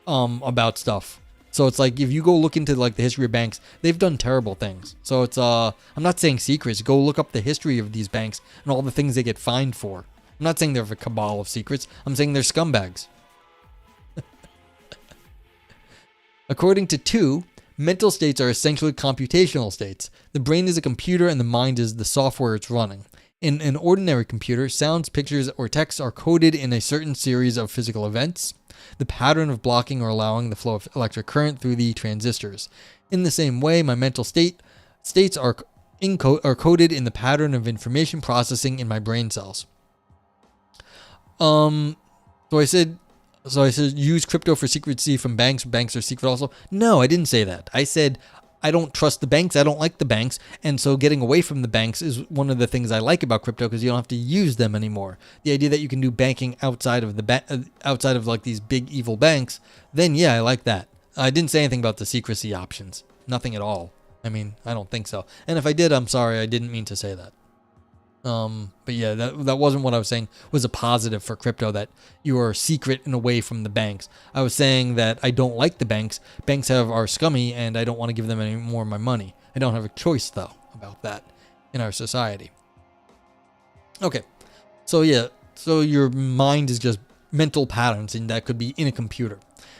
about stuff. So it's if you go look into the history of banks, they've done terrible things. So it's I'm not saying secrets. Go look up the history of these banks and all the things they get fined for. I'm not saying they're a cabal of secrets. I'm saying they're scumbags. According to 2, mental states are essentially computational states. The brain is a computer and the mind is the software it's running. In an ordinary computer, sounds, pictures, or text are coded in a certain series of physical events, the pattern of blocking or allowing the flow of electric current through the transistors. In the same way, my mental states are coded in the pattern of information processing in my brain cells. So I said use crypto for secrecy from banks. Banks are secret also. No, I didn't say that. I said I don't trust the banks. I don't like the banks. And so getting away from the banks is one of the things I like about crypto, because you don't have to use them anymore. The idea that you can do banking outside of outside of like these big evil banks, then yeah, I like that. I didn't say anything about the secrecy options. Nothing at all. I mean, I don't think so. And if I did, I'm sorry. I didn't mean to say that. But yeah, that wasn't what I was saying was a positive for crypto, that you are secret and away from the banks. I was saying that I don't like the banks. Banks are scummy, and I don't want to give them any more of my money. I don't have a choice, though, about that in our society. Okay. So yeah, so your mind is just mental patterns, and that could be in a computer.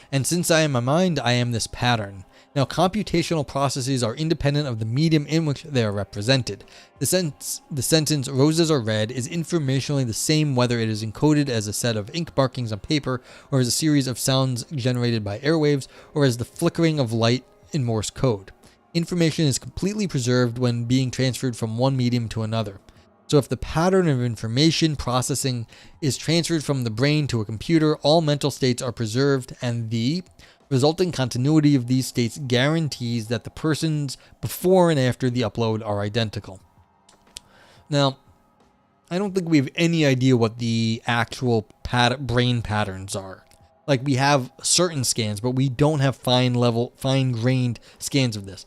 And since I am my mind, I am this pattern. Now, computational processes are independent of the medium in which they are represented. The sentence, roses are red, is informationally the same whether it is encoded as a set of ink markings on paper, or as a series of sounds generated by airwaves, or as the flickering of light in Morse code. Information is completely preserved when being transferred from one medium to another. So if the pattern of information processing is transferred from the brain to a computer, all mental states are preserved, and the resulting continuity of these states guarantees that the persons before and after the upload are identical. Now, I don't think we have any idea what the actual brain patterns are. Like, we have certain scans, but we don't have fine-grained scans of this.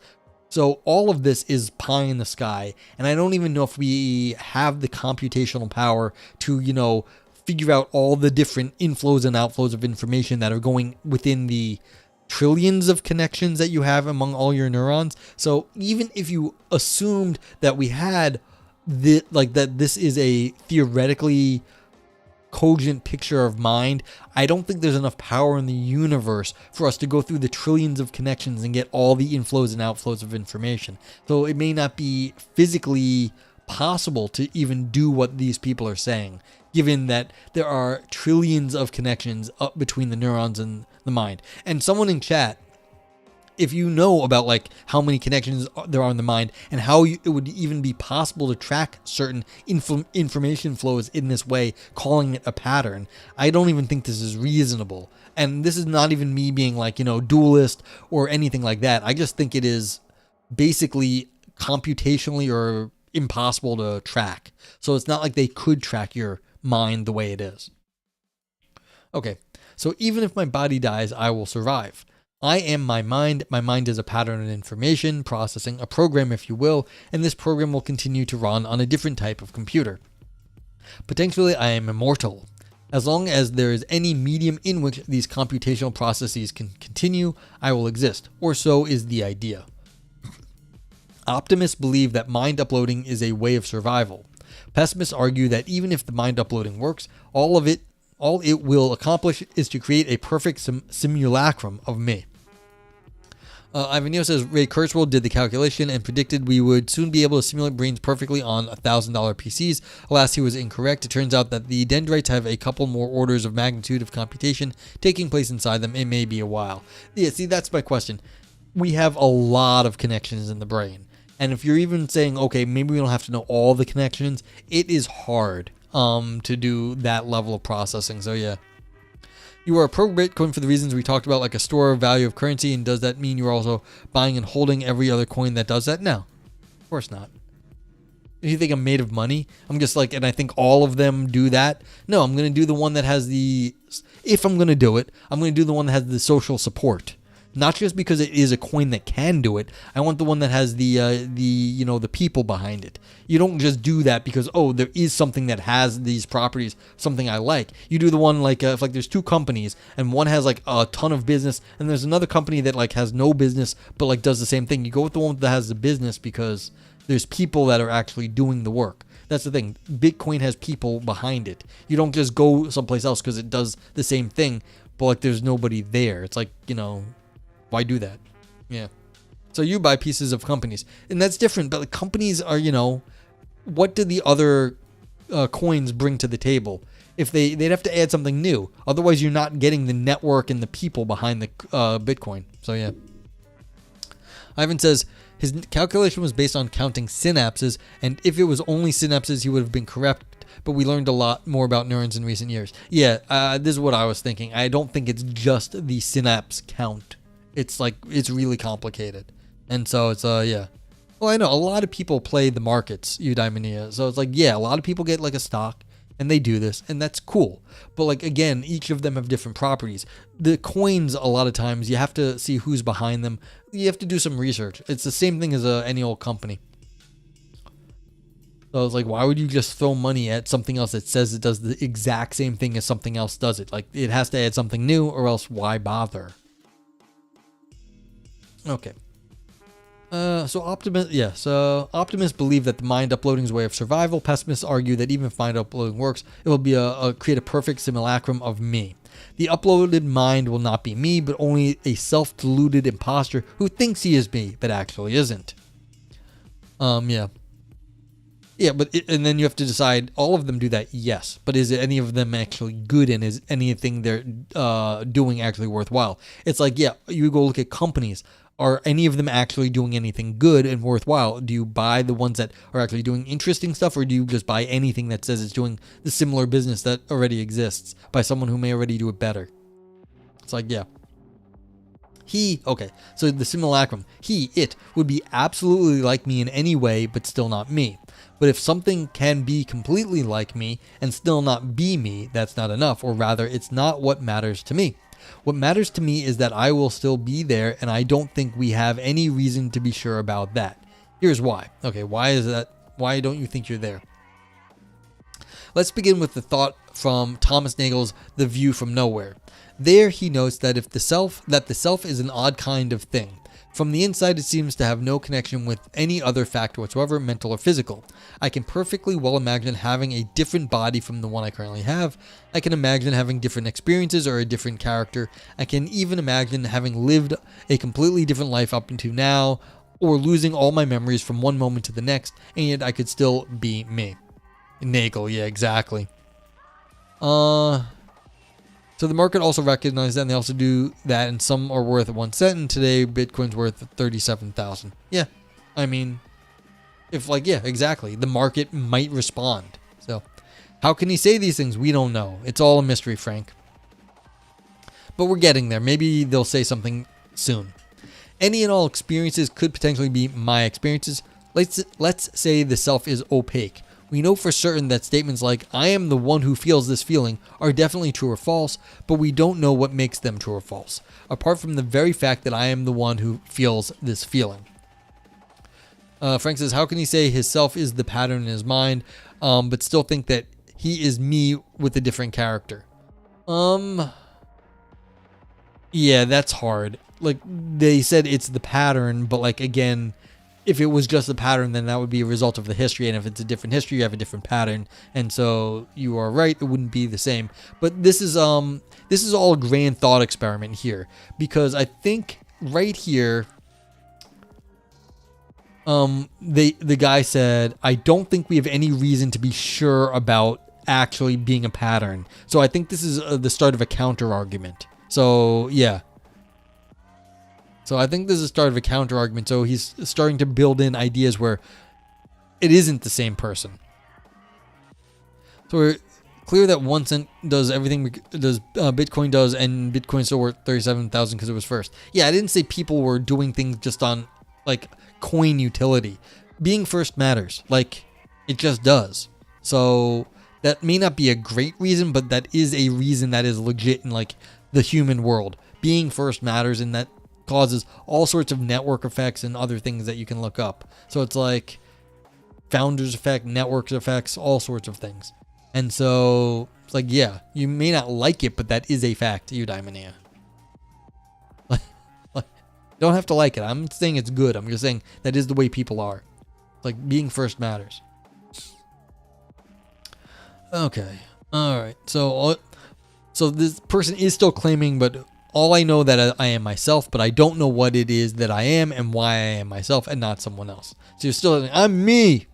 So all of this is pie in the sky, and I don't even know if we have the computational power to, figure out all the different inflows and outflows of information that are going within the trillions of connections that you have among all your neurons. So even if you assumed that we had that this is a theoretically cogent picture of mind, I don't think there's enough power in the universe for us to go through the trillions of connections and get all the inflows and outflows of information. So it may not be physically possible to even do what these people are saying, given that there are trillions of connections up between the neurons and the mind. And someone in chat, if you know about like how many connections there are in the mind and how it would even be possible to track certain information flows in this way, calling it a pattern, I don't even think this is reasonable. And this is not even me being like, dualist or anything like that. I just think it is basically computationally or impossible to track. So it's not like they could track your mind the way it is. Okay, so even if my body dies, I will survive. I am my mind. My mind is a pattern of information processing, a program, if you will, and this program will continue to run on a different type of computer. Potentially, I am immortal. As long as there is any medium in which these computational processes can continue, I will exist, or so is the idea. Optimists believe that mind uploading is a way of survival. Pessimists argue that even if the mind uploading works, all it will accomplish is to create a perfect simulacrum of me. Ivan Neo says Ray Kurzweil did the calculation and predicted we would soon be able to simulate brains perfectly on $1,000 PCs. Alas, he was incorrect. It turns out that the dendrites have a couple more orders of magnitude of computation taking place inside them. It may be a while. Yeah, see, that's my question. We have a lot of connections in the brain. And if you're even saying, okay, maybe we don't have to know all the connections, it is hard to do that level of processing. So yeah. You are pro Bitcoin for the reasons we talked about, like a store of value of currency, and does that mean you're also buying and holding every other coin that does that? No, of course not. If you think I'm made of money, I'm just like, and I think all of them do that. No, I'm going to do the one that has if I'm going to do it, I'm going to do the one that has the social support. Not just because it is a coin that can do it. I want the one that has the people behind it. You don't just do that because, there is something that has these properties, something I like. You do the one like if like there's two companies and one has like a ton of business and there's another company that like has no business but like does the same thing. You go with the one that has the business because there's people that are actually doing the work. That's the thing. Bitcoin has people behind it. You don't just go someplace else because it does the same thing, but like there's nobody there. It's like, why do that? Yeah. So you buy pieces of companies, and that's different. But like companies are, what do the other coins bring to the table? If they'd have to add something new. Otherwise, you're not getting the network and the people behind the Bitcoin. So yeah. Ivan says his calculation was based on counting synapses, and if it was only synapses, he would have been correct. But we learned a lot more about neurons in recent years. Yeah, this is what I was thinking. I don't think it's just the synapse count. It's really complicated. And so it's, yeah. Well, I know a lot of people play the markets, eudaimonia. So it's like, yeah, a lot of people get like a stock and they do this, and that's cool. But like, again, each of them have different properties. The coins, a lot of times, you have to see who's behind them. You have to do some research. It's the same thing as any old company. So it's like, why would you just throw money at something else that says it does the exact same thing as something else does it? Like, it has to add something new, or else why bother? Okay. So optimists believe that the mind uploading is a way of survival. Pessimists argue that even if mind uploading works, it will be create a perfect simulacrum of me. The uploaded mind will not be me, but only a self-deluded imposter who thinks he is me, but actually isn't. Yeah. Yeah, but and then you have to decide, all of them do that, yes. But is any of them actually good, and is anything they're doing actually worthwhile? It's like, yeah, you go look at companies. Are any of them actually doing anything good and worthwhile? Do you buy the ones that are actually doing interesting stuff, or do you just buy anything that says it's doing the similar business that already exists by someone who may already do it better? It's like, yeah. Okay, so the simulacrum. It would be absolutely like me in any way, but still not me. But if something can be completely like me and still not be me, that's not enough, or rather, it's not what matters to me. What matters to me is that I will still be there, and I don't think we have any reason to be sure about that. Here's why. Okay, why is that? Why don't you think you're there? Let's begin with the thought from Thomas Nagel's The View from Nowhere. There he notes that the self is an odd kind of thing. From the inside, it seems to have no connection with any other factor whatsoever, mental or physical. I can perfectly well imagine having a different body from the one I currently have. I can imagine having different experiences or a different character. I can even imagine having lived a completely different life up until now, or losing all my memories from one moment to the next, and yet I could still be me. Nagel, yeah, exactly. So the market also recognizes that, and they also do that, and some are worth 1 cent, and today Bitcoin's worth 37,000. Yeah, I mean, yeah, exactly. The market might respond. So how can he say these things? We don't know. It's all a mystery, Frank. But we're getting there. Maybe they'll say something soon. Any and all experiences could potentially be my experiences. Let's say the self is opaque. We know for certain that statements like, I am the one who feels this feeling, are definitely true or false, but we don't know what makes them true or false, apart from the very fact that I am the one who feels this feeling. Frank says, how can he say his self is the pattern in his mind, but still think that he is me with a different character? Yeah, that's hard. Like, they said it's the pattern, but like, again, if it was just the pattern, then that would be a result of the history. And if it's a different history, you have a different pattern. And so you are right, it wouldn't be the same. But this is all a grand thought experiment here, because I think right here, the guy said, I don't think we have any reason to be sure about actually being a pattern. So I think this is the start of a counter argument. So yeah. So I think this is the start of a counter argument. So he's starting to build in ideas where it isn't the same person. So we're clear that 1 cent does everything Bitcoin does, and Bitcoin's still worth 37,000 because it was first. Yeah, I didn't say people were doing things just on like coin utility. Being first matters. Like, it just does. So that may not be a great reason, but that is a reason that is legit in like the human world. Being first matters, and that causes all sorts of network effects and other things that you can look up. So it's like founders effect, networks effects, all sorts of things. And so it's like, yeah, you may not like it, but that is a fact, eudaimonia. Don't have to like it. I'm not saying it's good. I'm just saying that is the way people are. Like, being first matters. Okay. All right. So this person is still claiming, but all I know that I am myself, but I don't know what it is that I am and why I am myself and not someone else. So you're still, I'm me.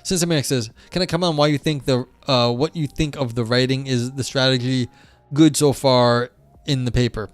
Cincinnati says, "Can I comment on why you think what you think of the writing? Is the strategy good so far in the paper?"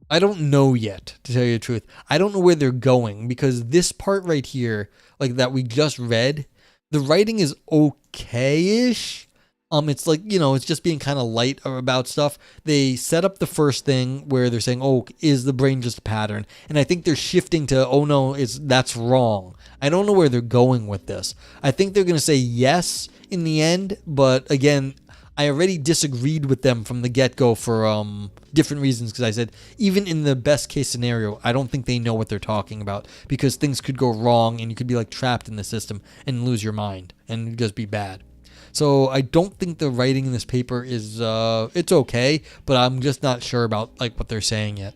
I don't know yet, to tell you the truth. I don't know where they're going, because this part right here, like that we just read, the writing is okay-ish. It's like, it's just being kind of light about stuff. They set up the first thing where they're saying, "Oh, is the brain just a pattern?" And I think they're shifting to, "Oh no, that's wrong." I don't know where they're going with this. I think they're going to say yes in the end, but again, I already disagreed with them from the get-go for different reasons, because I said, even in the best case scenario, I don't think they know what they're talking about, because things could go wrong and you could be like trapped in the system and lose your mind and just be bad. So I don't think the writing in this paper is it's okay, but I'm just not sure about like what they're saying yet.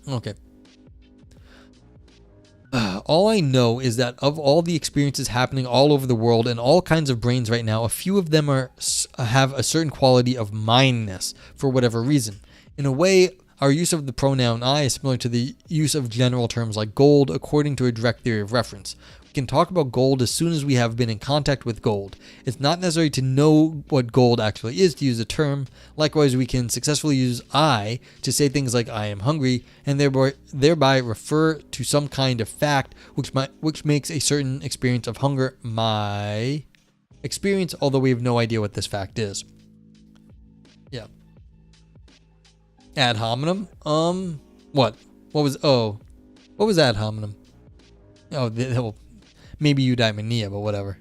Okay. All I know is that of all the experiences happening all over the world and all kinds of brains right now, a few of them have a certain quality of mindness for whatever reason. In a way, our use of the pronoun I is similar to the use of general terms like gold, according to a direct theory of reference. We can talk about gold as soon as we have been in contact with gold. It's not necessary to know what gold actually is to use a term. Likewise, we can successfully use I to say things like "I am hungry," and thereby refer to some kind of fact which makes a certain experience of hunger my experience, although we have no idea what this fact is. Yeah. Ad hominem? What? What was ad hominem? Oh, maybe eudaimonia, but whatever.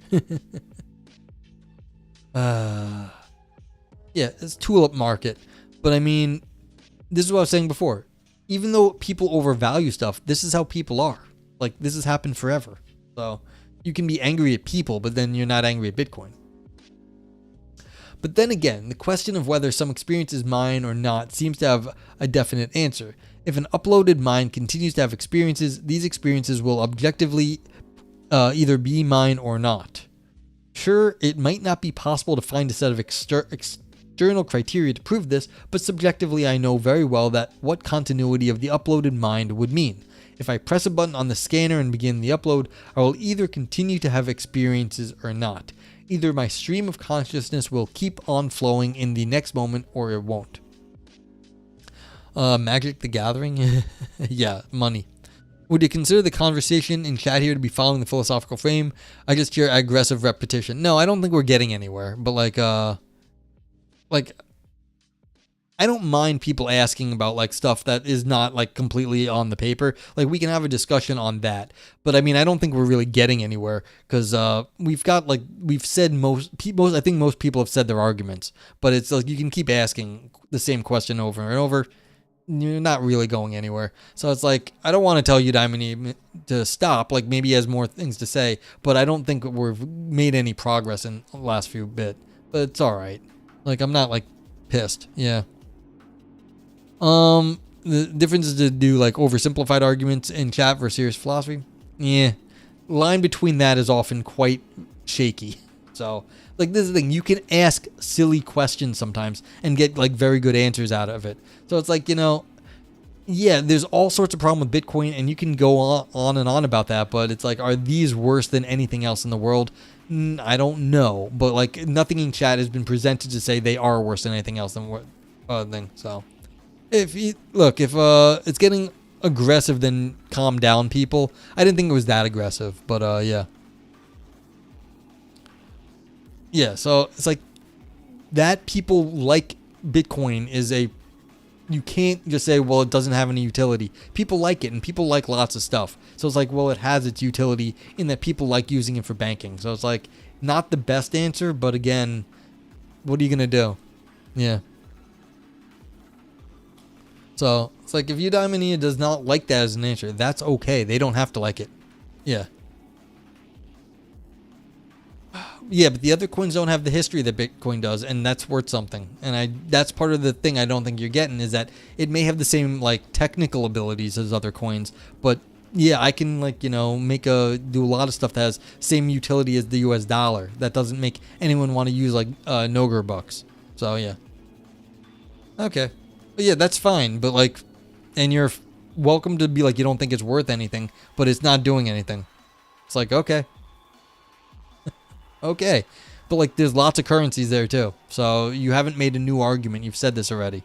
Yeah, it's tulip market. But I mean, this is what I was saying before. Even though people overvalue stuff, this is how people are. Like, this has happened forever. So, you can be angry at people, but then you're not angry at Bitcoin. But then again, the question of whether some experience is mine or not seems to have a definite answer. If an uploaded mind continues to have experiences, these experiences will objectively either be mine or not. Sure, it might not be possible to find a set of external criteria to prove this, but subjectively I know very well that what continuity of the uploaded mind would mean. If I press a button on the scanner and begin the upload, I will either continue to have experiences or not. Either my stream of consciousness will keep on flowing in the next moment or it won't. Magic the Gathering? Yeah, money. Would you consider the conversation in chat here to be following the philosophical frame? I just hear aggressive repetition. No, I don't think we're getting anywhere. But like I don't mind people asking about like stuff that is not like completely on the paper. Like we can have a discussion on that. But I mean, I don't think we're really getting anywhere because we've said most people. I think most people have said their arguments. But it's like you can keep asking the same question over and over. You're not really going anywhere. So it's like, I don't want to tell you Diamond to stop. Like maybe he has more things to say, but I don't think we've made any progress in the last few bit. But it's all right. Like I'm not like pissed. Yeah. The difference is to do like oversimplified arguments in chat versus serious philosophy. Yeah. Line between that is often quite shaky. So like this is the thing, you can ask silly questions sometimes and get like very good answers out of it. So it's like, yeah, there's all sorts of problem with Bitcoin and you can go on and on about that, but it's like, are these worse than anything else in the world? I don't know, but like nothing in chat has been presented to say they are worse than anything else than what thing. So if it's getting aggressive, then calm down, people. I didn't think it was that aggressive, but yeah. Yeah, so it's like that people like Bitcoin is you can't just say, well, it doesn't have any utility. People like it and people like lots of stuff. So it's like, well, it has its utility in that people like using it for banking. So it's like not the best answer, but again, what are you going to do? Yeah. So it's like if Eudaimonia does not like that as an answer, that's okay. They don't have to like it. Yeah. Yeah, but the other coins don't have the history that Bitcoin does, and that's worth something. And that's part of the thing I don't think you're getting is that it may have the same like technical abilities as other coins, but yeah, I can like, do a lot of stuff that has same utility as the US dollar. That doesn't make anyone want to use like Noger bucks. So yeah. Okay. But yeah, that's fine, but like, and you're welcome to be like, you don't think it's worth anything, but it's not doing anything. It's like, okay. Okay. But like, there's lots of currencies there too. So you haven't made a new argument. You've said this already.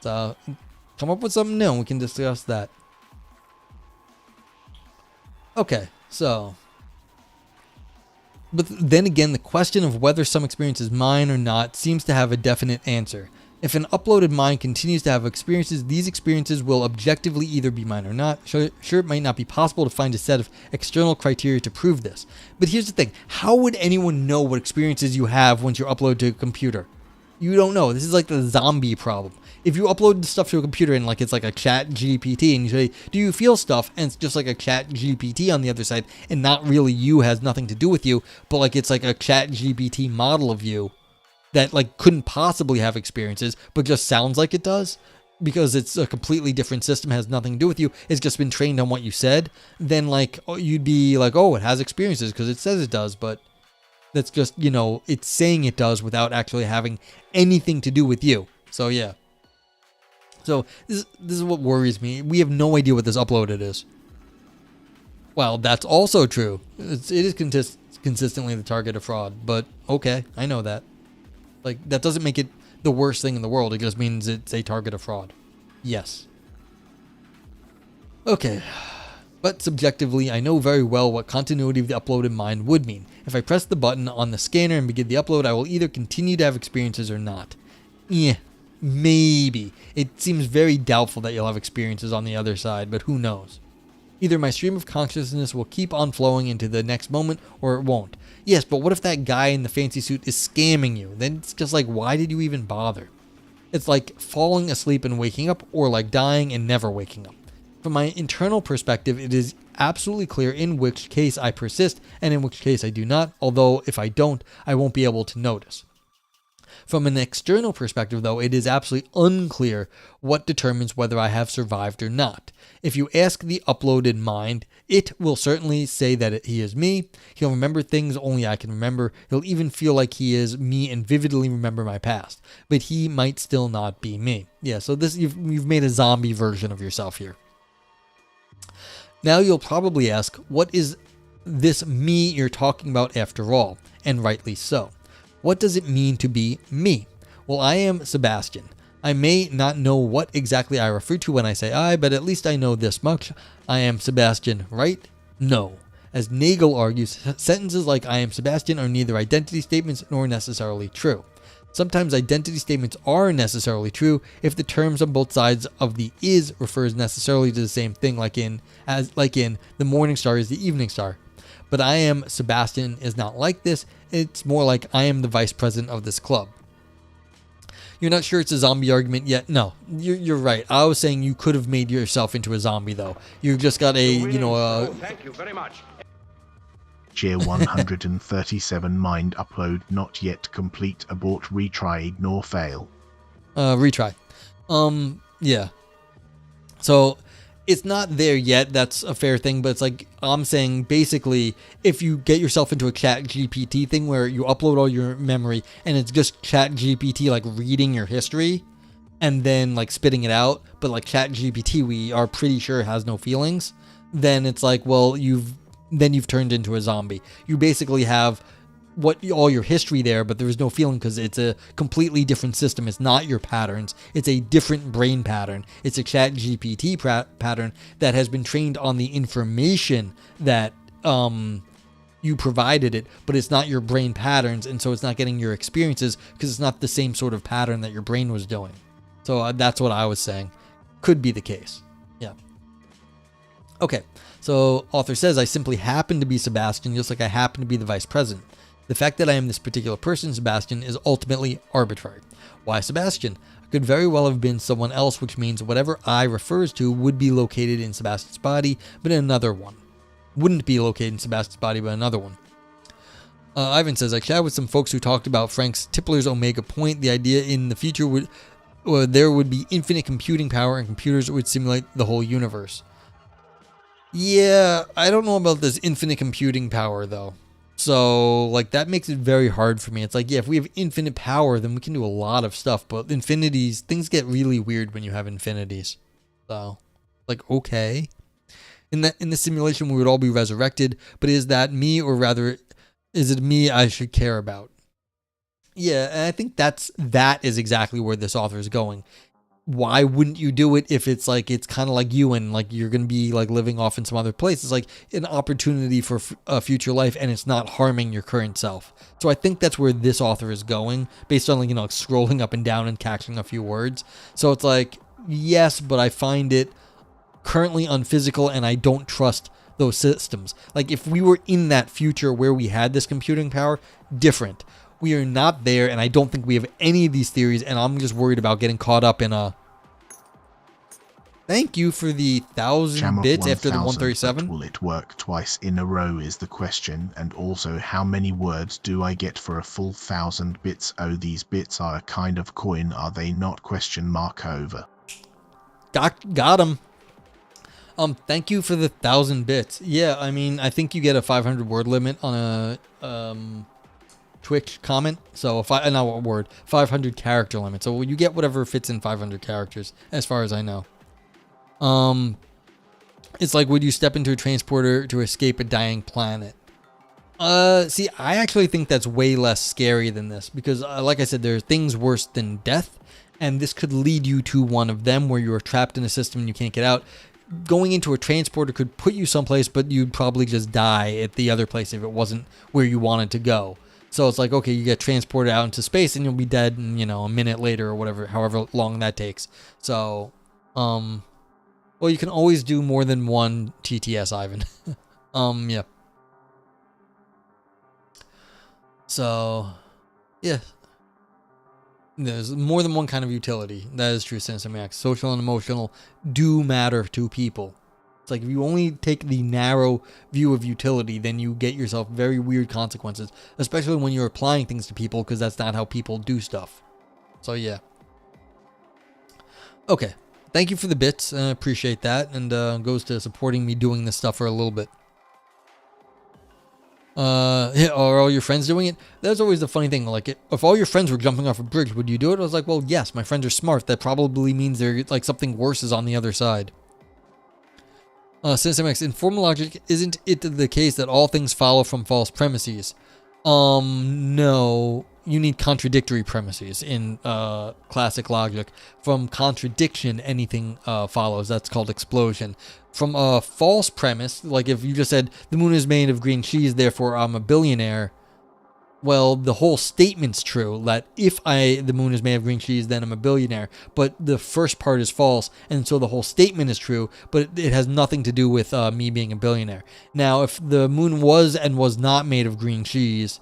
So come up with something new and we can discuss that. Okay, so. But then again, the question of whether some experience is mine or not seems to have a definite answer. If an uploaded mind continues to have experiences, these experiences will objectively either be mine or not. Sure, it might not be possible to find a set of external criteria to prove this. But here's the thing. How would anyone know what experiences you have once you're uploaded to a computer? You don't know. This is like the zombie problem. If you upload the stuff to a computer and like it's like a chat GPT and you say, do you feel stuff? And it's just like a chat GPT on the other side and not really you, has nothing to do with you, but like it's like a chat GPT model of you that like couldn't possibly have experiences, but just sounds like it does because it's a completely different system, has nothing to do with you. It's just been trained on what you said. Then like you'd be like, oh, it has experiences because it says it does, but that's just, you know, it's saying it does without actually having anything to do with you. So yeah. So this is what worries me. We have no idea what this uploaded is. Well, that's also true. It is consistently the target of fraud, but okay, I know that. Like, that doesn't make it the worst thing in the world. It just means it's a target of fraud. Yes. Okay. But subjectively, I know very well what continuity of the uploaded mind would mean. If I press the button on the scanner and begin the upload, I will either continue to have experiences or not. Yeah, maybe. It seems very doubtful that you'll have experiences on the other side, but who knows? Either my stream of consciousness will keep on flowing into the next moment, or it won't. Yes, but what if that guy in the fancy suit is scamming you? Then it's just like, why did you even bother? It's like falling asleep and waking up, or like dying and never waking up. From my internal perspective, it is absolutely clear in which case I persist and in which case I do not, although if I don't, I won't be able to notice. From an external perspective, though, it is absolutely unclear what determines whether I have survived or not. If you ask the uploaded mind, it will certainly say that he is me. He'll remember things only I can remember. He'll even feel like he is me and vividly remember my past. But he might still not be me. Yeah, so this you've made a zombie version of yourself here. Now you'll probably ask, what is this me you're talking about after all? And rightly so. What does it mean to be me? Well, I am Sebastian. I may not know what exactly I refer to when I say I, but at least I know this much. I am Sebastian, right? No. As Nagel argues, sentences like I am Sebastian are neither identity statements nor necessarily true. Sometimes identity statements are necessarily true if the terms on both sides of the is refers necessarily to the same thing, like in the morning star is the evening star. But I am Sebastian is not like this. It's more like I am the vice president of this club. You're not sure it's a zombie argument yet? No, you're right. I was saying you could have made yourself into a zombie, though. You've just got Thank you very much. Tier 137 mind upload not yet complete. Abort, retry, ignore, fail. Retry. Yeah. So it's not there yet. That's a fair thing, but it's like I'm saying basically if you get yourself into a chat GPT thing where you upload all your memory and it's just chat GPT like reading your history and then like spitting it out, but like chat GPT we are pretty sure has no feelings, then it's like, well, you've turned into a zombie. You basically have all your history there, but there's no feeling because it's a completely different system. It's not your patterns. It's a different brain pattern. It's a chat GPT pattern that has been trained on the information that you provided it, but it's not your brain patterns, and so it's not getting your experiences because it's not the same sort of pattern that your brain was doing. So that's what I was saying. Could be the case. Yeah. Okay. So author says, I simply happen to be Sebastian, just like I happen to be the vice president. The fact that I am this particular person, Sebastian, is ultimately arbitrary. Why Sebastian? I could very well have been someone else, which means whatever I refers to would be located in Sebastian's body, but another one. Wouldn't be located in Sebastian's body, but another one. Ivan says, I chatted with some folks who talked about Frank Tipler's Omega point. The idea in the future there would be infinite computing power and computers would simulate the whole universe. Yeah, I don't know about this infinite computing power, though. So, like, that makes it very hard for me. It's like, yeah, if we have infinite power, then we can do a lot of stuff. But infinities, things get really weird when you have infinities. So, like, okay. In the simulation, we would all be resurrected, but is that me, or rather, is it me I should care about? Yeah, and I think that is exactly where this author is going. Why wouldn't you do it if it's like, it's kind of like you and like you're going to be like living off in some other place? It's like an opportunity for a future life, and it's not harming your current self. So I think that's where this author is going, based on, like, you know, like scrolling up and down and catching a few words. So it's like, yes, but I find it currently unphysical, and I don't trust those systems. Like, if we were in that future where we had this computing power, different. We are not there, and I don't think we have any of these theories, and I'm just worried about getting caught up in a... Thank you for the 1,000 bits after the 137. Will it work twice in a row is the question, and also how many words do I get for a full 1,000 bits? Oh, these bits are a kind of coin, are they not? Question mark over. Got him. Thank you for the 1,000 bits. Yeah, I mean, I think you get a 500 word limit on a Twitch comment. So if I not what word 500 character limit. So you get whatever fits in 500 characters, as far as I know. It's like, would you step into a transporter to escape a dying planet? See, I actually think that's way less scary than this, because like I said, there are things worse than death, and this could lead you to one of them where you are trapped in a system and you can't get out. Going into a transporter could put you someplace, but you'd probably just die at the other place if it wasn't where you wanted to go. So it's like, okay, you get transported out into space and you'll be dead in, you know, a minute later or whatever, however long that takes. So, well, you can always do more than one TTS, Ivan. Yeah. So, yeah. There's more than one kind of utility. That is true, Sinister Max. Social and emotional do matter to people. It's like, if you only take the narrow view of utility, then you get yourself very weird consequences, especially when you're applying things to people, because that's not how people do stuff. So, yeah. Okay. Thank you for the bits. I appreciate that. And goes to supporting me doing this stuff for a little bit. Are all your friends doing it? That's always the funny thing. Like, if all your friends were jumping off a bridge, would you do it? I was like, well, yes, my friends are smart. That probably means they're like something worse is on the other side. Since in formal logic, isn't it the case that all things follow from false premises? No. You need contradictory premises in classic logic. From contradiction, anything follows. That's called explosion. From a false premise, like if you just said, the moon is made of green cheese, therefore I'm a billionaire. Well, the whole statement's true, that if the moon is made of green cheese, then I'm a billionaire. But the first part is false, and so the whole statement is true, but it has nothing to do with me being a billionaire. Now, if the moon was and was not made of green cheese,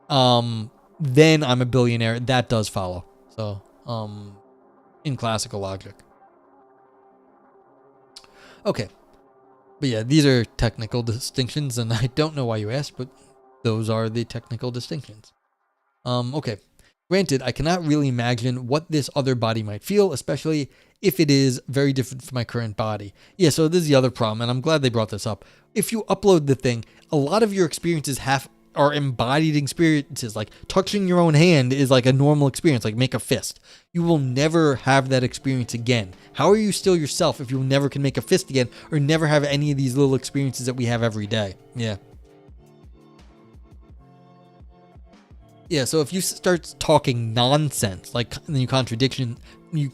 then I'm a billionaire. That does follow. So, in classical logic. Okay. But yeah, these are technical distinctions, and I don't know why you asked, but those are the technical distinctions. Okay. Granted, I cannot really imagine what this other body might feel, especially if it is very different from my current body. Yeah, so this is the other problem, and I'm glad they brought this up. If you upload the thing, a lot of your experiences are embodied experiences. Like touching your own hand is like a normal experience, like make a fist. You will never have that experience again. How are you still yourself if you never can make a fist again, or never have any of these little experiences that we have every day? Yeah. Yeah, so if you start talking nonsense, like you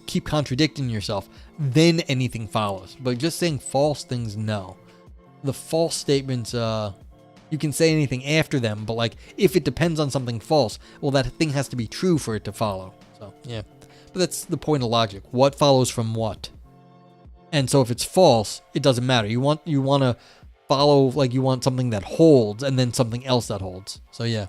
keep contradicting yourself, then anything follows. But just saying false things, no. The false statements, you can say anything after them, but like if it depends on something false, well, that thing has to be true for it to follow. So yeah, but that's the point of logic. What follows from what? And so if it's false, it doesn't matter. You want to follow, like you want something that holds and then something else that holds. So yeah.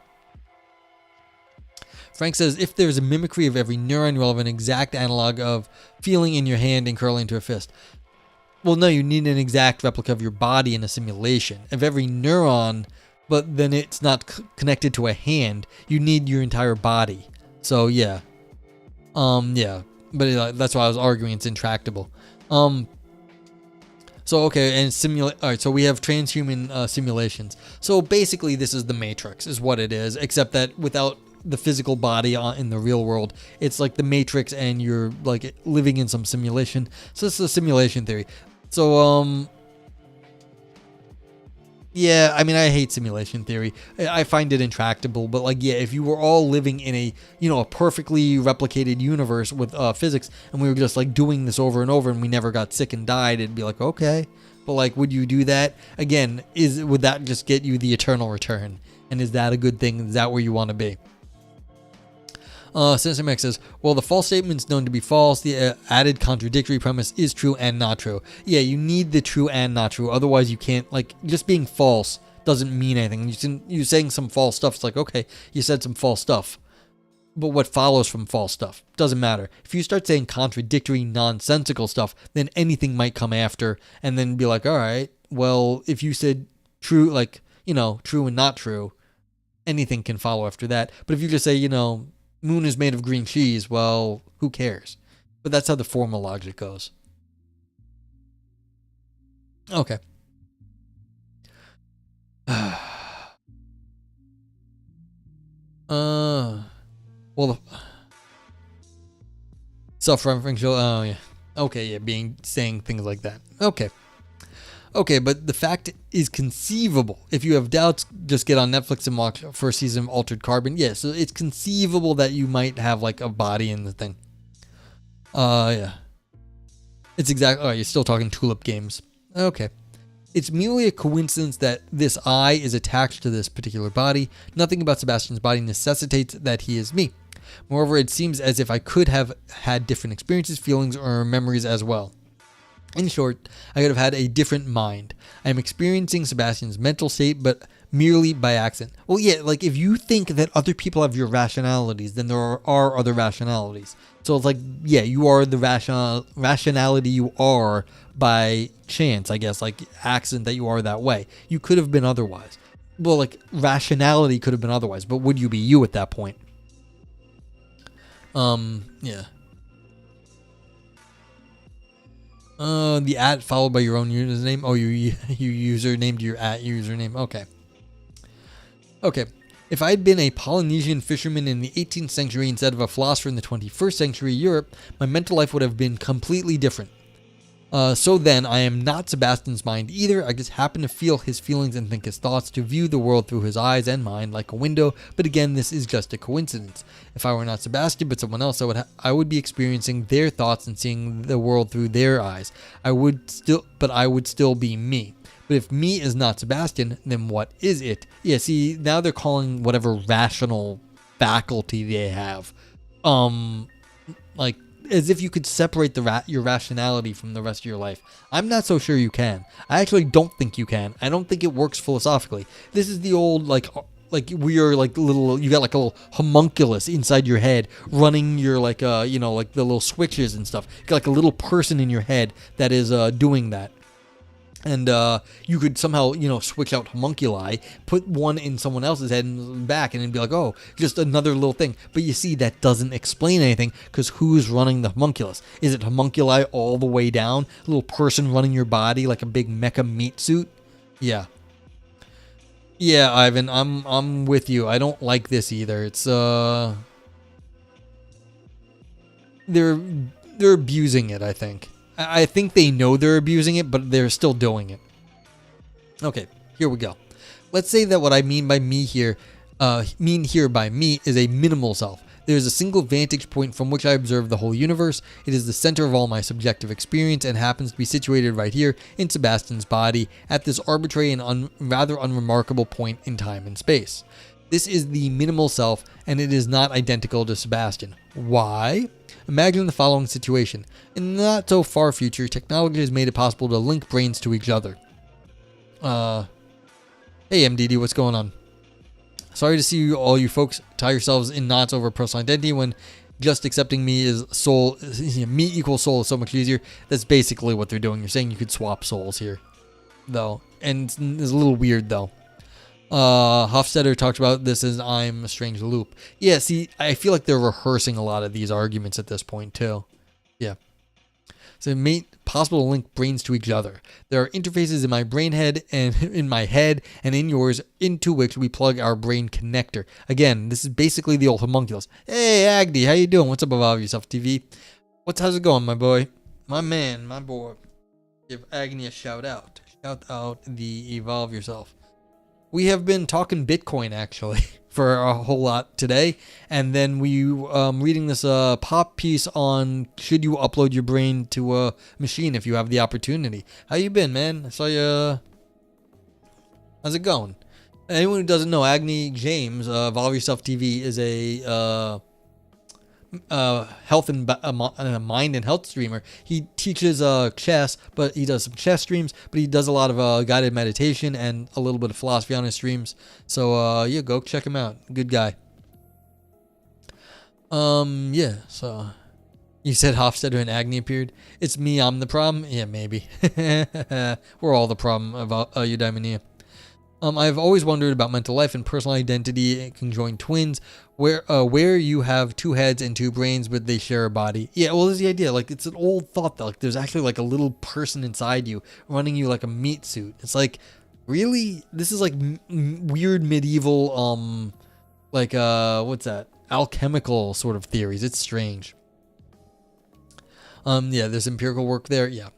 Frank says, if there's a mimicry of every neuron, you'll have an exact analog of feeling in your hand and curling into a fist. Well, no, you need an exact replica of your body in a simulation of every neuron, but then it's not connected to a hand. You need your entire body. So yeah, yeah, but that's why I was arguing it's intractable. So okay, and all right. So we have transhuman simulations. So basically, this is the Matrix, is what it is, except that without the physical body in the real world. It's like the Matrix, and you're like living in some simulation. So it's a simulation theory. So yeah, I mean, I hate simulation theory. I find it intractable, but like, yeah, if you were all living in a, a perfectly replicated universe with physics, and we were just like doing this over and over, and we never got sick and died, it'd be like, okay. But like, would you do that? Again, would that just get you the eternal return? And is that a good thing? Is that where you want to be? Sinister Max says, well, the false statement is known to be false. The added contradictory premise is true and not true. Yeah, you need the true and not true. Otherwise, you can't, like, just being false doesn't mean anything. You're saying some false stuff. It's like, okay, you said some false stuff. But what follows from false stuff doesn't matter. If you start saying contradictory, nonsensical stuff, then anything might come after and then be like, all right, well, if you said true, like, true and not true, anything can follow after that. But if you just say, moon is made of green cheese, well, who cares? But that's how the formal logic goes. Okay. Well, self-referential, oh yeah. Okay, yeah, saying things like that. Okay, but the fact is conceivable. If you have doubts, just get on Netflix and watch first season of Altered Carbon. Yeah, so it's conceivable that you might have like a body in the thing. Yeah. It's exactly. Oh, you're still talking Tulip Games. Okay. It's merely a coincidence that this I is attached to this particular body. Nothing about Sebastian's body necessitates that he is me. Moreover, it seems as if I could have had different experiences, feelings, or memories as well. In short, I could have had a different mind. I am experiencing Sebastian's mental state, but merely by accident. Well, yeah, like if you think that other people have your rationalities, then there are other rationalities. So it's like, yeah, you are the rationality you are by chance, I guess, like accident that you are that way. You could have been otherwise. Well, like rationality could have been otherwise, but would you be you at that point? Yeah. The at followed by your own username. Oh, you usernamed your at username. Okay. If I had been a Polynesian fisherman in the 18th century instead of a philosopher in the 21st century Europe, my mental life would have been completely different. So then, I am not Sebastian's mind either. I just happen to feel his feelings and think his thoughts, to view the world through his eyes and mine like a window. But again, this is just a coincidence. If I were not Sebastian but someone else, I would be experiencing their thoughts and seeing the world through their eyes. I would still be me. But if me is not Sebastian, then what is it? Yeah, see, now they're calling whatever rational faculty they have, like, as if you could separate your rationality from the rest of your life. I'm not so sure you can. I actually don't think you can. I don't think it works philosophically. This is the old, like we are like little, you got like a little homunculus inside your head running your like, like the little switches and stuff. You got like a little person in your head that is doing that. And you could somehow, switch out homunculi, put one in someone else's head and back, and it'd be like, oh, just another little thing. But you see, that doesn't explain anything, because who's running the homunculus? Is it homunculi all the way down? A little person running your body like a big mecha meat suit? Yeah. Yeah, Ivan, I'm with you. I don't like this either. It's they're abusing it, I think. I think they know they're abusing it, but they're still doing it. Okay, here we go. Let's say that what I mean by me here, by me is a minimal self. There is a single vantage point from which I observe the whole universe. It is the center of all my subjective experience and happens to be situated right here in Sebastian's body at this arbitrary and rather unremarkable point in time and space. This is the minimal self, and it is not identical to Sebastian. Why? Imagine the following situation. In the not so far future, technology has made it possible to link brains to each other. Hey MDD, what's going on? Sorry to see all you folks tie yourselves in knots over personal identity when just accepting me is soul. Me equals soul is so much easier. That's basically what they're doing. You're saying you could swap souls here, though, and it's a little weird though. Hofstadter talks about this as I'm a strange loop. Yeah, see, I feel like they're rehearsing a lot of these arguments at this point too. Yeah. So it made possible to link brains to each other. There are interfaces in my brain head and in my head and in yours into which we plug our brain connector. Again, this is basically the old homunculus. Hey, Agni, how you doing? What's up, Evolve Yourself TV? How's it going, my boy? My man, my boy. Give Agni a shout out. Shout out the Evolve Yourself. We have been talking Bitcoin, actually, for a whole lot today. And then we reading this pop piece on should you upload your brain to a machine if you have the opportunity. How you been, man? I saw you. How's it going? Anyone who doesn't know, Agni James, Evolve Yourself TV is a health and mind and health streamer. He teaches chess, but he does some chess streams, but he does a lot of guided meditation and a little bit of philosophy on his streams. So yeah, go check him out. Good guy. Yeah, so you said Hofstadter and Agni appeared. It's me, I'm the problem? Yeah, maybe. We're all the problem about eudaimonia. I've always wondered about mental life and personal identity conjoined twins, where you have two heads and two brains, but they share a body. Yeah, well, this is the idea. Like, it's an old thought that, like, there's actually like a little person inside you running you like a meat suit. It's like, really? This is like weird medieval, like, what's that? Alchemical sort of theories. It's strange. Yeah, there's empirical work there. Yeah.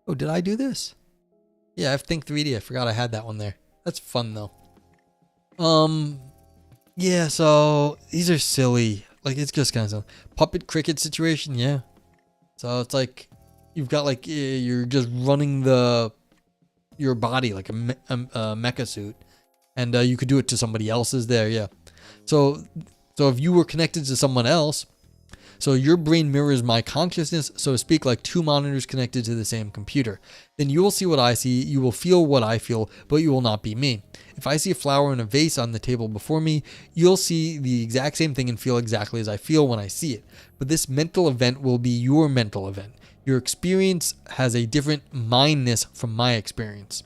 Oh, did I do this? Yeah, I have Think 3D. I forgot I had that one there. That's fun though. Yeah, so these are silly. Like, it's just kind of silly. Puppet cricket situation, yeah. So it's like you've got like you're just running your body like a mecha suit, and you could do it to somebody else's there, yeah. So if you were connected to someone else. So your brain mirrors my consciousness, so to speak, like two monitors connected to the same computer. Then you will see what I see, you will feel what I feel, but you will not be me. If I see a flower in a vase on the table before me, you'll see the exact same thing and feel exactly as I feel when I see it. But this mental event will be your mental event. Your experience has a different mindness from my experience.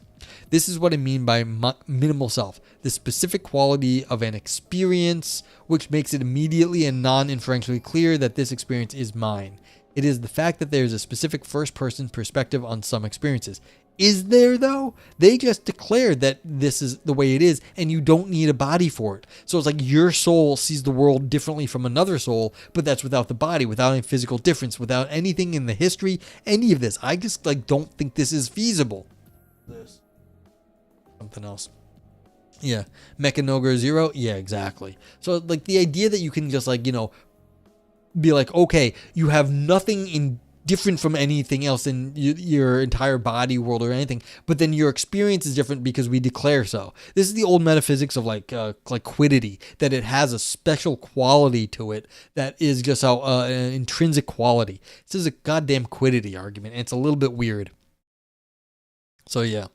This is what I mean by minimal self, the specific quality of an experience which makes it immediately and non-inferentially clear that this experience is mine. It is the fact that there is a specific first-person perspective on some experiences. Is there, though? They just declared that this is the way it is, and you don't need a body for it. So it's like your soul sees the world differently from another soul, but that's without the body, without any physical difference, without anything in the history, any of this. I just don't think this is feasible. Something else. Yeah. Mechanogra Zero. Yeah, exactly. So like the idea that you can just be like, okay, you have nothing in different from anything else in your entire body world or anything, but then your experience is different because we declare so. This is the old metaphysics of like quiddity, that it has a special quality to it that is just an intrinsic quality. This is a goddamn quiddity argument, and it's a little bit weird. So yeah.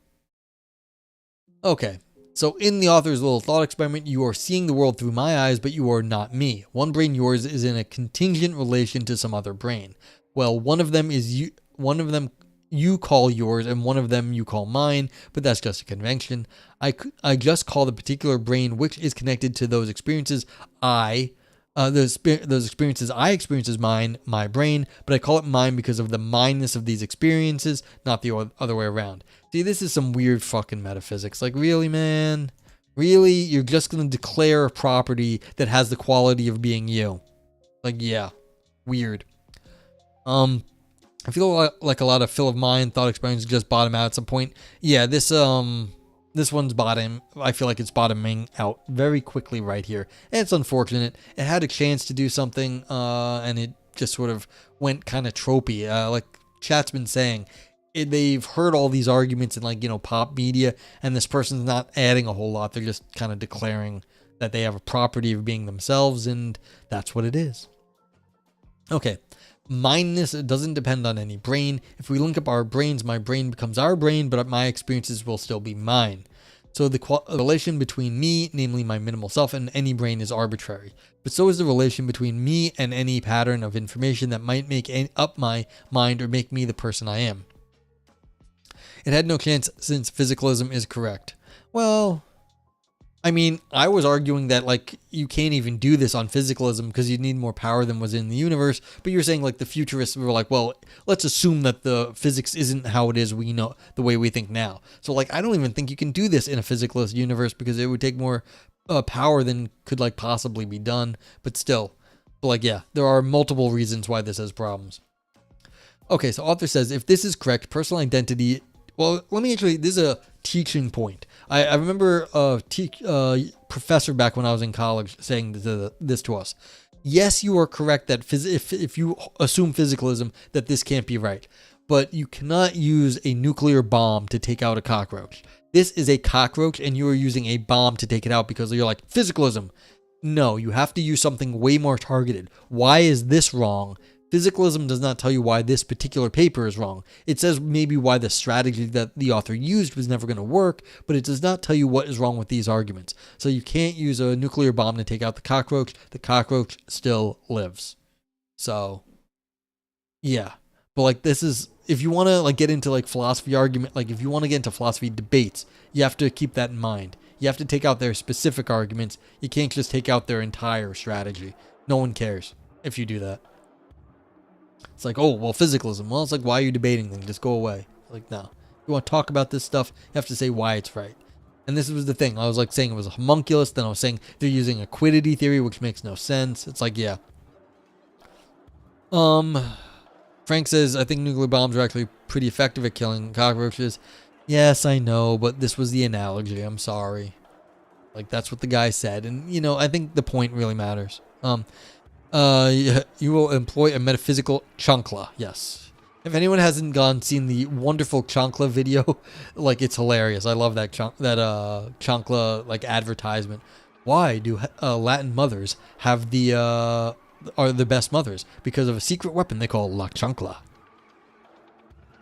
Okay, so in the author's little thought experiment, you are seeing the world through my eyes, but you are not me. One brain, yours, is in a contingent relation to some other brain. Well, one of them you call yours, and one of them you call mine, but that's just a convention. I just call the particular brain which is connected to those experiences those experiences I experience as mine, my brain, but I call it mine because of the mineness of these experiences, not the other way around. See, this is some weird fucking metaphysics. Like, really, man? Really? You're just going to declare a property that has the quality of being you? Like, yeah. Weird. I feel like a lot of fill of mind thought experiments just bottom out at some point. Yeah, this one's bottom. I feel like it's bottoming out very quickly right here. And it's unfortunate. It had a chance to do something, and it just sort of went kind of tropey. Like chat's been saying, they've heard all these arguments in pop media, and this person's not adding a whole lot. They're just kind of declaring that they have a property of being themselves, and that's what it is. Okay. Mindness doesn't depend on any brain. If we link up our brains, my brain becomes our brain, but my experiences will still be mine. So the relation between me, namely my minimal self, and any brain is arbitrary. But so is the relation between me and any pattern of information that might make up my mind or make me the person I am. It had no chance since physicalism is correct. Well, I mean, I was arguing that like you can't even do this on physicalism because you need more power than was in the universe. But you're saying like the futurists were like, well, let's assume that the physics isn't how it is we know the way we think now. So like, I don't even think you can do this in a physicalist universe because it would take more power than could like possibly be done. But still, like yeah, there are multiple reasons why this has problems. Okay, so author says if this is correct, personal identity. Well, let me actually. This is a teaching point. I remember a professor back when I was in college saying this to us. Yes, you are correct that if you assume physicalism, that this can't be right. But you cannot use a nuclear bomb to take out a cockroach. This is a cockroach, and you are using a bomb to take it out because you're like, physicalism. No, you have to use something way more targeted. Why is this wrong? Physicalism does not tell you why this particular paper is wrong. It says maybe why the strategy that the author used was never going to work, but it does not tell you what is wrong with these arguments. So you can't use a nuclear bomb to take out the cockroach. The cockroach still lives. So, yeah. But like this is, if you want to like get into like philosophy argument, like if you want to get into philosophy debates, you have to keep that in mind. You have to take out their specific arguments. You can't just take out their entire strategy. No one cares if you do that. It's like, oh, well, physicalism. Well, it's like, why are you debating them? Just go away. Like, no. You want to talk about this stuff, you have to say why it's right. And this was the thing. I was like saying it was a homunculus. Then I was saying they're using a quiddity theory, which makes no sense. It's like, yeah. Frank says, I think nuclear bombs are actually pretty effective at killing cockroaches. Yes, I know, but this was the analogy. I'm sorry. Like, that's what the guy said. And, you know, I think the point really matters. You will employ a metaphysical chancla. Yes. If anyone hasn't seen the wonderful chancla video, like it's hilarious. I love that chancla like advertisement. Why do Latin mothers have are the best mothers? Because of a secret weapon they call la chancla.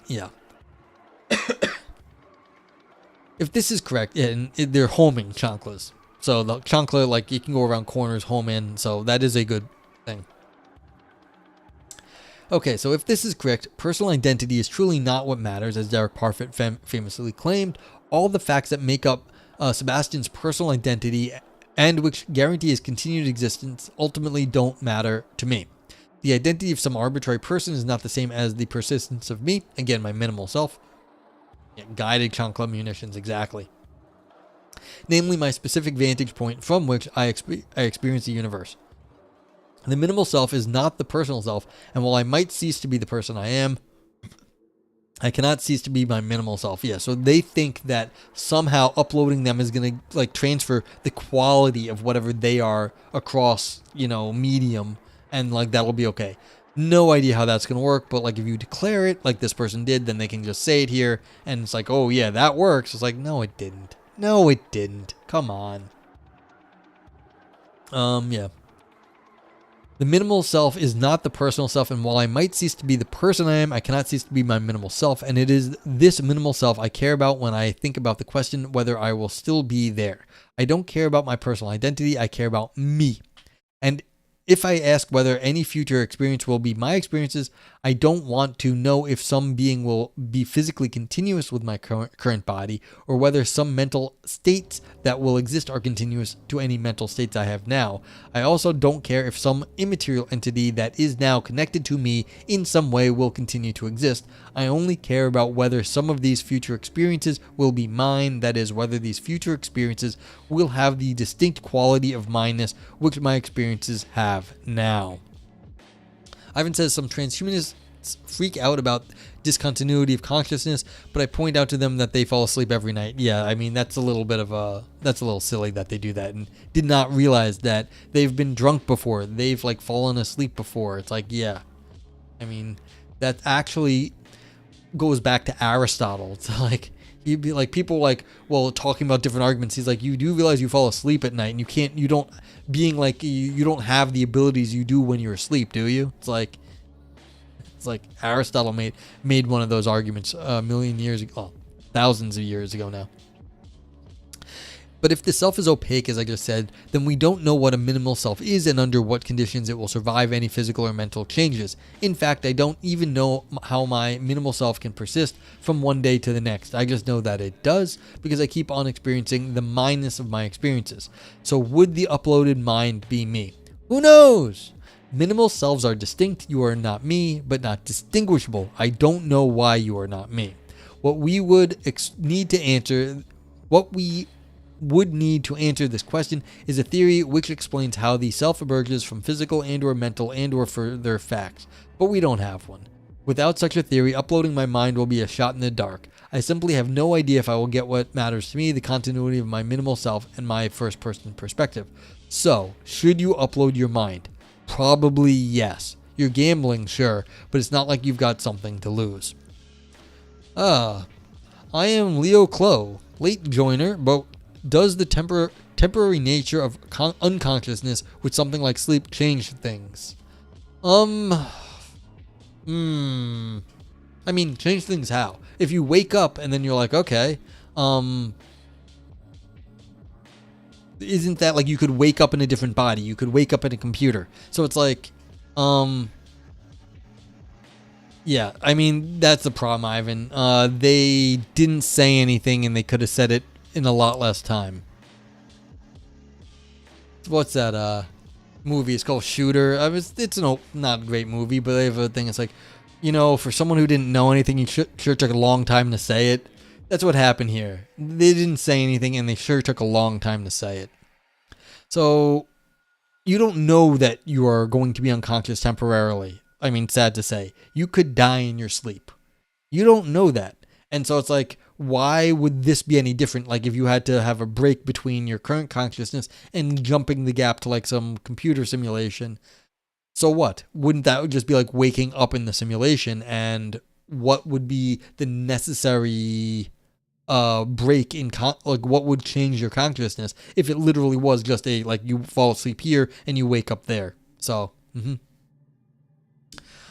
Yeah. If this is correct, yeah, and they're homing chanclas. So the chancla, like you can go around corners, home in. So that is a good thing. Okay, so if this is correct, personal identity is truly not what matters, as Derek Parfit famously claimed. All the facts that make up Sebastian's personal identity and which guarantee his continued existence ultimately don't matter to me. The identity of some arbitrary person is not the same as the persistence of me, again, my minimal self. Yeah, guided chancla munitions, exactly. Namely, my specific vantage point from which I experience the universe. The minimal self is not the personal self, and while I might cease to be the person I am, I cannot cease to be my minimal self. Yeah, so they think that somehow uploading them is going to like transfer the quality of whatever they are across, you know, medium, and like that'll be okay. No idea how that's going to work, but like if you declare it like this person did, then they can just say it here, and it's like, oh yeah, that works. It's like, no, it didn't. No, it didn't. Come on. Yeah. The minimal self is not the personal self, and while I might cease to be the person I am, I cannot cease to be my minimal self, and it is this minimal self I care about when I think about the question whether I will still be there. I don't care about my personal identity, I care about me. And if I ask whether any future experience will be my experiences, I don't want to know if some being will be physically continuous with my current body, or whether some mental states that will exist are continuous to any mental states I have now. I also don't care if some immaterial entity that is now connected to me in some way will continue to exist. I only care about whether some of these future experiences will be mine, that is, whether these future experiences will have the distinct quality of mineness which my experiences have now. Ivan says some transhumanists freak out about discontinuity of consciousness, but I point out to them that they fall asleep every night. Yeah, I mean, that's a little silly that they do that and did not realize that they've been drunk before. They've like fallen asleep before. It's like, yeah. I mean, that actually goes back to Aristotle. It's like, he'd be like, people like, well, talking about different arguments. He's like, you do realize you fall asleep at night and you don't have the abilities you do when you're asleep, do you? It's like Aristotle made one of those arguments a million years ago, thousands of years ago now. But if the self is opaque, as I just said, then we don't know what a minimal self is and under what conditions it will survive any physical or mental changes. In fact, I don't even know how my minimal self can persist from one day to the next. I just know that it does because I keep on experiencing the mindness of my experiences. So would the uploaded mind be me? Who knows? Minimal selves are distinct. You are not me, but not distinguishable. I don't know why you are not me. What we would need to answer this question is a theory which explains how the self emerges from physical and or mental and or further facts, but we don't have one. Without such a theory, uploading my mind will be a shot in the dark. I simply have no idea if I will get what matters to me, the continuity of my minimal self and my first person perspective. So, should you upload your mind? Probably yes. You're gambling, sure, but it's not like you've got something to lose. I am Leo Clo, late joiner, but does the temporary nature of unconsciousness with something like sleep change things? I mean, change things how? If you wake up and then you're like, okay, isn't that like you could wake up in a different body? You could wake up in a computer. So it's like, yeah, I mean, that's the problem, Ivan. They didn't say anything and they could have said it in a lot less time. What's that movie? It's called Shooter. It's not a great movie, but they have a thing. It's like, for someone who didn't know anything, it sure took a long time to say it. That's what happened here. They didn't say anything, and they sure took a long time to say it. So, you don't know that you are going to be unconscious temporarily. I mean, sad to say. You could die in your sleep. You don't know that. And so it's like, why would this be any different? Like if you had to have a break between your current consciousness and jumping the gap to like some computer simulation. So what? Wouldn't that just be like waking up in the simulation? And what would be the necessary break in like what would change your consciousness if it literally was just like you fall asleep here and you wake up there? So,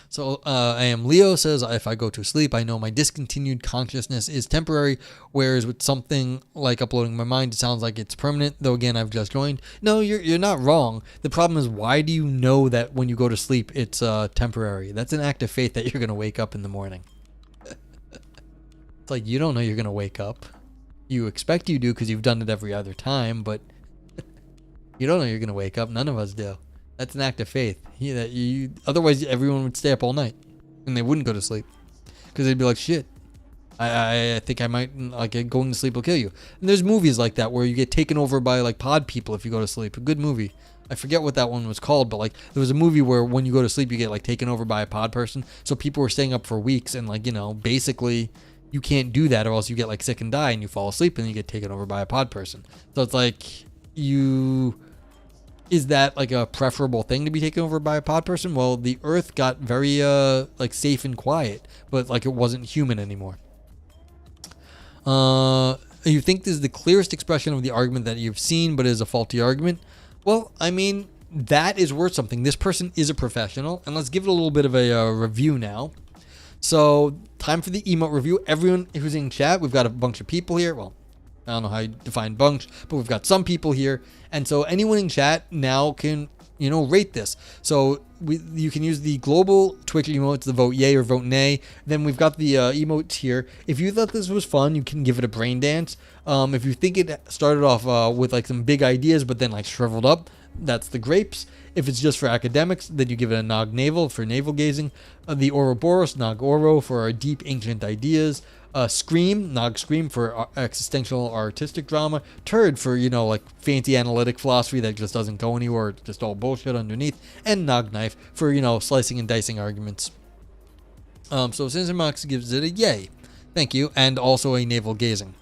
So I am Leo says, if I go to sleep, I know my discontinued consciousness is temporary, whereas with something like uploading my mind, it sounds like it's permanent, though again, I've just joined. No, you're not wrong. The problem is, why do you know that when you go to sleep, it's temporary? That's an act of faith that you're going to wake up in the morning. It's like, you don't know you're going to wake up. You expect you do because you've done it every other time, but you don't know you're going to wake up. None of us do. That's an act of faith. Otherwise, everyone would stay up all night, and they wouldn't go to sleep, because they'd be like, "Shit, I think I might like going to sleep will kill you." And there's movies like that where you get taken over by like pod people if you go to sleep. A good movie. I forget what that one was called, but like there was a movie where when you go to sleep, you get like taken over by a pod person. So people were staying up for weeks, and like basically you can't do that, or else you get like sick and die, and you fall asleep, and you get taken over by a pod person. So it's like Is that like a preferable thing to be taken over by a pod person? Well, the Earth got very like safe and quiet, but like it wasn't human anymore. You think this is the clearest expression of the argument that you've seen, but is a faulty argument? Well, I mean, that is worth something. This person is a professional, and let's give it a little bit of a review now. So, time for the emote review. Everyone who's in chat, we've got a bunch of people here. Well, I don't know how you define bunch, but we've got some people here. And so anyone in chat now can, rate this. So you can use the global Twitch emotes, the vote yay or vote nay. Then we've got the emotes here. If you thought this was fun, you can give it a brain dance. If you think it started off with like some big ideas, but then like shriveled up, that's the grapes. If it's just for academics, then you give it a nog navel for navel gazing. The Ouroboros, nog oro for our deep ancient ideas. Scream, nog scream for existential artistic drama. Turd for, like fancy analytic philosophy that just doesn't go anywhere, just all bullshit underneath. And nog knife for, slicing and dicing arguments. So Cinemax gives it a yay. Thank you. And also a navel gazing.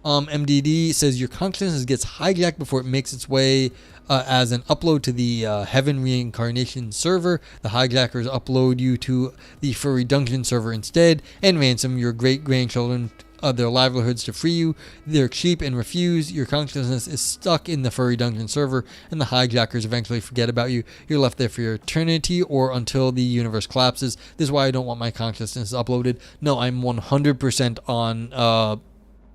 MDD says your consciousness gets hijacked before it makes its way as an upload to the Heaven Reincarnation server. The hijackers upload you to the Furry Dungeon server instead and ransom your great-grandchildren of their livelihoods to free you. They're cheap and refuse. Your consciousness is stuck in the Furry Dungeon server, and the hijackers eventually forget about you. You're left there for your eternity or until the universe collapses. This is why I don't want my consciousness uploaded. No, I'm 100% on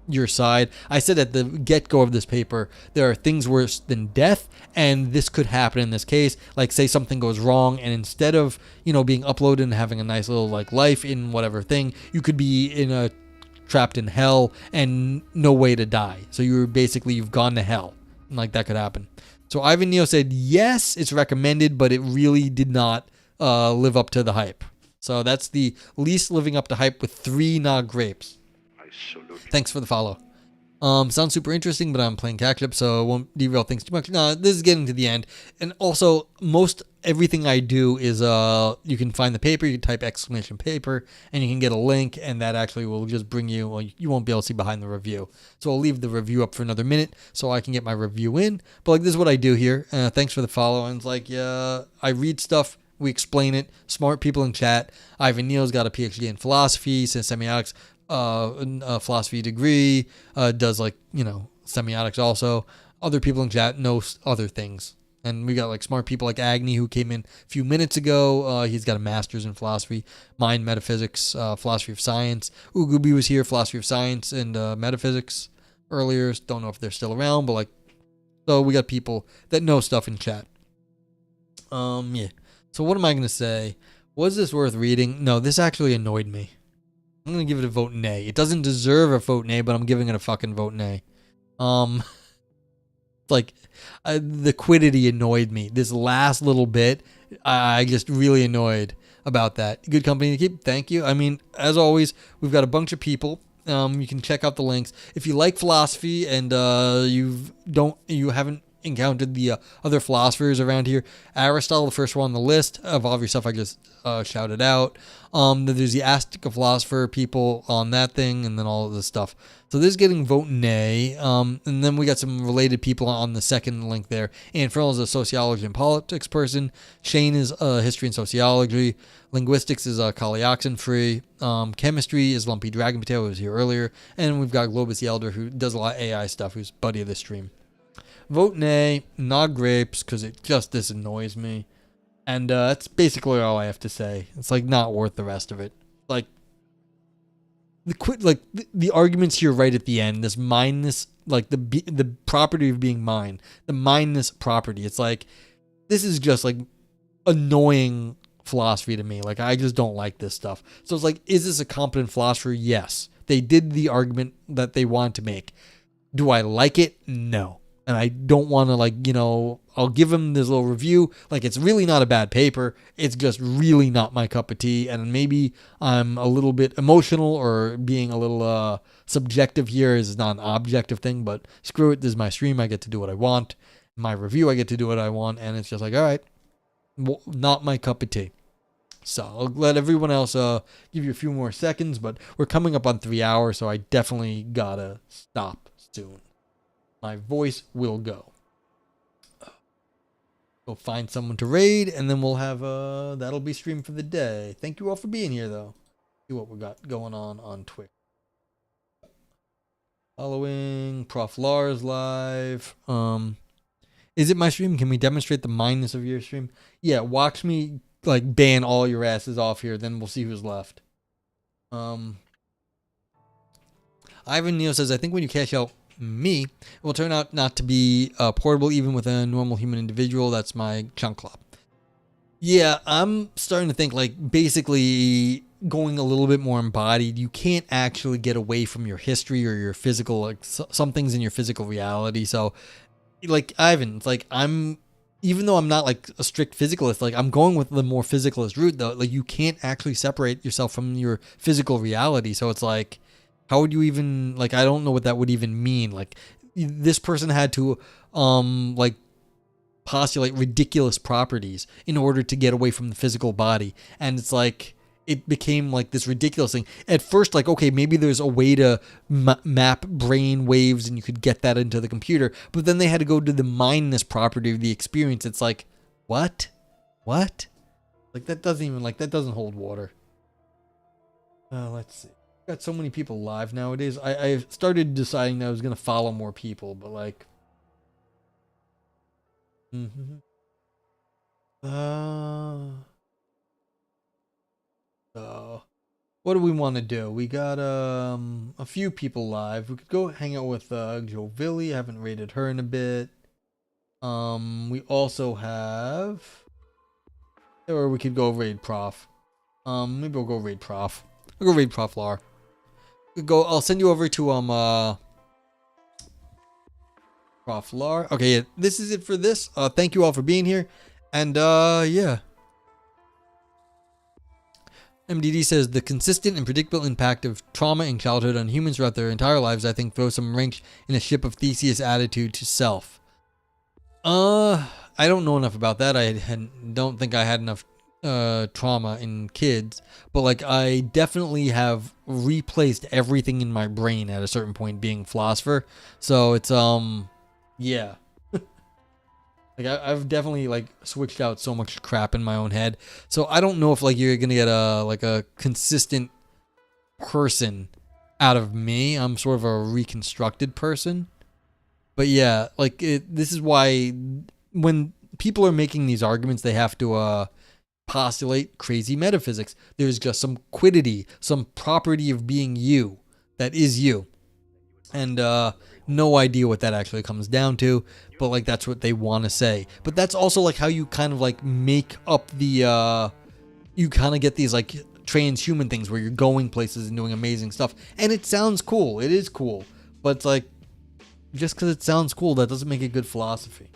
your side. I said at the get-go of this paper, there are things worse than death, and this could happen in this case. Like, say something goes wrong, and instead of, being uploaded and having a nice little, like, life in whatever thing, you could be trapped in hell and no way to die. So you've gone to hell. Like, that could happen. So Ivan Neo said, yes, it's recommended, but it really did not live up to the hype. So that's the least living up to hype with 3 Nog grapes. Thanks for the follow. Sounds super interesting, but I'm playing catch up, so I won't derail things too much. No, this is getting to the end. And also, most everything I do is, you can find the paper, you can type exclamation paper, and you can get a link, and that actually will just bring you, well, you won't be able to see behind the review. So I'll leave the review up for another minute so I can get my review in. But like, this is what I do here. Thanks for the follow. And it's like, yeah, I read stuff, we explain it, smart people in chat. Ivan Neal's got a PhD in philosophy, says semiotics, philosophy degree, does semiotics also. Other people in chat know other things. And we got like smart people like Agni, who came in a few minutes ago. He's got a master's in philosophy, mind, metaphysics, philosophy of science. Ugubi was here, philosophy of science and metaphysics earlier. Don't know if they're still around, but like, so we got people that know stuff in chat. Yeah. So what am I going to say? Was this worth reading? No, this actually annoyed me. I'm going to give it a vote nay. It doesn't deserve a vote nay, but I'm giving it a fucking vote nay. The quiddity annoyed me. This last little bit, I just really annoyed about that. Good company to keep. Thank you. I mean, as always, we've got a bunch of people. You can check out the links. If you like philosophy and you haven't encountered the other philosophers around here, Aristotle, the first one on the list. Of all of your stuff I just shouted out. There's the Ask a Philosopher people on that thing, and then all of this stuff. So this is getting vote nay. And then we got some related people on the second link there. Ann Farrell is a sociology and politics person. Shane is history and sociology. Linguistics is Kali Oxenfree. Chemistry is Lumpy Dragon Potato, who was here earlier. And we've got Globus the Elder, who does a lot of AI stuff, who's buddy of the stream. Vote nay, Nog grapes, because this annoys me. And that's basically all I have to say. It's like not worth the rest of it. Like the arguments here right at the end, this mindness, like the property of being mind, the mindness property. It's like, this is just like annoying philosophy to me. Like, I just don't like this stuff. So it's like, is this a competent philosopher? Yes. They did the argument that they want to make. Do I like it? No. And I don't want to I'll give him this little review. Like, it's really not a bad paper. It's just really not my cup of tea. And maybe I'm a little bit emotional or being a little subjective here. Is not an objective thing, but screw it. This is my stream. I get to do what I want. My review, I get to do what I want. And it's just like, all right, not my cup of tea. So I'll let everyone else give you a few more seconds, but we're coming up on 3 hours, so I definitely gotta stop soon. My voice will go. Go find someone to raid, and then we'll have that'll be stream for the day. Thank you all for being here, though. See what we got going on Twitch. Following Prof. Lars live. Is it my stream? Can we demonstrate the mindness of your stream? Yeah, watch me like ban all your asses off here, then we'll see who's left. Ivan Neo says, I think when you cash out me, it will turn out not to be portable even with a normal human individual. That's my chunk club. Yeah, I'm starting to think like basically going a little bit more embodied. You can't actually get away from your history or your physical, like some things in your physical reality. So like Ivan, it's like even though I'm not like a strict physicalist, like I'm going with the more physicalist route though. Like you can't actually separate yourself from your physical reality. So it's like, how would you even, like, I don't know what that would even mean. Like, this person had to, like, postulate ridiculous properties in order to get away from the physical body. And it's like, it became like this ridiculous thing. At first, like, okay, maybe there's a way to map brain waves and you could get that into the computer. But then they had to go to the mindness property of the experience. It's like, what? Like, that doesn't hold water. Let's see. Got so many people live nowadays. I started deciding that I was gonna follow more people, but like, What do we want to do? We got a few people live. We could go hang out with Joe Villy. I haven't rated her in a bit. We also have, or we could go raid Prof. Maybe we'll go raid Prof. We'll go raid Prof Lar. I'll send you over to Prof Lar. Okay, yeah, this is it for this. Thank you all for being here, and yeah. MDD says the consistent and predictable impact of trauma in childhood on humans throughout their entire lives, I think, throws some wrench in a ship of Theseus' attitude to self. I don't know enough about that. Don't think I had enough trauma in kids, but like I definitely have replaced everything in my brain at a certain point being philosopher. So it's yeah. Like I've definitely like switched out so much crap in my own head. So I don't know if like you're gonna get a consistent person out of me. I'm sort of a reconstructed person. But yeah, like this is why when people are making these arguments, they have to postulate crazy metaphysics. There's just some quiddity, some property of being you that is you. And no idea what that actually comes down to, but like that's what they want to say. But that's also like how you kind of like make up the you kind of get these like transhuman things where you're going places and doing amazing stuff, and it sounds cool. It is cool, but it's like just because it sounds cool, that doesn't make it good philosophy.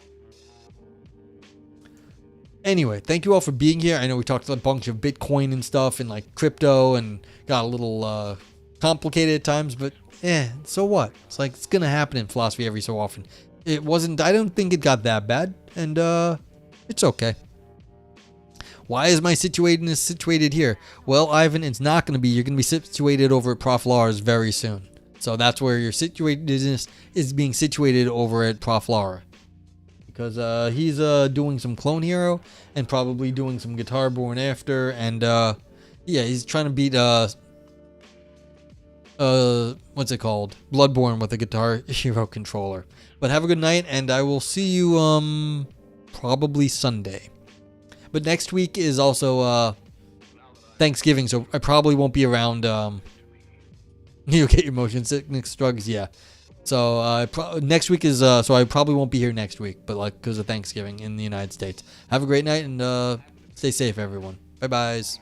Anyway, thank you all for being here. I know we talked a bunch of Bitcoin and stuff and like crypto and got a little complicated at times, but so what? It's like it's gonna happen in philosophy every so often. I don't think it got that bad, and it's okay. Why is my situation situated here? Well, Ivan, it's not gonna be. You're gonna be situated over at Prof Lars very soon. So that's where your situation is being situated over at Prof Lara. Because he's doing some Clone Hero and probably doing some Guitar Born after, and yeah, he's trying to beat what's it called? Bloodborne with a Guitar Hero controller. But have a good night, and I will see you probably Sunday. But next week is also Thanksgiving, so I probably won't be around. You get your motion sickness drugs, yeah. So next week is so I probably won't be here next week, but like because of Thanksgiving in the United States. Have a great night and stay safe, everyone. Bye byes.